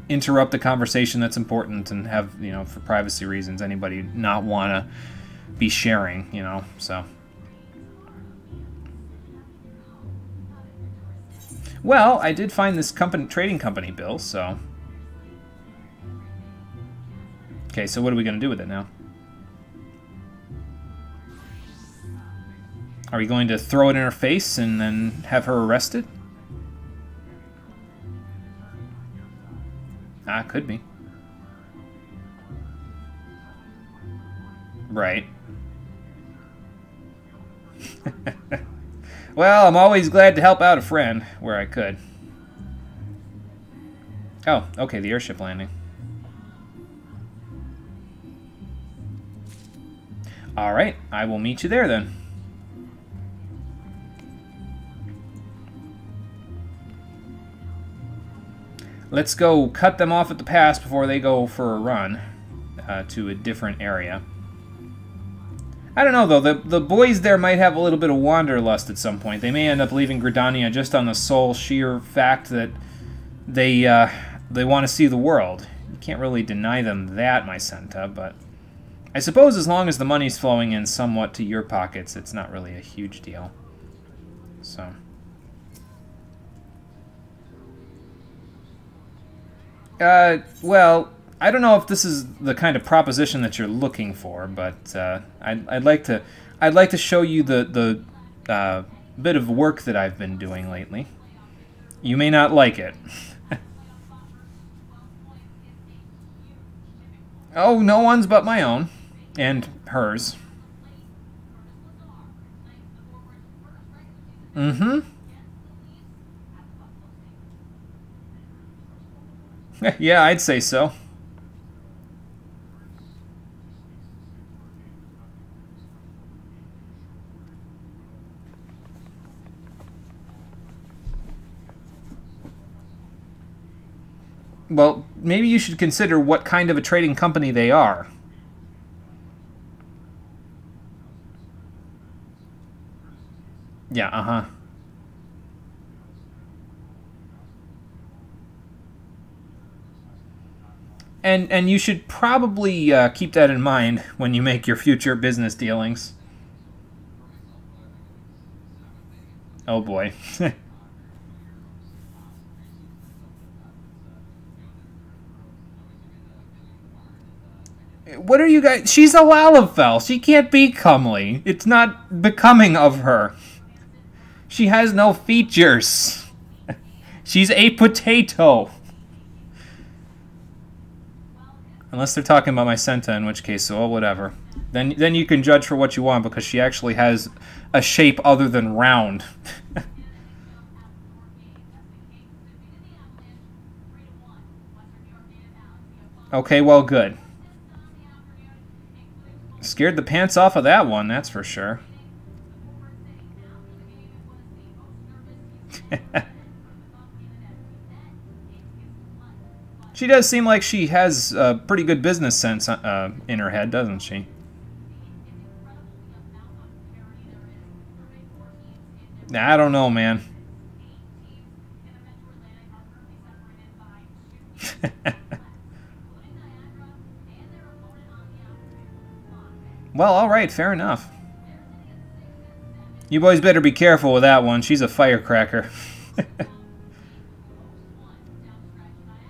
interrupt the conversation that's important and have, you know, for privacy reasons, anybody not want to be sharing, you know, so. Well, I did find this trading company bill, so. Okay, so what are we going to do with it now? Are we going to throw it in her face and then have her arrested? Ah, could be. Right. Well, I'm always glad to help out a friend where I could. Oh, okay, the airship landing. Alright, I will meet you there then. Let's go cut them off at the pass before they go for a run to a different area. I don't know, though. The boys there might have a little bit of wanderlust at some point. They may end up leaving Gridania just on the sole sheer fact that they want to see the world. You can't really deny them that, my Senta, but I suppose as long as the money's flowing in somewhat to your pockets, it's not really a huge deal. So... well, I don't know if this is the kind of proposition that you're looking for, but I'd like to show you the bit of work that I've been doing lately. You may not like it. Oh, no one's but my own and hers. Mm-hmm. Yeah, I'd say so. Well, maybe you should consider what kind of a trading company they are. Yeah, uh-huh. And you should probably keep that in mind when you make your future business dealings. Oh boy. What are you guys... She's a Lalafell. She can't be comely. It's not becoming of her. She has no features. She's a potato. Unless they're talking about my Senta, in which case, well, whatever. Then you can judge for what you want, because she actually has a shape other than round. Okay, well, good. Scared the pants off of that one, that's for sure. She does seem like she has pretty good business sense in her head, doesn't she? Nah, I don't know, man. Well, alright, fair enough. You boys better be careful with that one. She's a firecracker.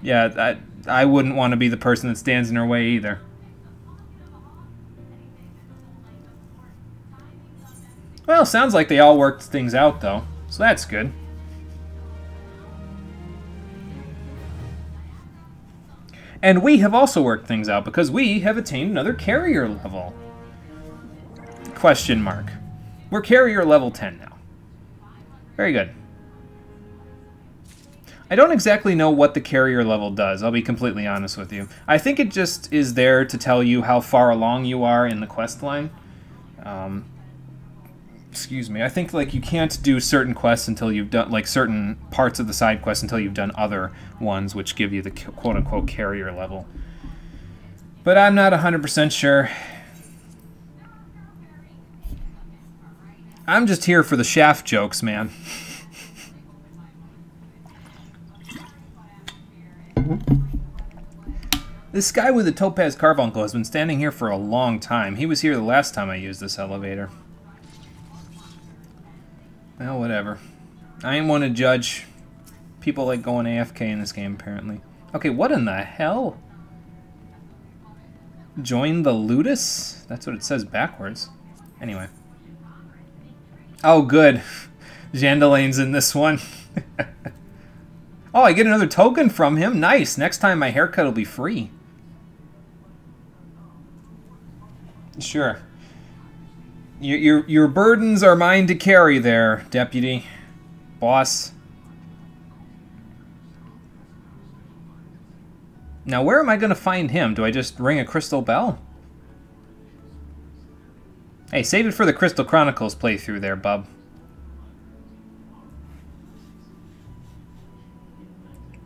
Yeah, I wouldn't want to be the person that stands in her way either. Well, sounds like they all worked things out, though. So that's good. And we have also worked things out, because we have attained another carrier level. Question mark. We're carrier level 10 now. Very good. I don't exactly know what the carrier level does, I'll be completely honest with you. I think it just is there to tell you how far along you are in the quest line. Excuse me. I think like you can't do certain quests until you've done, like certain parts of the side quests until you've done other ones, which give you the quote-unquote carrier level. But I'm not 100% sure. I'm just here for the shaft jokes, man. This guy with the topaz carbuncle has been standing here for a long time. He was here the last time I used this elevator. Well, whatever. I ain't one to judge. People like going AFK in this game, apparently. Okay, what in the hell? Join the Ludus? That's what it says backwards. Anyway. Oh, good. Jandalane's in this one. Oh, I get another token from him. Nice. Next time my haircut will be free. Sure. Your burdens are mine to carry there, deputy. Boss. Now, where am I going to find him? Do I just ring a crystal bell? Hey, save it for the Crystal Chronicles playthrough there, bub.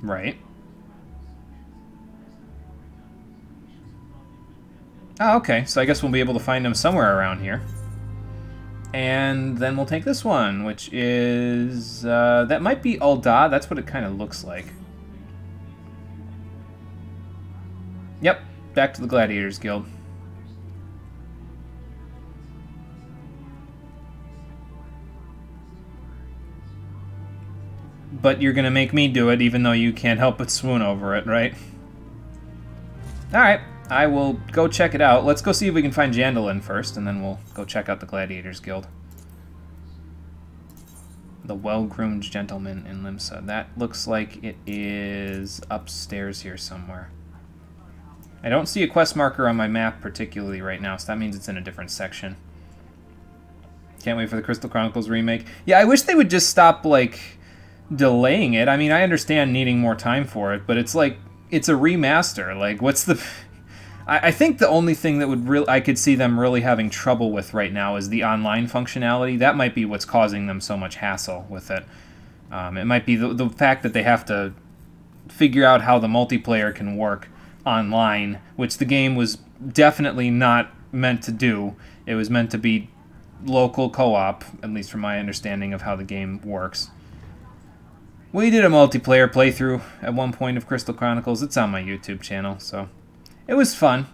Right. Oh, okay. So I guess we'll be able to find him somewhere around here. And then we'll take this one, which is... that might be Ul'dah. That's what it kind of looks like. Yep. Back to the Gladiators Guild. But you're gonna make me do it, even though you can't help but swoon over it, right? Alright, I will go check it out. Let's go see if we can find Jandalin first, and then we'll go check out the Gladiators Guild. The Well-Groomed Gentleman in Limsa. That looks like it is upstairs here somewhere. I don't see a quest marker on my map particularly right now, so that means it's in a different section. Can't wait for the Crystal Chronicles remake. Yeah, I wish they would just stop, like, delaying it. I mean, I understand needing more time for it, but it's like, it's a remaster. Like, what's the... I think the only thing that would I could see them really having trouble with right now is the online functionality. That might be what's causing them so much hassle with it. It might be the fact that they have to figure out how the multiplayer can work online, which the game was definitely not meant to do. It was meant to be local co-op, at least from my understanding of how the game works. We did a multiplayer playthrough at one point of Crystal Chronicles. It's on my YouTube channel, so it was fun.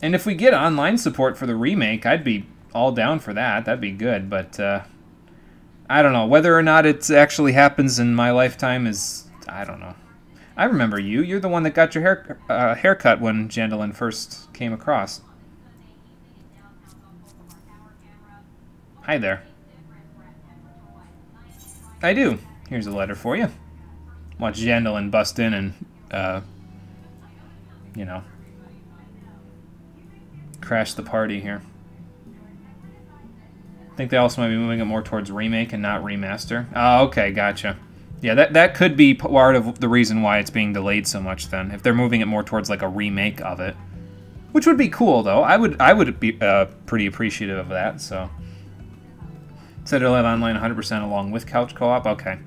And if we get online support for the remake, I'd be all down for that. That'd be good, but I don't know. Whether or not it actually happens in my lifetime is... I don't know. I remember you. You're the one that got your haircut when Jandalin first came across. Hi there. I do. Here's a letter for you. Watch Jandalin bust in and, you know, crash the party here. I think they also might be moving it more towards remake and not remaster. Oh, okay, gotcha. Yeah, that could be part of the reason why it's being delayed so much then, if they're moving it more towards like a remake of it. Which would be cool, though. I would be pretty appreciative of that, so... Said it'll have online 100% along with couch co-op? Okay.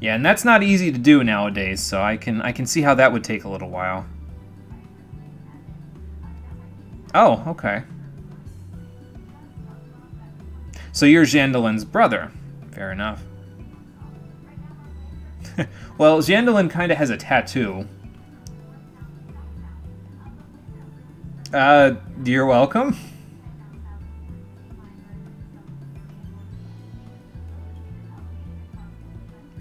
Yeah, and that's not easy to do nowadays, so I can see how that would take a little while. Oh, okay. So you're Jandalin's brother. Fair enough. Well, Jandalin kind of has a tattoo. You're welcome.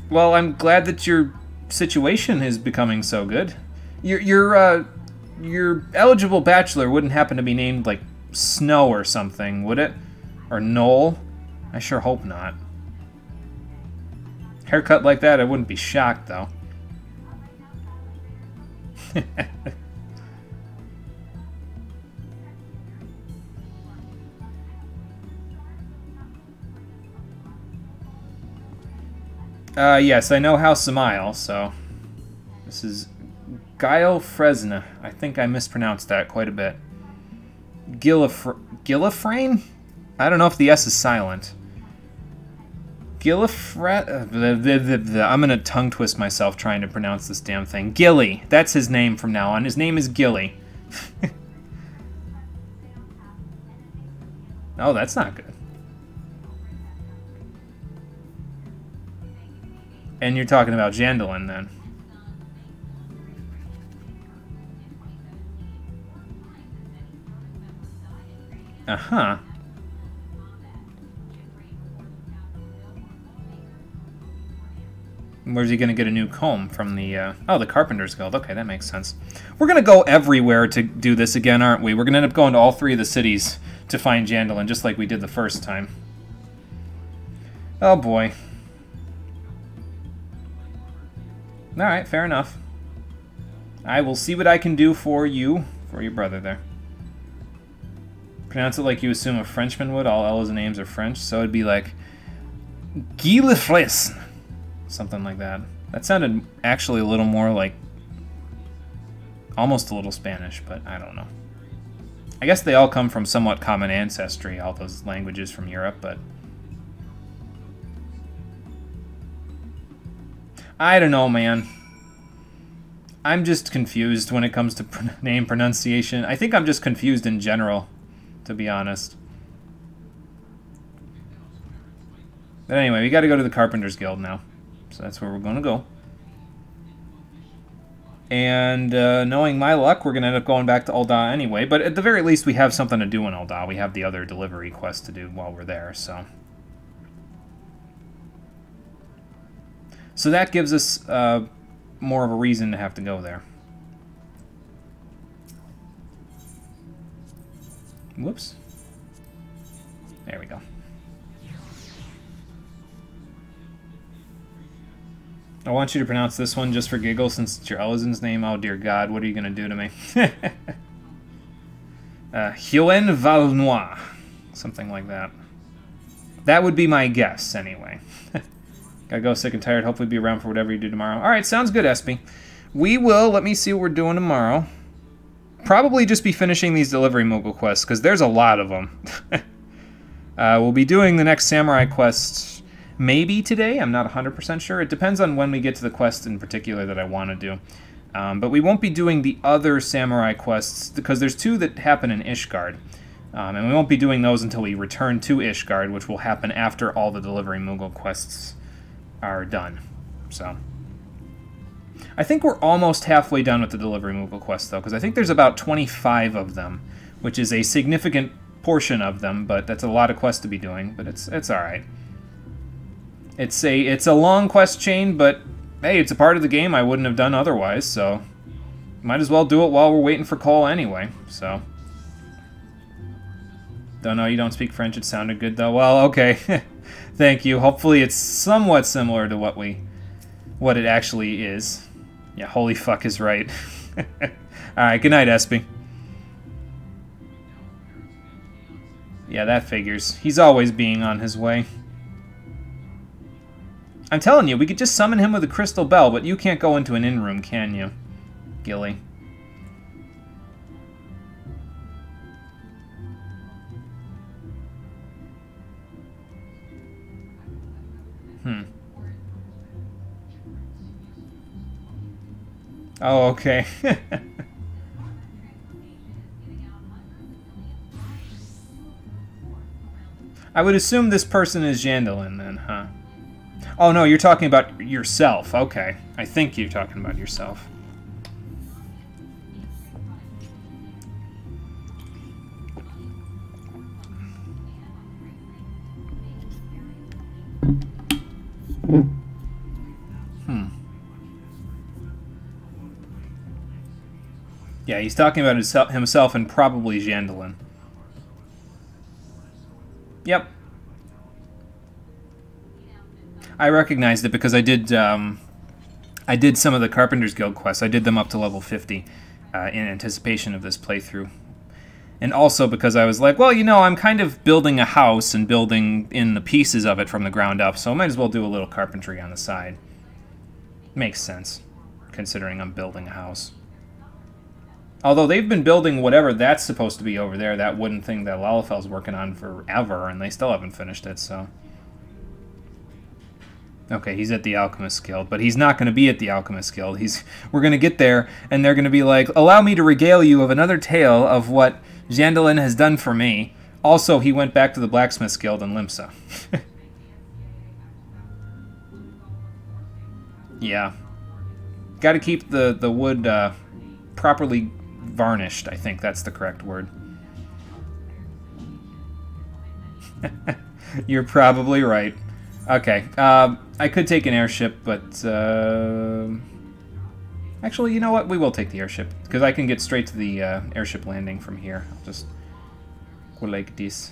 Well, I'm glad that your situation is becoming so good. Your eligible bachelor wouldn't happen to be named, like, Snow or something, would it? Or Noel? I sure hope not. Haircut like that, I wouldn't be shocked, though. Yes, I know House Samael, so... This is Guile Fresna. I think I mispronounced that quite a bit. Gillifrane? I don't know if the S is silent. I'm gonna tongue twist myself trying to pronounce this damn thing. Gilly. That's his name from now on. His name is Gilly. Oh, that's not good. And you're talking about Jandalin, then. Uh-huh. Where's he going to get a new comb? From the, oh, the Carpenter's Guild. Okay, that makes sense. We're going to go everywhere to do this again, aren't we? We're going to end up going to all three of the cities to find Jandalin, just like we did the first time. Oh, boy. Alright, fair enough. I will see what I can do for you, for your brother there. Pronounce it like you assume a Frenchman would. All L's names are French, so it'd be like Guy Le Flis. Something like that. That sounded actually a little more like almost a little Spanish, but I don't know. I guess they all come from somewhat common ancestry, all those languages from Europe, but I don't know, man. I'm just confused when it comes to name pronunciation. I think I'm just confused in general, to be honest. But anyway, we got to go to the Carpenters Guild now. So that's where we're going to go. And knowing my luck, we're going to end up going back to Ul'dah anyway. But at the very least, we have something to do in Ul'dah. We have the other delivery quest to do while we're there, so. So that gives us more of a reason to have to go there. Whoops. There we go. I want you to pronounce this one just for giggles since it's your Elezen's name. Oh dear God, what are you going to do to me? Huen Valnois. Something like that. That would be my guess, anyway. Gotta go sick and tired. Hopefully be around for whatever you do tomorrow. Alright, sounds good, Espy. We will, let me see what we're doing tomorrow. Probably just be finishing these delivery Moogle quests, because there's a lot of them. We'll be doing the next Samurai quest maybe today. I'm not 100% sure. It depends on when we get to the quest in particular that I want to do. But we won't be doing the other Samurai quests, because there's two that happen in Ishgard. And we won't be doing those until we return to Ishgard, which will happen after all the delivery Moogle quests are done. So I think we're almost halfway done with the delivery Moogle quests, though, because I think there's about 25 of them, which is a significant portion of them, but that's a lot of quests to be doing, but it's all right. It's a long quest chain, but hey, it's a part of the game I wouldn't have done otherwise, so might as well do it while we're waiting for Cole anyway, so. Don't know, you don't speak French, it sounded good though. Well, okay. Thank you. Hopefully it's somewhat similar to what it actually is. Yeah, holy fuck is right. Alright, good night, Espy. Yeah, that figures. He's always being on his way. I'm telling you, we could just summon him with a crystal bell, but you can't go into an inn room, can you, Gilly? Oh, okay. I would assume this person is Jandalin then, huh? Oh no, you're talking about yourself. Okay. I think you're talking about yourself. Yeah, he's talking about himself and probably Jandalin. Yep. I recognized it because I did some of the Carpenters Guild quests. I did them up to level 50 in anticipation of this playthrough. And also because I was like, well, you know, I'm kind of building a house and building in the pieces of it from the ground up, so I might as well do a little carpentry on the side. Makes sense, considering I'm building a house. Although they've been building whatever that's supposed to be over there, that wooden thing that Lalafel's working on forever, and they still haven't finished it, so. Okay, he's at the Alchemist Guild, but he's not going to be at the Alchemist Guild. We're going to get there, and they're going to be like, allow me to regale you of another tale of what Jandalin has done for me. Also, he went back to the Blacksmith's Guild in Limsa. Yeah. Got to keep the wood properly varnished, I think that's the correct word. You're probably right. Okay, I could take an airship, but actually, you know what? We will take the airship, because I can get straight to the airship landing from here. I'll just go like this,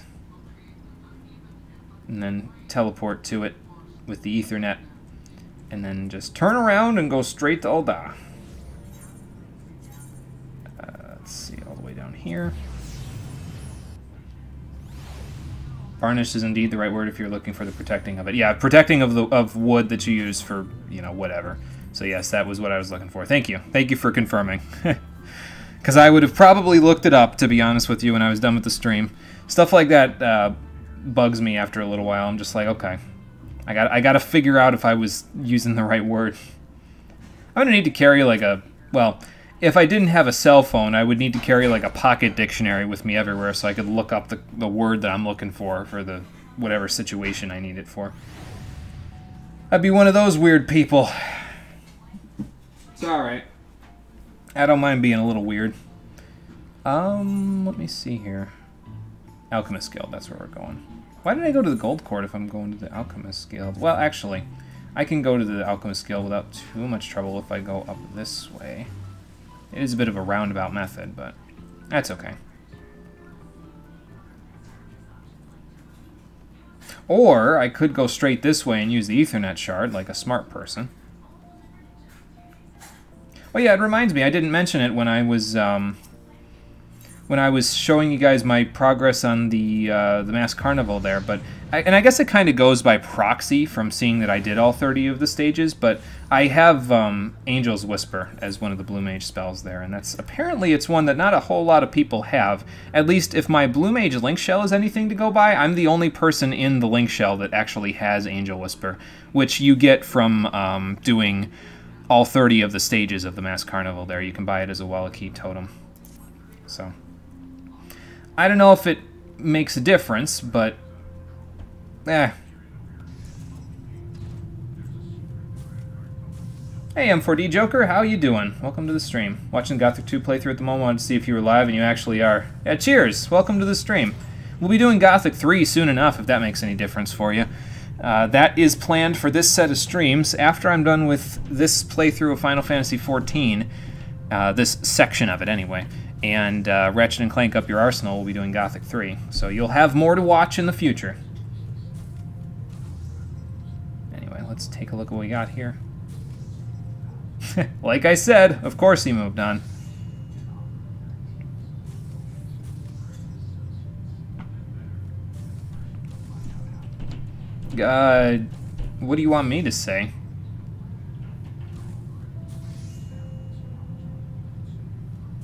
and then teleport to it with the Ethernet, and then just turn around and go straight to Ul'dah. Let's see, all the way down here. Varnish is indeed the right word if you're looking for the protecting of it. Yeah, protecting of wood that you use for, you know, whatever. So yes, that was what I was looking for. Thank you. Thank you for confirming. Because I would have probably looked it up, to be honest with you, when I was done with the stream. Stuff like that bugs me after a little while. I'm just like, okay, I got to figure out if I was using the right word. I'm going to need to carry like a, well, if I didn't have a cell phone, I would need to carry like a pocket dictionary with me everywhere so I could look up the word that I'm looking for the whatever situation I need it for. I'd be one of those weird people. It's alright. I don't mind being a little weird. Let me see here. Alchemist Guild, that's where we're going. Why did I go to the Gold Court if I'm going to the Alchemist Guild? Well, actually, I can go to the Alchemist Guild without too much trouble if I go up this way. It is a bit of a roundabout method, but that's okay. Or I could go straight this way and use the Ethernet shard like a smart person. Oh yeah, it reminds me, I didn't mention it when I was showing you guys my progress on the Masked Carnival there, but I guess it kind of goes by proxy from seeing that I did all 30 of the stages, but I have Angel's Whisper as one of the Blue Mage spells there, and that's apparently it's one that not a whole lot of people have. At least if my Blue Mage Link Shell is anything to go by, I'm the only person in the Link Shell that actually has Angel Whisper, which you get from doing all 30 of the stages of the Masked Carnival there. You can buy it as a Wallachie totem. So I don't know if it makes a difference, but Hey, M4D Joker, how you doing? Welcome to the stream. Watching Gothic 2 playthrough at the moment. Wanted to see if you were live, and you actually are. Yeah, cheers. Welcome to the stream. We'll be doing Gothic 3 soon enough, if that makes any difference for you. That is planned for this set of streams. After I'm done with this playthrough of Final Fantasy XIV, this section of it anyway, and Ratchet and Clank Up Your Arsenal, we'll be doing Gothic 3. So you'll have more to watch in the future. Anyway, let's take a look at what we got here. Like I said, of course he moved on. What do you want me to say?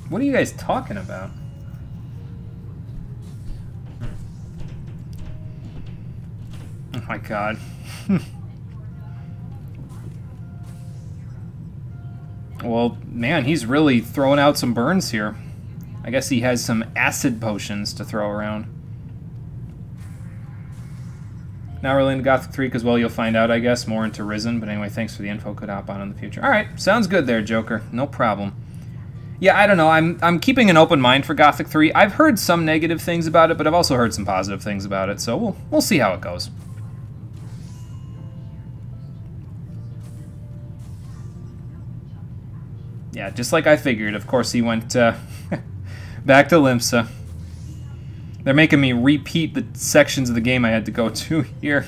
What are you guys talking about? Oh my god. Well, man, he's really throwing out some burns here. I guess he has some acid potions to throw around. Not really into Gothic 3 because, well, you'll find out, I guess, more into Risen. But anyway, thanks for the info. Could hop on in the future. All right, sounds good there, Joker. No problem. Yeah, I don't know. I'm keeping an open mind for Gothic 3. I've heard some negative things about it, but I've also heard some positive things about it. So we'll see how it goes. Yeah, just like I figured. Of course, he went back to Limsa. They're making me repeat the sections of the game I had to go to here.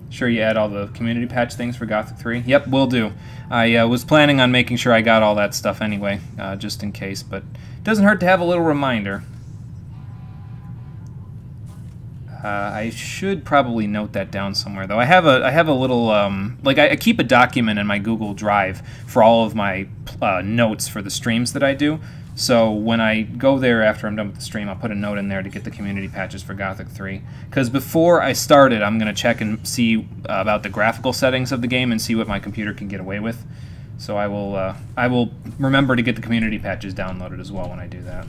Sure you add all the community patch things for Gothic 3? Yep, will do. I was planning on making sure I got all that stuff anyway, just in case, but it doesn't hurt to have a little reminder. I should probably note that down somewhere, though. I have a little, like, I keep a document in my Google Drive for all of my notes for the streams that I do. So when I go there after I'm done with the stream, I'll put a note in there to get the community patches for Gothic 3. Because before I start it, I'm going to check and see about the graphical settings of the game and see what my computer can get away with. So I will remember to get the community patches downloaded as well when I do that.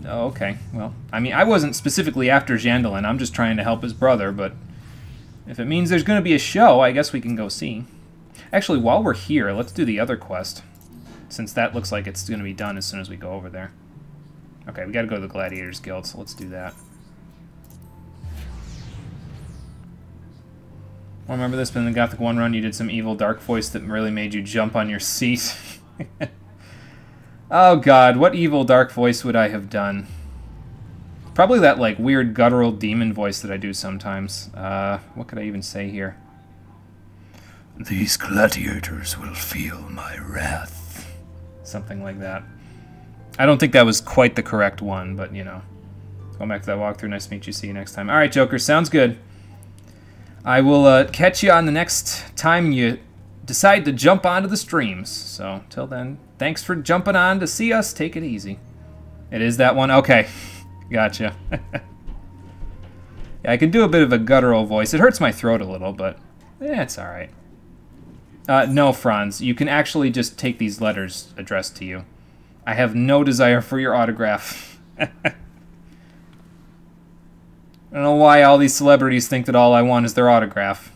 Okay, well, I mean, I wasn't specifically after Jandalin, I'm just trying to help his brother, but if it means there's going to be a show, I guess we can go see. Actually, while we're here, let's do the other quest, since that looks like it's going to be done as soon as we go over there. Okay, we got to go to the Gladiators Guild, so let's do that. I remember this, but in the Gothic 1 run, you did some evil dark voice that really made you jump on your seat. Oh god, what evil dark voice would I have done? Probably that, like, weird guttural demon voice that I do sometimes. What could I even say here? These gladiators will feel my wrath. Something like that. I don't think that was quite the correct one, but you know. Going back to that walkthrough. Nice to meet you. See you next time. Alright, Joker. Sounds good. I will catch you on the next time you decide to jump onto the streams. So, till then, thanks for jumping on to see us. Take it easy. It is that one? Okay. Gotcha. Yeah, I can do a bit of a guttural voice. It hurts my throat a little, but it's alright. No, Franz. You can actually just take these letters addressed to you. I have no desire for your autograph. I don't know why all these celebrities think that all I want is their autograph.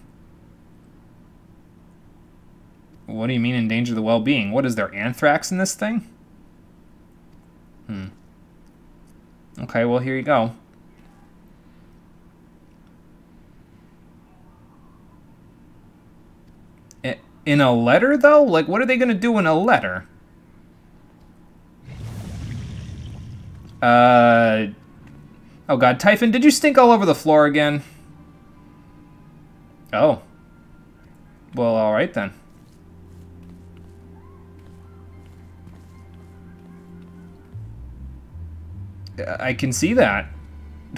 What do you mean endanger the well-being? What is there, anthrax in this thing? Okay, well, here you go. In a letter, though? Like, what are they going to do in a letter? Oh god, Typhon, did you stink all over the floor again? Oh. Well, alright then. I can see that.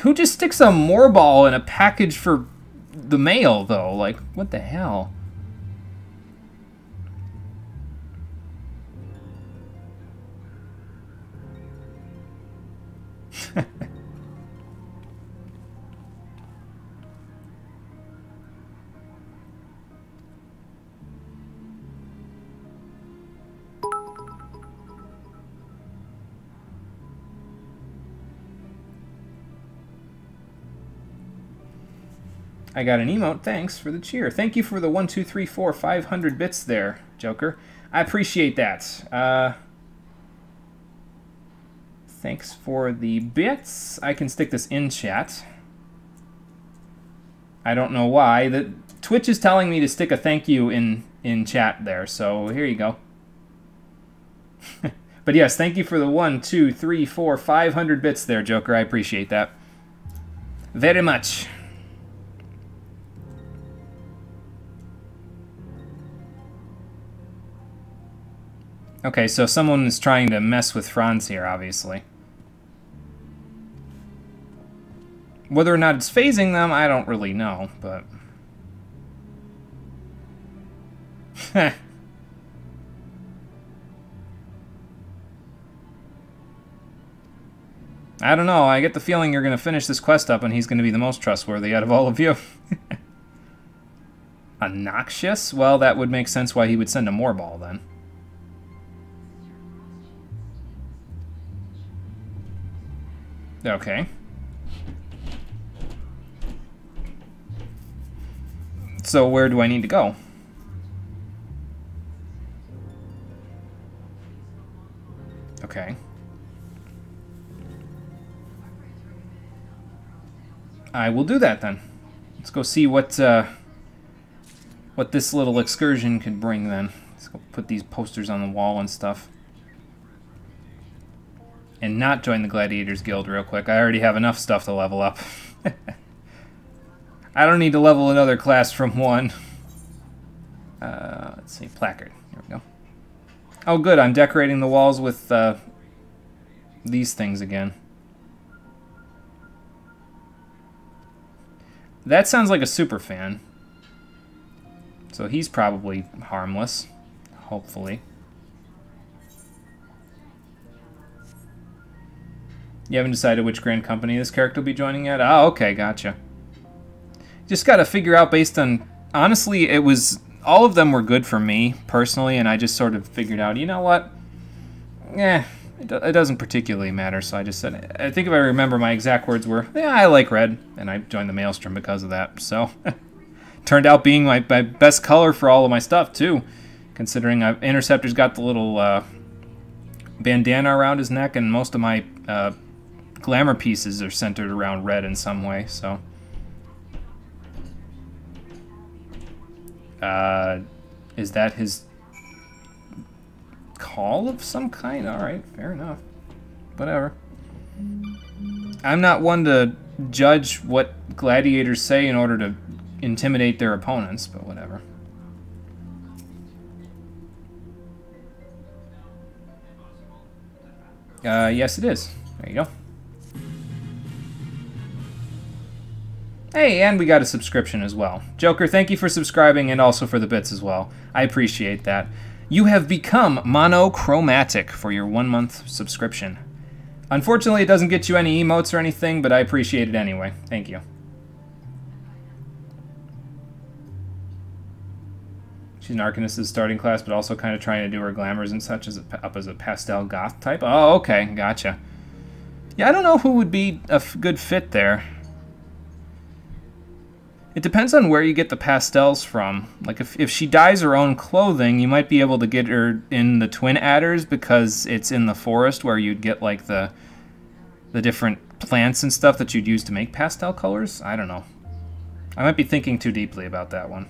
Who just sticks a moorball in a package for the mail, though? Like, what the hell? I got an emote. Thanks for the cheer. Thank you for the 1, 2, 3, 4, 500 bits there, Joker. I appreciate that. Thanks for the bits. I can stick this in chat. I don't know why. Twitch is telling me to stick a thank you in chat there, so here you go. But yes, thank you for the 1, 2, 3, 4, 500 bits there, Joker. I appreciate that very much. Okay, so someone is trying to mess with Franz here, obviously. Whether or not it's phasing them, I don't really know, but... I don't know, I get the feeling you're going to finish this quest up and he's going to be the most trustworthy out of all of you. Obnoxious? Well, that would make sense why he would send a moorball then. Okay. So where do I need to go? Okay. I will do that then. Let's go see what this little excursion could bring then. Let's go put these posters on the wall and stuff. And not join the Gladiators Guild real quick. I already have enough stuff to level up. I don't need to level another class from 1. Let's see, placard. Here we go. Oh good, I'm decorating the walls with these things again. That sounds like a super fan. So he's probably harmless, hopefully. You haven't decided which grand company this character will be joining yet? Oh, okay, gotcha. Just got to figure out based on... Honestly, it was... All of them were good for me, personally, and I just sort of figured out, you know what? It doesn't particularly matter, so I just said... I think if I remember, my exact words were, yeah, I like red, and I joined the Maelstrom because of that, so... Turned out being my best color for all of my stuff, too. Considering Interceptor's got the little bandana around his neck, and most of my... glamour pieces are centered around red in some way, so... Is that his call of some kind? Alright, fair enough. Whatever. I'm not one to judge what gladiators say in order to intimidate their opponents, but whatever. Yes, it is. There you go. Hey, and we got a subscription as well. Joker, thank you for subscribing and also for the bits as well. I appreciate that. You have become monochromatic for your 1-month subscription. Unfortunately, it doesn't get you any emotes or anything, but I appreciate it anyway. Thank you. She's an Arcanist's starting class, but also kind of trying to do her glamours and such up as a pastel goth type. Oh, okay, gotcha. Yeah, I don't know who would be a good fit there. It depends on where you get the pastels from. Like, if she dyes her own clothing, you might be able to get her in the Twin Adders because it's in the forest where you'd get, like, the different plants and stuff that you'd use to make pastel colors. I don't know. I might be thinking too deeply about that one.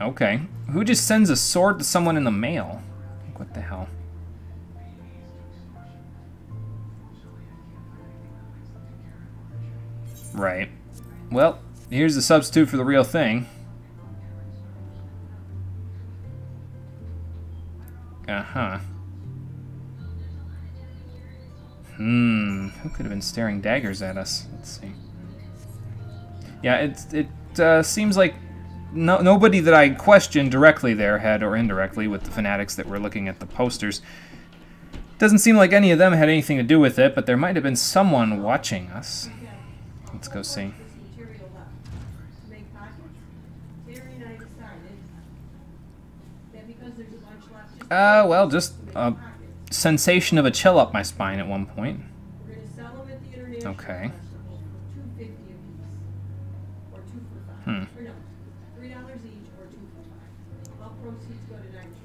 Okay. Who just sends a sword to someone in the mail? Like, what the hell? Right. Well, here's the substitute for the real thing. Uh-huh. Who could have been staring daggers at us? Let's see. Yeah, it seems like nobody that I questioned directly there had, or indirectly, with the fanatics that were looking at the posters. Doesn't seem like any of them had anything to do with it, but there might have been someone watching us. Let's go see. Well, just a sensation of a chill up my spine at one point. Okay.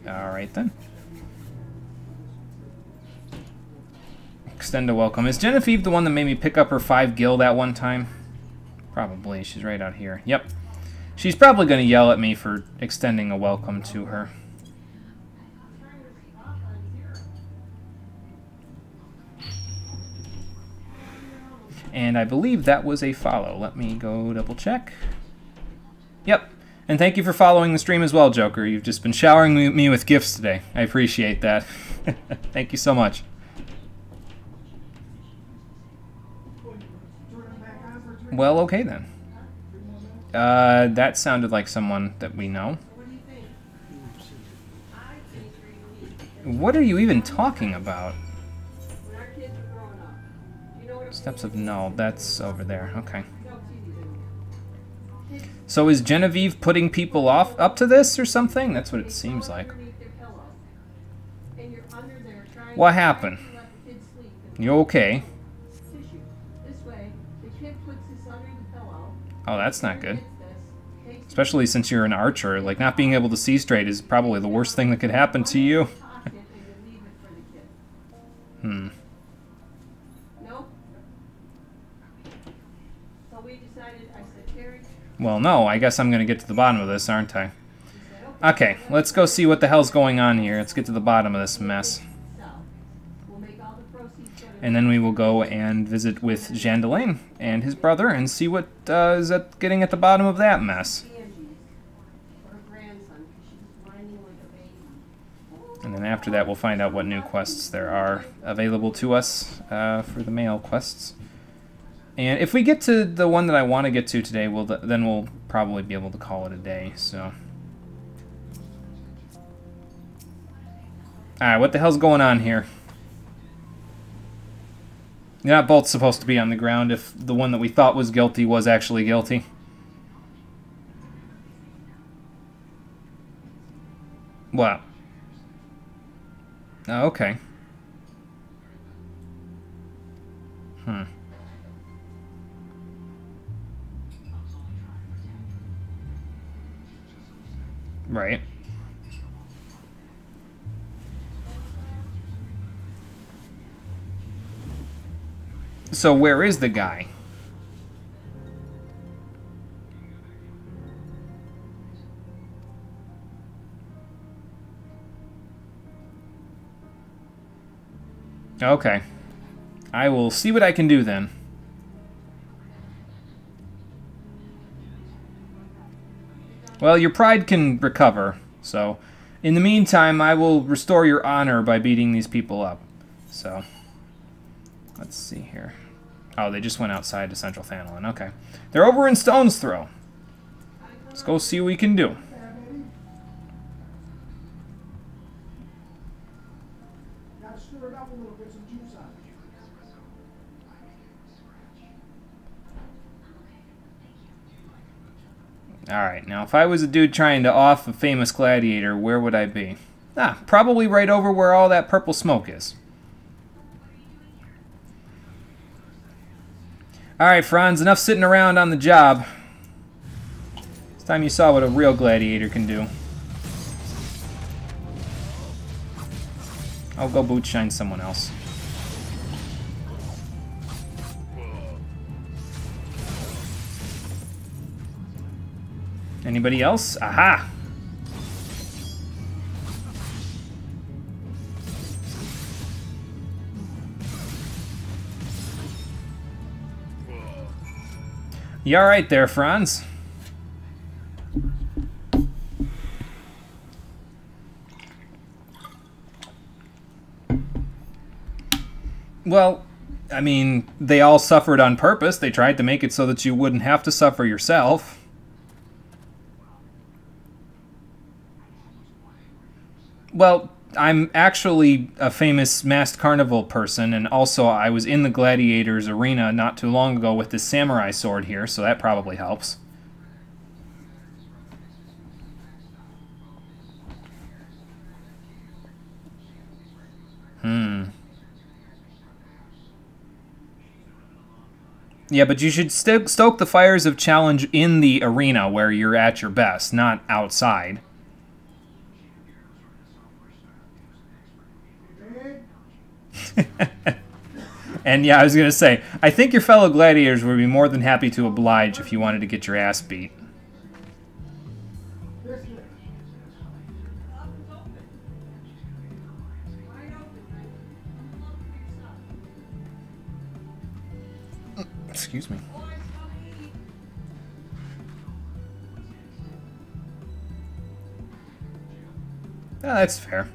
Alright then. Extend a welcome. Is Genevieve the one that made me pick up her 5 guild at one time? Probably. She's right out here. Yep. She's probably going to yell at me for extending a welcome to her. And I believe that was a follow. Let me go double check. Yep. And thank you for following the stream as well, Joker. You've just been showering me with gifts today. I appreciate that. Thank you so much. Well, okay then. That sounded like someone that we know. What are you even talking about? Steps of no, that's over there. Okay. So is Genevieve putting people up to this or something? That's what it seems like. What happened? You okay? Oh, that's not good. Especially since you're an archer. Like, not being able to see straight is probably the worst thing that could happen to you. Well, no, I guess I'm going to get to the bottom of this, aren't I? Okay, let's go see what the hell's going on here. Let's get to the bottom of this mess. And then we will go and visit with Jean Delane and his brother and see what is getting at the bottom of that mess. And then after that, we'll find out what new quests there are available to us for the male quests. And if we get to the one that I want to get to today, then we'll probably be able to call it a day. So, alright, what the hell's going on here? You're not both supposed to be on the ground if the one that we thought was guilty was actually guilty. What? Oh, okay. Right. So where is the guy? Okay. I will see what I can do then. Well, your pride can recover. So, in the meantime, I will restore your honor by beating these people up. So, let's see here. Oh, they just went outside to Central Thanolin. Okay. They're over in Stone's Throw. Let's go see what we can do. Alright, now if I was a dude trying to off a famous gladiator, where would I be? Ah, probably right over where all that purple smoke is. Alright, Franz, enough sitting around on the job. It's time you saw what a real gladiator can do. I'll go boot shine someone else. Anybody else? Aha! You alright there, Franz? Well, I mean, they all suffered on purpose. They tried to make it so that you wouldn't have to suffer yourself. Well, I'm actually a famous masked carnival person, and also I was in the gladiators arena not too long ago with this samurai sword here, so that probably helps. Yeah, but you should stoke the fires of challenge in the arena where you're at your best, not outside. And yeah, I was going to say, I think your fellow gladiators would be more than happy to oblige if you wanted to get your ass beat. Excuse me. Oh, that's fair.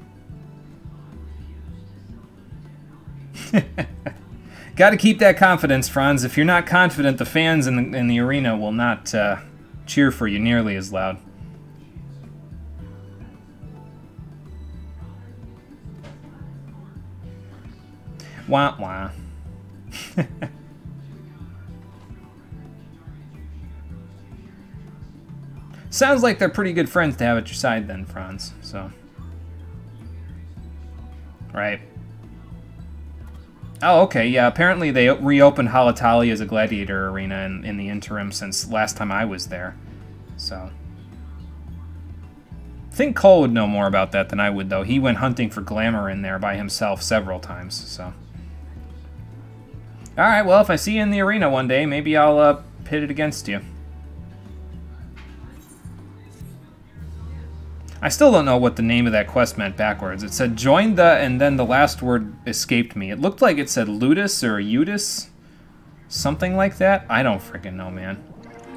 Got to keep that confidence, Franz. If you're not confident, the fans in the arena will not cheer for you nearly as loud. Wah wah. Sounds like they're pretty good friends to have at your side then, Franz. So, right. Oh, okay, yeah, apparently they reopened Halatali as a gladiator arena in the interim since last time I was there. So, I think Cole would know more about that than I would, though. He went hunting for glamour in there by himself several times, so. Alright, well, if I see you in the arena one day, maybe I'll pit it against you. I still don't know what the name of that quest meant backwards. It said join the, and then the last word escaped me. It looked like it said Ludus or Udis. Something like that. I don't freaking know, man.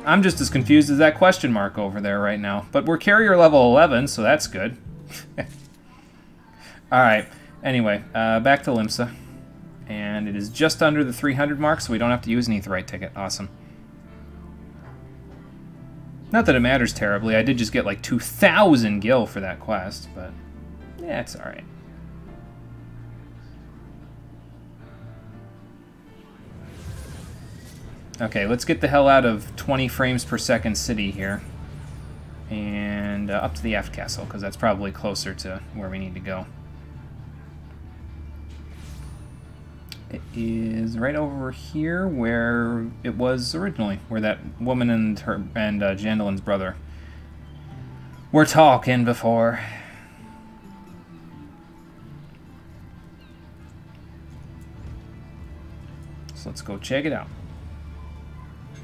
I'm just as confused as that question mark over there right now. But we're carrier level 11, so that's good. Alright, anyway, back to Limsa. And it is just under the 300 mark, so we don't have to use an Aetheryte ticket. Awesome. Not that it matters terribly. I did just get like 2,000 gil for that quest, but yeah, it's alright. Okay, let's get the hell out of 20 frames per second city here. And up to the Aft Castle, because that's probably closer to where we need to go. It is right over here where it was originally, where that woman and Jandalin's brother were talking before. So let's go check it out.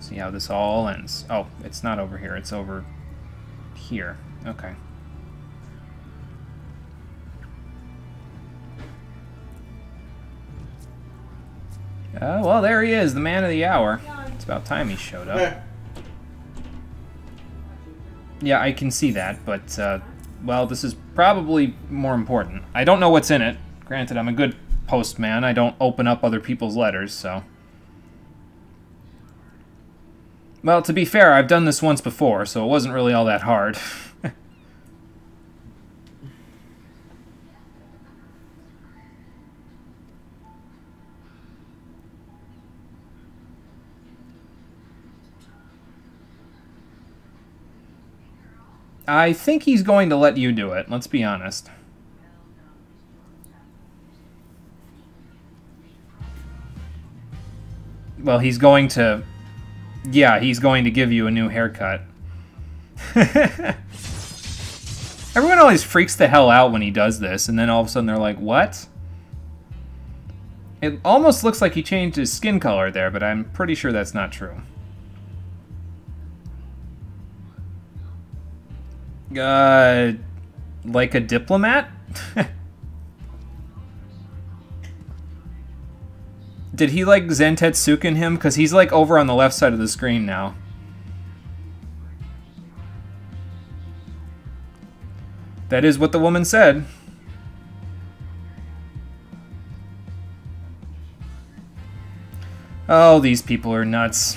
See how this all ends. Oh, it's not over here, it's over here. Okay. Well, there he is, the man of the hour. It's about time he showed up. Yeah, I can see that, but well, this is probably more important. I don't know what's in it. Granted, I'm a good postman. I don't open up other people's letters, so... Well, to be fair, I've done this once before, so it wasn't really all that hard. I think he's going to let you do it, let's be honest. Well, he's going to... Yeah, he's going to give you a new haircut. Everyone always freaks the hell out when he does this, and then all of a sudden they're like, what? It almost looks like he changed his skin color there, but I'm pretty sure that's not true. Like a diplomat? Did he like Zentetsuken him? Because he's like over on the left side of the screen now. That is what the woman said. Oh, these people are nuts.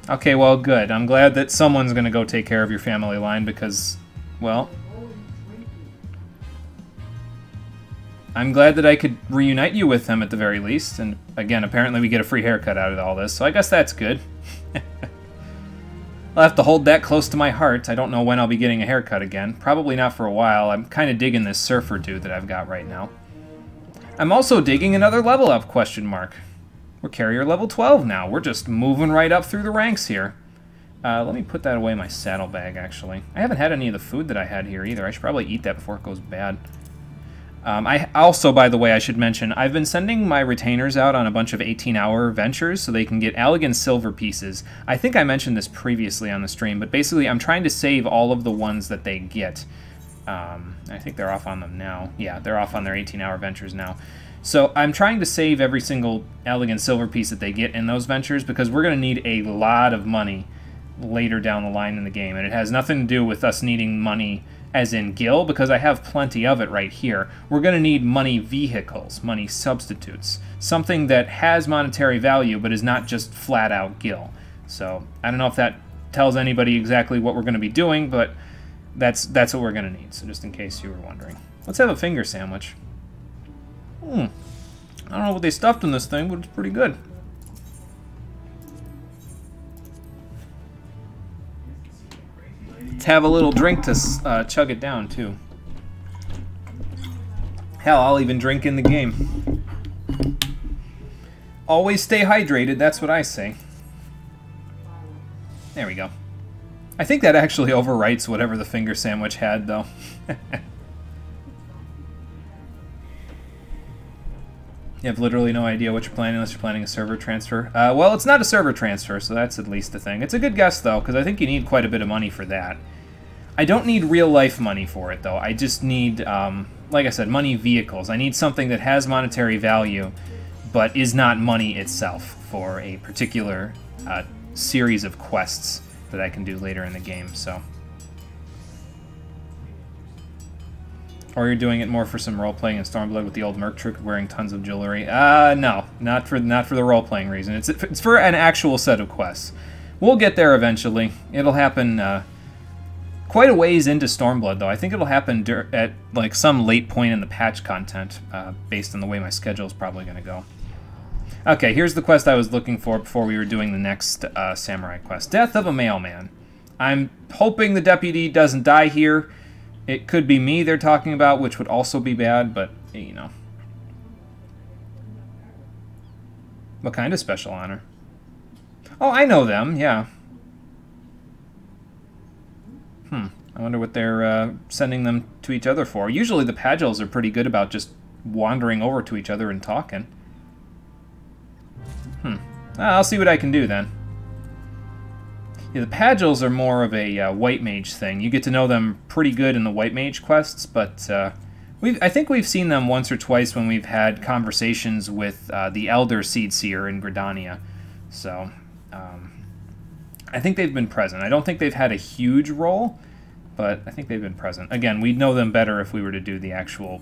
Okay, well, good. I'm glad that someone's going to go take care of your family line because, well... I'm glad that I could reunite you with him at the very least, and again, apparently we get a free haircut out of all this, so I guess that's good. I'll have to hold that close to my heart. I don't know when I'll be getting a haircut again. Probably not for a while. I'm kind of digging this surfer dude that I've got right now. I'm also digging another level up, question mark. We're carrier level 12 now. We're just moving right up through the ranks here. Let me put that away in my saddlebag, actually. I haven't had any of the food that I had here either. I should probably eat that before it goes bad. I also, by the way, I should mention, I've been sending my retainers out on a bunch of 18-hour ventures so they can get Allegan silver pieces. I think I mentioned this previously on the stream, but basically I'm trying to save all of the ones that they get. I think they're off on them now. Yeah, they're off on their 18-hour ventures now. So I'm trying to save every single Allegan silver piece that they get in those ventures because we're going to need a lot of money later down the line in the game. And it has nothing to do with us needing money as in gil, because I have plenty of it right here. We're going to need money vehicles, money substitutes, something that has monetary value but is not just flat out gil. So I don't know if that tells anybody exactly what we're going to be doing, but that's what we're going to need. So just in case you were wondering. Let's have a finger sandwich. I don't know what they stuffed in this thing, but it's pretty good. Let's have a little drink to chug it down, too. Hell, I'll even drink in the game. Always stay hydrated, that's what I say. There we go. I think that actually overwrites whatever the finger sandwich had, though. You have literally no idea what you're planning unless you're planning a server transfer. Well, it's not a server transfer, so that's at least a thing. It's a good guess, though, because I think you need quite a bit of money for that. I don't need real-life money for it, though. I just need, like I said, money vehicles. I need something that has monetary value, but is not money itself for a particular series of quests that I can do later in the game, so... Or you're doing it more for some role-playing in Stormblood with the old merc trick wearing tons of jewelry. No, not for the role-playing reason. It's for an actual set of quests. We'll get there eventually. It'll happen quite a ways into Stormblood, though. I think it'll happen at like some late point in the patch content, based on the way my schedule is probably going to go. Okay, here's the quest I was looking for before we were doing the next samurai quest. Death of a Mailman. I'm hoping the deputy doesn't die here. It could be me they're talking about, which would also be bad, but, you know. What kind of special honor? Oh, I know them, yeah. I wonder what they're sending them to each other for. Usually the Pagels are pretty good about just wandering over to each other and talking. I'll see what I can do then. Yeah, the Pagels are more of a white mage thing. You get to know them pretty good in the white mage quests, but I think we've seen them once or twice when we've had conversations with the Elder Seed Seer in Gridania. So, I think they've been present. I don't think they've had a huge role, but I think they've been present. Again, we'd know them better if we were to do the actual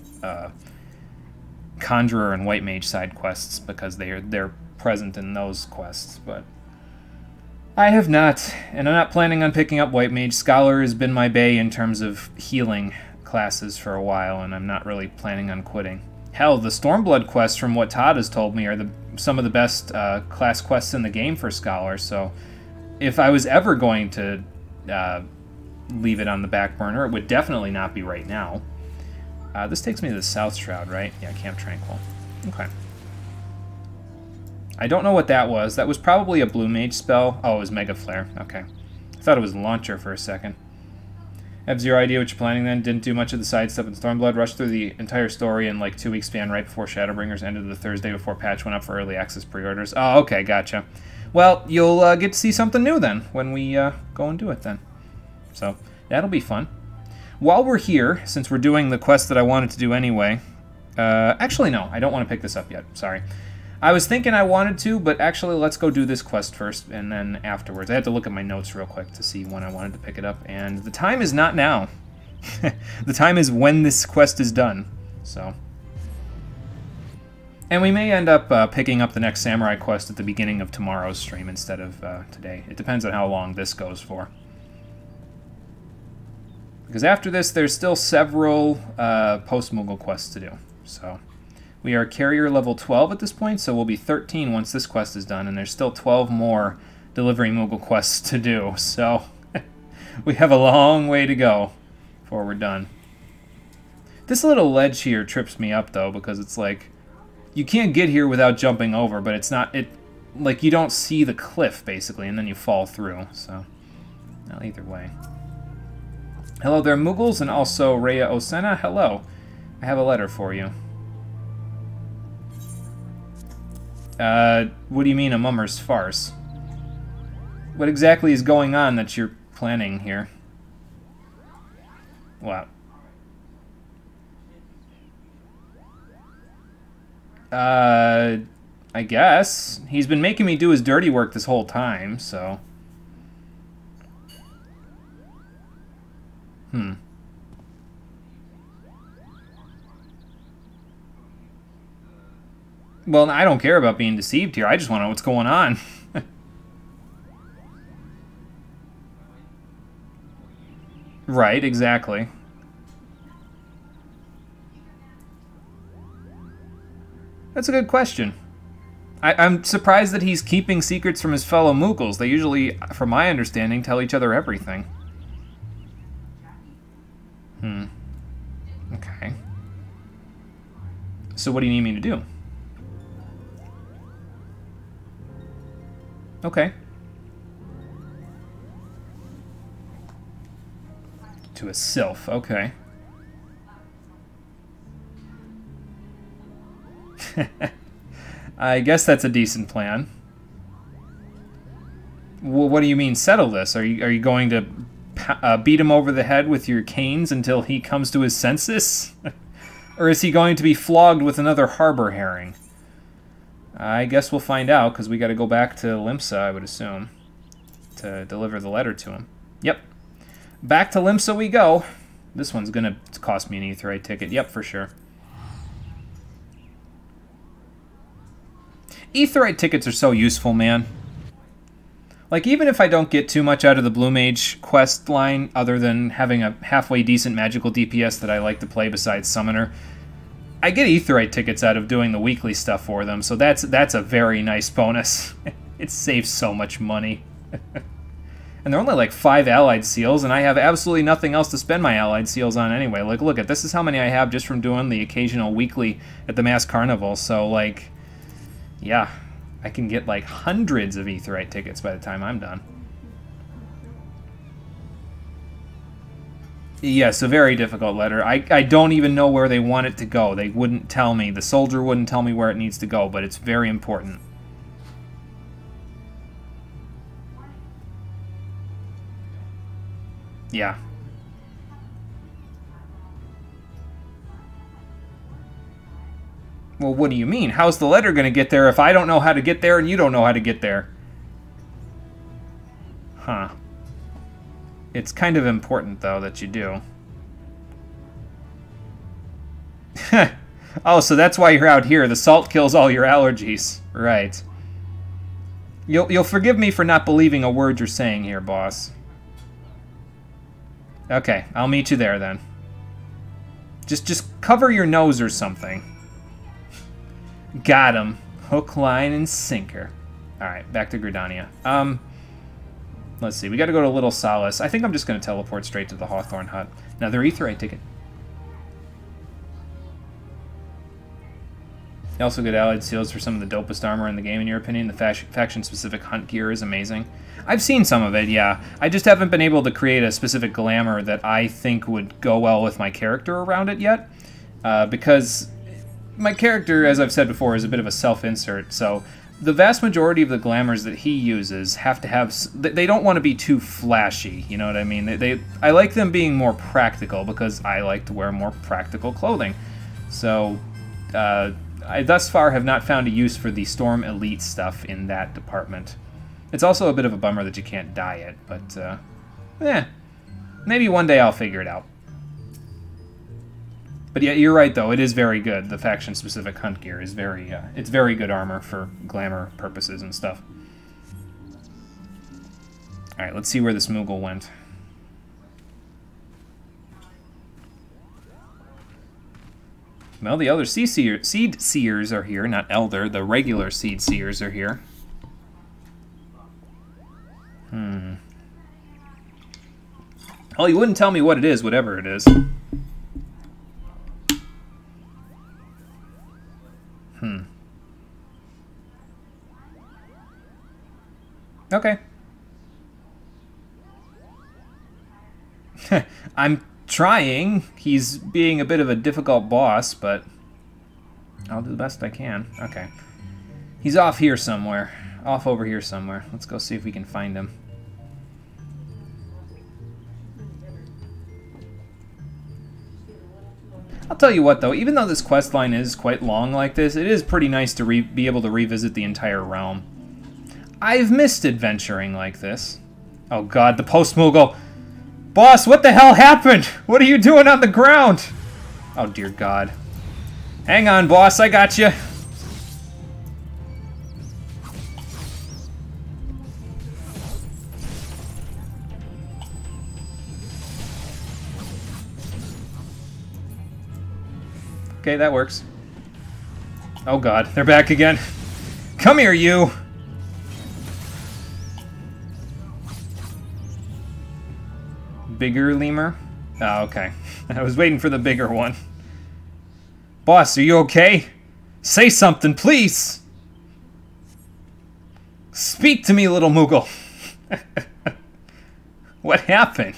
Conjurer and White Mage side quests, because they're present in those quests, but I have not, and I'm not planning on picking up White Mage. Scholar has been my bae in terms of healing classes for a while, and I'm not really planning on quitting. Hell, the Stormblood quests, from what Todd has told me, are some of the best class quests in the game for Scholar, so if I was ever going to leave it on the back burner, it would definitely not be right now. This takes me to the South Shroud, right? Yeah, Camp Tranquil. Okay. I don't know what that was. That was probably a Blue Mage spell. Oh, it was Mega Flare. Okay. I thought it was Launcher for a second. I have zero idea what you're planning then. Didn't do much of the side stuff in Stormblood. Rushed through the entire story in like 2-week span right before Shadowbringers ended the Thursday before patch went up for early access pre-orders. Oh, okay, gotcha. Well, you'll get to see something new then when we go and do it then. So, that'll be fun. While we're here, since we're doing the quest that I wanted to do anyway... actually, no, I don't want to pick this up yet. Sorry. I was thinking I wanted to, but actually let's go do this quest first, and then afterwards. I had to look at my notes real quick to see when I wanted to pick it up, and the time is not now. The time is when this quest is done, so... And we may end up picking up the next Samurai quest at the beginning of tomorrow's stream instead of today. It depends on how long this goes for. Because after this, there's still several post-Moogle quests to do, so... We are carrier level 12 at this point, so we'll be 13 once this quest is done, and there's still 12 more delivering Moogle quests to do, so we have a long way to go before we're done. This little ledge here trips me up, though, because it's like, you can't get here without jumping over, but it's not, like, you don't see the cliff, basically, and then you fall through, so, well, either way. Hello there, Moogles, and also Rhea Osena, hello. I have a letter for you. What do you mean a mummer's farce? What exactly is going on that you're planning here? Wow. I guess. He's been making me do his dirty work this whole time, so... Well, I don't care about being deceived here. I just want to know what's going on. Right, exactly. That's a good question. I'm surprised that he's keeping secrets from his fellow Moogles. They usually, from my understanding, tell each other everything. Okay. So what do you need me to do? Okay. To a sylph, okay. I guess that's a decent plan. Well, what do you mean, settle this? Are you going to beat him over the head with your canes until he comes to his senses? Or is he going to be flogged with another harbor herring? I guess we'll find out, because we got to go back to Limsa, I would assume, to deliver the letter to him. Yep. Back to Limsa we go. This one's going to cost me an Aetheryte ticket. Yep, for sure. Aetheryte tickets are so useful, man. Like, even if I don't get too much out of the Blue Mage quest line, other than having a halfway decent magical DPS that I like to play besides Summoner, I get Aetheryte tickets out of doing the weekly stuff for them, so that's a very nice bonus. It saves so much money. And they're only like 5 allied seals, and I have absolutely nothing else to spend my allied seals on anyway. Like, look at this is how many I have just from doing the occasional weekly at the Mass Carnival, so like, yeah, I can get like hundreds of Aetheryte tickets by the time I'm done. Yes, a very difficult letter. I don't even know where they want it to go. They wouldn't tell me. The soldier wouldn't tell me where it needs to go, but it's very important. Yeah. Well, what do you mean? How's the letter going to get there if I don't know how to get there and you don't know how to get there? Huh. It's kind of important, though, that you do. Oh, so that's why you're out here. The salt kills all your allergies. Right. You'll forgive me for not believing a word you're saying here, boss. Okay, I'll meet you there, then. Just cover your nose or something. Got him. Hook, line, and sinker. Alright, back to Gridania. Let's see. We gotta go to Little Solace. I think I'm just gonna teleport straight to the Hawthorne Hut. Another Aetheryte ticket. You also get allied seals for some of the dopest armor in the game, in your opinion. The faction-specific hunt gear is amazing. I've seen some of it, yeah. I just haven't been able to create a specific glamour that I think would go well with my character around it yet. Because my character, as I've said before, is a bit of a self-insert, so the vast majority of the glamours that he uses have to have... They don't want to be too flashy, you know what I mean? I like them being more practical, because I like to wear more practical clothing. So, I thus far have not found a use for the Storm Elite stuff in that department. It's also a bit of a bummer that you can't dye it, but, maybe one day I'll figure it out. But yeah, you're right, though. It is very good. The faction-specific hunt gear is very, it's very good armor for glamour purposes and stuff. Alright, let's see where this Moogle went. Well, the other Seed Seers are here, not Elder. The regular Seed Seers are here. Well, you wouldn't tell me what it is, whatever it is. Okay. I'm trying. He's being a bit of a difficult boss, but I'll do the best I can. Okay. He's off here somewhere. Off over here somewhere. Let's go see if we can find him. I'll tell you what, though, even though this quest line is quite long like this, it is pretty nice to be able to revisit the entire realm. I've missed adventuring like this. Oh god, the post-Moogle. Boss, what the hell happened? What are you doing on the ground? Oh dear god. Hang on, boss, I got you. Okay, that works. Oh god, they're back again. Come here, you! Bigger lemur? Oh, okay. I was waiting for the bigger one. Boss, are you okay? Say something, please! Speak to me, little Moogle! What happened?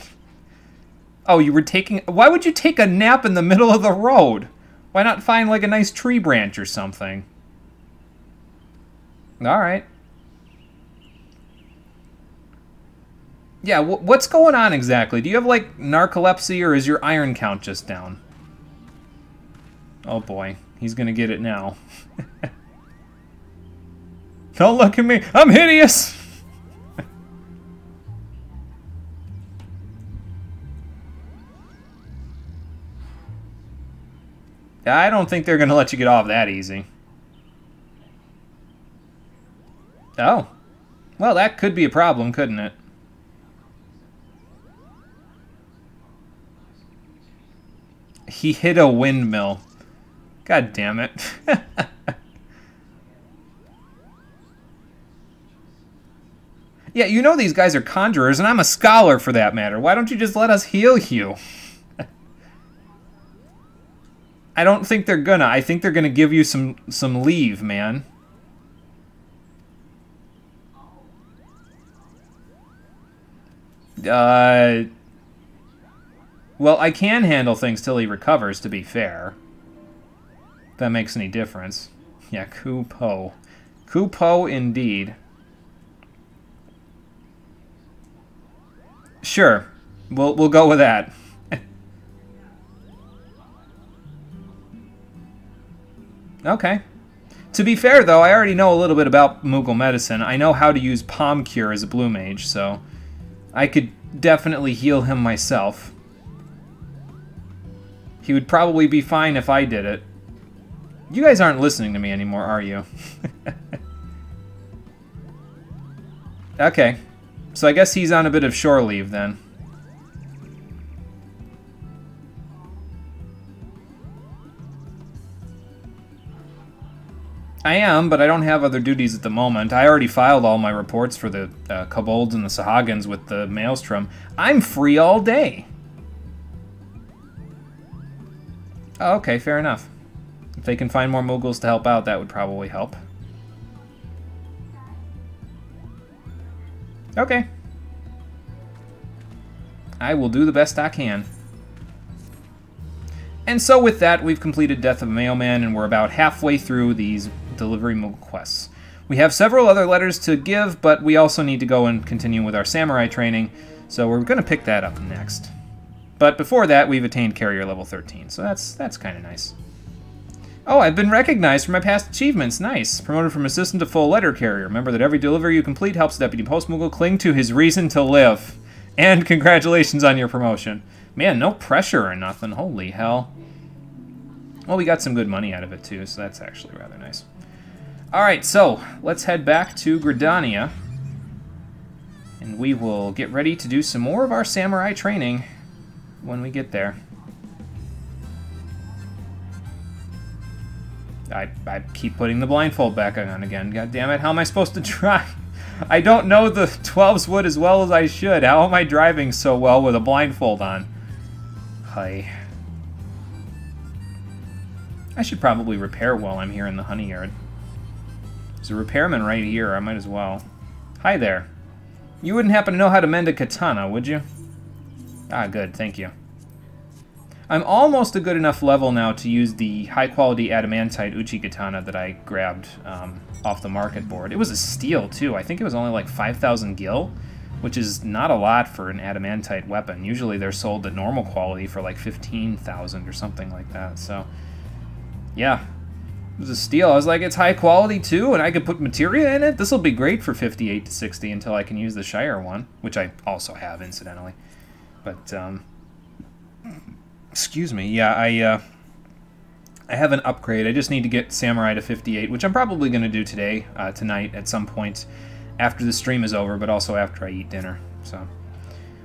Oh, you were taking... Why would you take a nap in the middle of the road? Why not find, like, a nice tree branch or something? Alright. Yeah, what's going on exactly? Do you have, like, narcolepsy, or is your iron count just down? Oh boy, he's gonna get it now. Don't look at me! I'm hideous! I don't think they're gonna let you get off that easy. Oh. Well, that could be a problem, couldn't it? He hit a windmill. God damn it. Yeah, you know these guys are conjurers, and I'm a scholar for that matter. Why don't you just let us heal you? I don't think they're gonna. I think they're gonna give you some leave, man. Well, I can handle things till he recovers, to be fair. If that makes any difference. Yeah, Kupo. Kupo, indeed. Sure. We'll go with that. Okay. To be fair, though, I already know a little bit about Moogle medicine. I know how to use Palm Cure as a blue mage, so I could definitely heal him myself. He would probably be fine if I did it. You guys aren't listening to me anymore, are you? Okay. So I guess he's on a bit of shore leave, then. I am, but I don't have other duties at the moment. I already filed all my reports for the Kobolds and the Sahagins with the Maelstrom. I'm free all day. Oh, okay, fair enough. If they can find more Moogles to help out, that would probably help. Okay. I will do the best I can. And so with that, we've completed Death of a Mailman, and we're about halfway through these delivery Moogle quests. We have several other letters to give, but we also need to go and continue with our samurai training, so we're going to pick that up next. But before that, we've attained carrier level 13, so that's kind of nice. Oh, I've been recognized for my past achievements. Nice. Promoted from assistant to full letter carrier. Remember that every delivery you complete helps the Deputy Post Moogle cling to his reason to live. And congratulations on your promotion. Man, no pressure or nothing. Holy hell. Well, we got some good money out of it, too, so that's actually rather nice. Alright, so let's head back to Gridania. And we will get ready to do some more of our samurai training when we get there. I keep putting the blindfold back on again. God damn it, how am I supposed to drive? I don't know the 12's wood as well as I should. How am I driving so well with a blindfold on? Hi. I should probably repair while I'm here in the honey yard. There's a repairman right here, I might as well. Hi there. You wouldn't happen to know how to mend a katana, would you? Ah, good, thank you. I'm almost a good enough level now to use the high-quality adamantite Uchi katana that I grabbed off the market board. It was a steal, too. I think it was only like 5,000 gil, which is not a lot for an adamantite weapon. Usually they're sold at normal quality for like 15,000 or something like that, so... yeah, it was a steal. I was like, it's high quality, too, and I could put materia in it? This'll be great for 58 to 60 until I can use the Shire one, which I also have, incidentally. But, excuse me, yeah, I have an upgrade. I just need to get Samurai to 58, which I'm probably going to do today, tonight, at some point after the stream is over, but also after I eat dinner, so.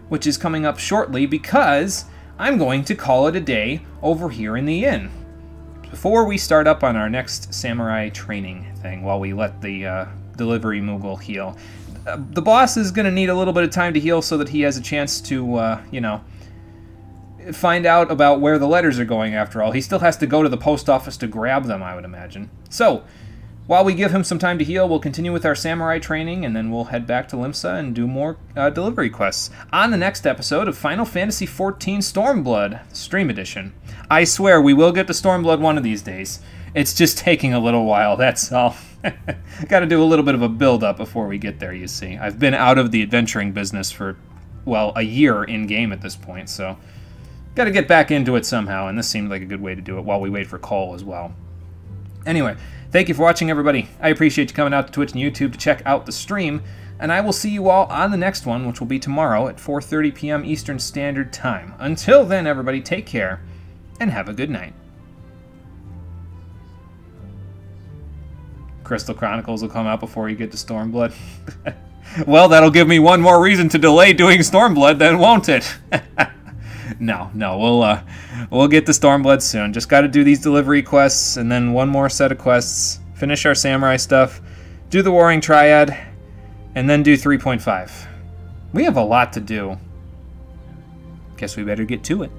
Which is coming up shortly because I'm going to call it a day over here in the inn. Before we start up on our next samurai training thing, while we let the delivery Moogle heal. The boss is going to need a little bit of time to heal so that he has a chance to, you know, find out about where the letters are going after all. He still has to go to the post office to grab them, I would imagine. So, while we give him some time to heal, we'll continue with our samurai training, and then we'll head back to Limsa and do more delivery quests on the next episode of Final Fantasy XIV Stormblood, Stream Edition. I swear we will get to Stormblood one of these days. It's just taking a little while, that's all. Gotta do a little bit of a build-up before we get there, you see. I've been out of the adventuring business for, well, a year in-game at this point, so... gotta get back into it somehow, and this seemed like a good way to do it while we wait for Cole as well. Anyway, thank you for watching, everybody. I appreciate you coming out to Twitch and YouTube to check out the stream, and I will see you all on the next one, which will be tomorrow at 4:30 p.m. Eastern Standard Time. Until then, everybody, take care, and have a good night. Crystal Chronicles will come out before you get to Stormblood. Well, that'll give me one more reason to delay doing Stormblood then, won't it? No, we'll get to Stormblood soon. Just got to do these delivery quests, and then one more set of quests, finish our samurai stuff, do the Warring Triad, and then do 3.5. We have a lot to do. Guess we better get to it.